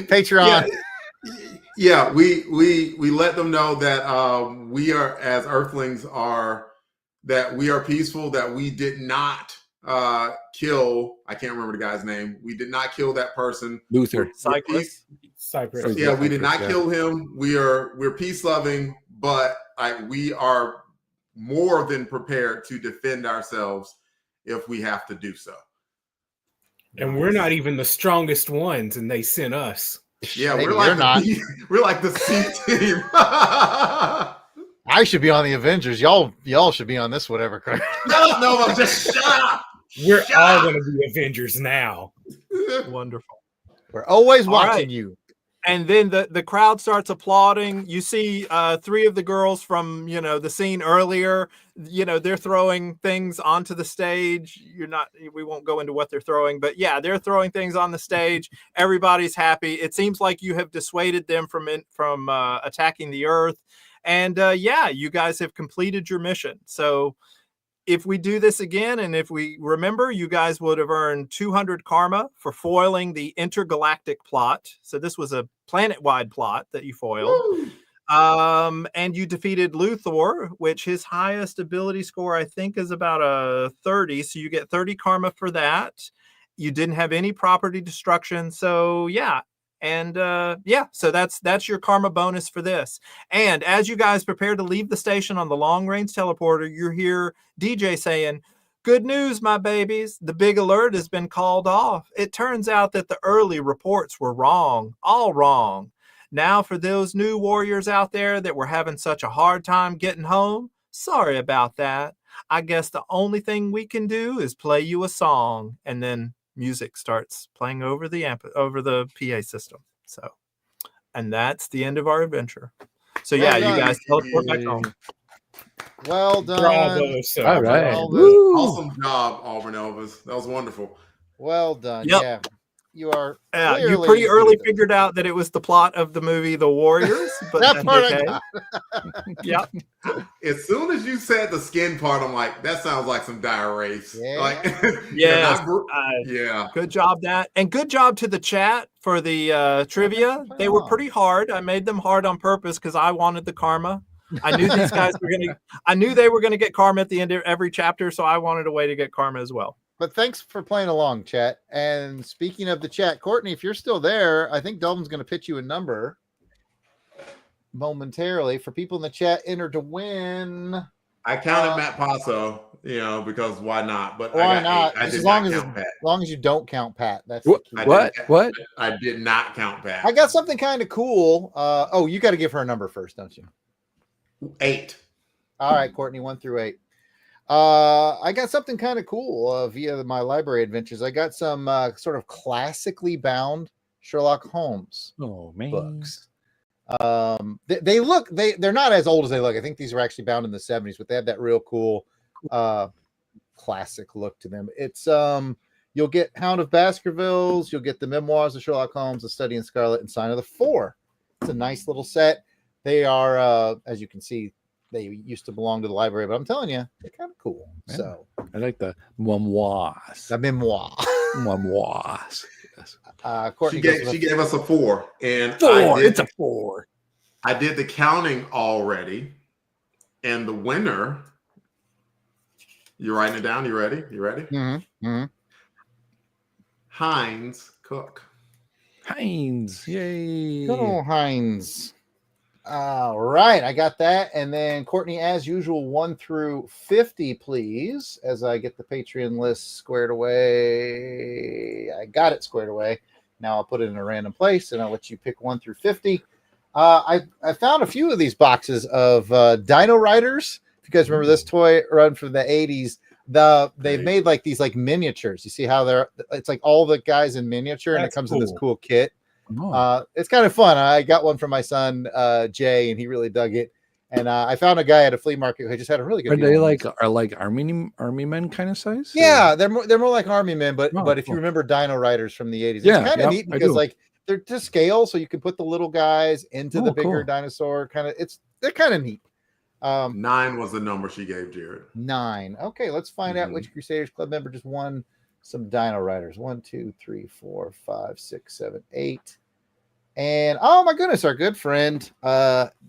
Patreon. Yeah, we let them know that we are, as Earthlings, that we are peaceful, that we did not kill, I can't remember the guy's name. We did not kill that person. Luther. Cypress. Yeah, we did not kill him. We're peace loving, but we are more than prepared to defend ourselves if we have to do so. And we're not even the strongest ones, and they sent us. Yeah, we're like the C team. I should be on the Avengers. Y'all should be on this whatever. No, just shut up. We're all going to be Avengers now. Wonderful. We're always watching you. And then the crowd starts applauding. You see 3 of the girls from, the scene earlier, they're throwing things onto the stage. We won't go into what they're throwing, but yeah, they're throwing things on the stage. Everybody's happy. It seems like you have dissuaded them from attacking the Earth. And you guys have completed your mission. So if we do this again, and if we remember, you guys would have earned 200 karma for foiling the intergalactic plot. So this was a planet-wide plot that you foiled. And you defeated Luthor, which his highest ability score, I think, is about a 30. So you get 30 karma for that. You didn't have any property destruction. So yeah. And so that's your karma bonus for this. And as you guys prepare to leave the station on the long range teleporter, you hear DJ saying, Good news, my babies. The big alert has been called off. It turns out that the early reports were wrong, all wrong. Now, for those new warriors out there that were having such a hard time getting home, sorry about that. I guess the only thing we can do is play you a song, and then music starts playing over the PA system. So, and that's the end of our adventure. So yeah, you guys teleport back home. Well done. Bravo, sir. All right. Elvis. Awesome job, Auburn Elvis. That was wonderful. Well done. Yep. Yeah. You are you pretty early figured out that it was the plot of the movie The Warriors, but that that's part okay. I got. Yep. As soon as you said the skin part, I'm like, that sounds like some dire race. Yeah. Like, Yes. yeah. Good job, that. And good job to the chat for the trivia. They were pretty hard. I made them hard on purpose because I wanted the karma. I knew these guys I knew they were gonna get karma at the end of every chapter, so I wanted a way to get karma as well. But thanks for playing along, chat. And speaking of the chat, Courtney, if you're still there, I think Dalton's going to pitch you a number momentarily for people in the chat. Enter to win. I counted Matt Paso, because why not? But Why I got not? 8. I As did long not as count Pat. as long as you don't count Pat. That's What? the key. What? I did not count Pat. I got something kind of cool. You got to give her a number first, don't you? 8. All right, Courtney, 1 through 8. I got something kind of cool via my library adventures. I got some sort of classically bound Sherlock Holmes books. They're not as old as they look. I think these were actually bound in the 70s, but they have that real cool classic look to them. It's you'll get Hound of Baskervilles, you'll get the Memoirs of Sherlock Holmes, The Study in Scarlet, and Sign of the Four. It's a nice little set. They are, as you can see, they used to belong to the library, but I'm telling you, they're kind of cool. Yeah. So I like the memoirs. The memoir. Memoirs. Yes. Courtney she gave us a 4. And 4. It's a 4. I did the counting already. And the winner, you're writing it down? You ready? Mm-hmm. Mm-hmm. Heinz Cook. Heinz. Yay. Good old Heinz. All right, I got that. And then Courtney, as usual, 1 through 50, please, as I get the Patreon list squared away. I got it squared away. Now I'll put it in a random place, and I'll let you pick 1 through 50. I found a few of these boxes of Dino Riders. If you guys remember this toy run from the 80s, they've made like these like miniatures. You see how it's like all the guys in miniature, and it comes in this cool kit. It's kind of fun. I got one for my son Jay, and he really dug it. And I found a guy at a flea market who just had a really good. Are they like army men kind of size? Yeah, they're more like army men, but if you remember Dino Riders from the 80s, it's kind of neat because like they're to scale, so you can put the little guys into the bigger dinosaur. They're kind of neat. 9 was the number she gave Jared. 9. Okay, let's find out which Crusaders Club member just won some Dino Riders. 1, 2, 3, 4, 5, 6, 7, 8. And oh my goodness, our good friend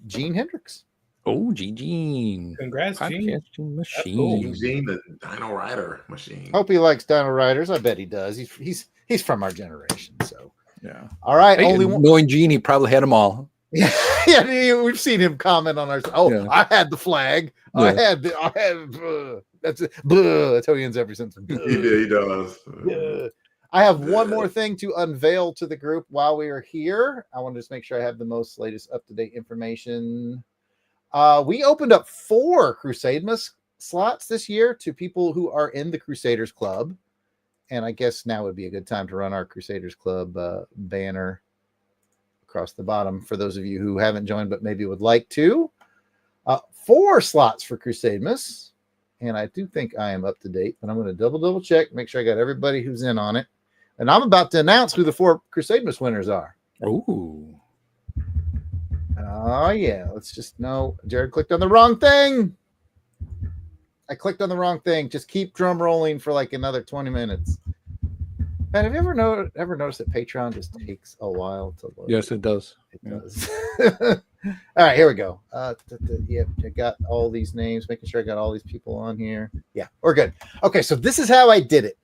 Gene Hendricks. Oh, Gene. Congrats, Gene. Machine. Cool. Gene, the Dino Rider machine. Hope he likes Dino Riders. I bet he does. He's from our generation. So yeah. All right. Hey, only one. Knowing Gene, he probably had them all. Yeah, we've seen him comment on our. I had the flag. Yeah. That's it. That's how he ends every sentence. He does. I have one more thing to unveil to the group while we are here. I want to just make sure I have the most latest up-to-date information. We opened up 4 Crusademus slots this year to people who are in the Crusaders Club. And I guess now would be a good time to run our Crusaders Club banner across the bottom for those of you who haven't joined but maybe would like to. 4 slots for Crusademus. And I do think I am up to date, but I'm going to double check, make sure I got everybody who's in on it. And I'm about to announce who the 4 Crusademus winners are. Ooh. Oh, yeah. Let's just know. Jared clicked on the wrong thing. I clicked on the wrong thing. Just keep drum rolling for like another 20 minutes. Man, have you ever noticed that Patreon just takes a while to load? Yes, it does. It does. All right, here we go. Yeah, I got all these names, making sure I got all these people on here. Yeah, we're good. Okay, so this is how I did it.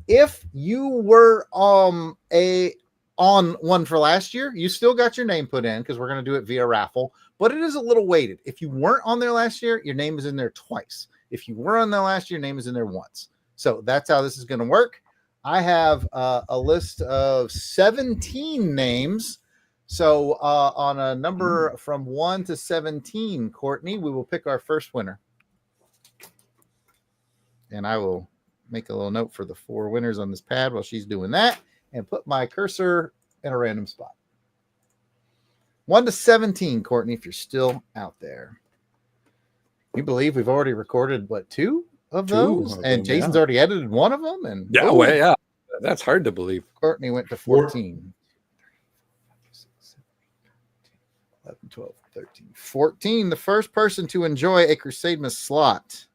If you were on one for last year, you still got your name put in because we're going to do it via raffle, but it is a little weighted. If you weren't on there last year, your name is in there twice. If you were on there last year, your name is in there once. So that's how this is going to work. I have a list of 17 names. So on a number from 1 to 17, Courtney, we will pick our first winner. And I will make a little note for the 4 winners on this pad while she's doing that and put my cursor in a random spot. 1 to 17, Courtney, if you're still out there. You believe we've already recorded, 2 of those? And Jason's already edited one of them? And yeah, that's hard to believe. Courtney went to 14. 11, 12, 13, 14. The first person to enjoy a Crusademas slot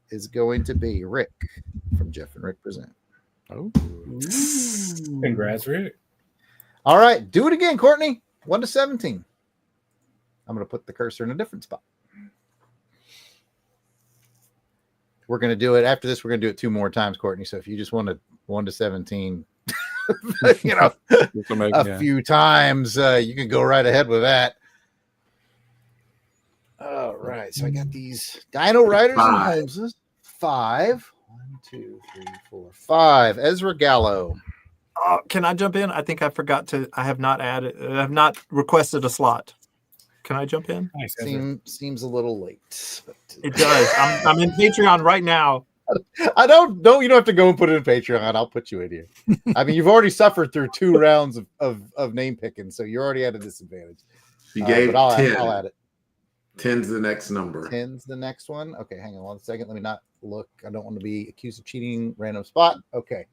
is going to be Rick from Jeff and Rick Present. Oh, Congrats, Rick. All right, do it again, Courtney. 1 to 17. I'm going to put the cursor in a different spot. We're going to do it after this. We're going to do it 2 more times, Courtney. So if you just wanted 1 to 17, few times, you can go right ahead with that. All right. So I got these Dino Riders and Holmeses. 5. 1, 2, 3, 4, 5. Ezra Gallo. Can I jump in? I think I forgot to. I have not requested a slot. Can I jump in? Nice, Seems a little late. But it does. I'm in Patreon right now. I don't. You don't have to go and put it in Patreon. I'll put you in here. I mean, you've already suffered through 2 rounds of name picking, so you're already at a disadvantage. You gave but I'll 10. I'll add it. 10's the next number. 10's the next one. Okay, hang on 1 second. Let me not look. I don't want to be accused of cheating. Random spot. Okay.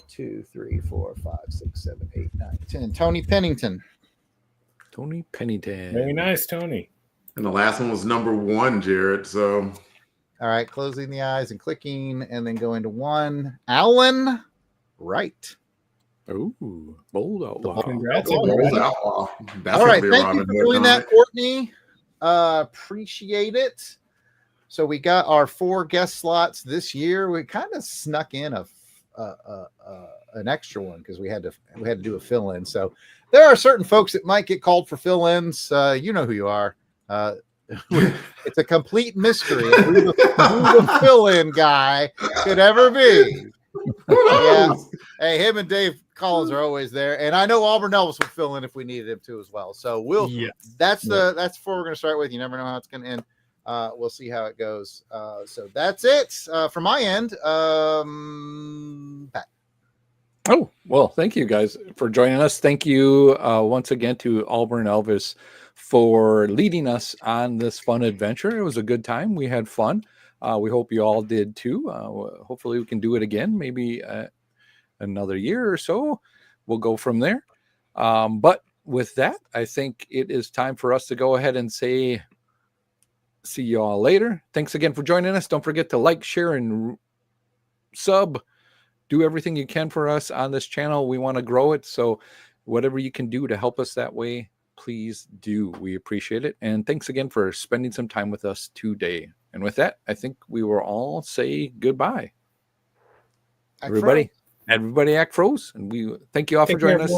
2, 3, 4, 5, 6, 7, 8, 9, 10. Tony Pennington. Tony Pennington. Very nice, Tony. And the last one was number 1, Jared. So, all right, closing the eyes and clicking, and then going to 1. Alan Wright. Ooh, bold outlaw. Congrats, bold everybody. outlaw. That's All right, gonna be a thank you Robin for Hood doing that, comic. Courtney. Appreciate it. So we got our 4 guest slots this year. We kind of snuck in an extra one because we had to do a fill-in. So there are certain folks that might get called for fill-ins. You know who you are. It's a complete mystery of who the fill-in guy could ever be. Yeah. Hey, him and Dave Collins are always there, and I know Auburn Elvis will fill in if we needed him to as well. So that's where we're going to start with. You never know how it's going to end. We'll see how it goes. So that's it from my end. Pat. Oh, well, thank you guys for joining us. Thank you once again to Auburn Elvis for leading us on this fun adventure. It was a good time. We had fun. We hope you all did too. Hopefully we can do it again, maybe another year or so. We'll go from there. But with that, I think it is time for us to go ahead and say, see you all later. Thanks again for joining us. Don't forget to like, share, and sub. Do everything you can for us on this channel. We want to grow it. So whatever you can do to help us that way, please do. We appreciate it. And thanks again for spending some time with us today. And with that, I think we will all say goodbye. Everybody act froze. And we thank you all for joining us.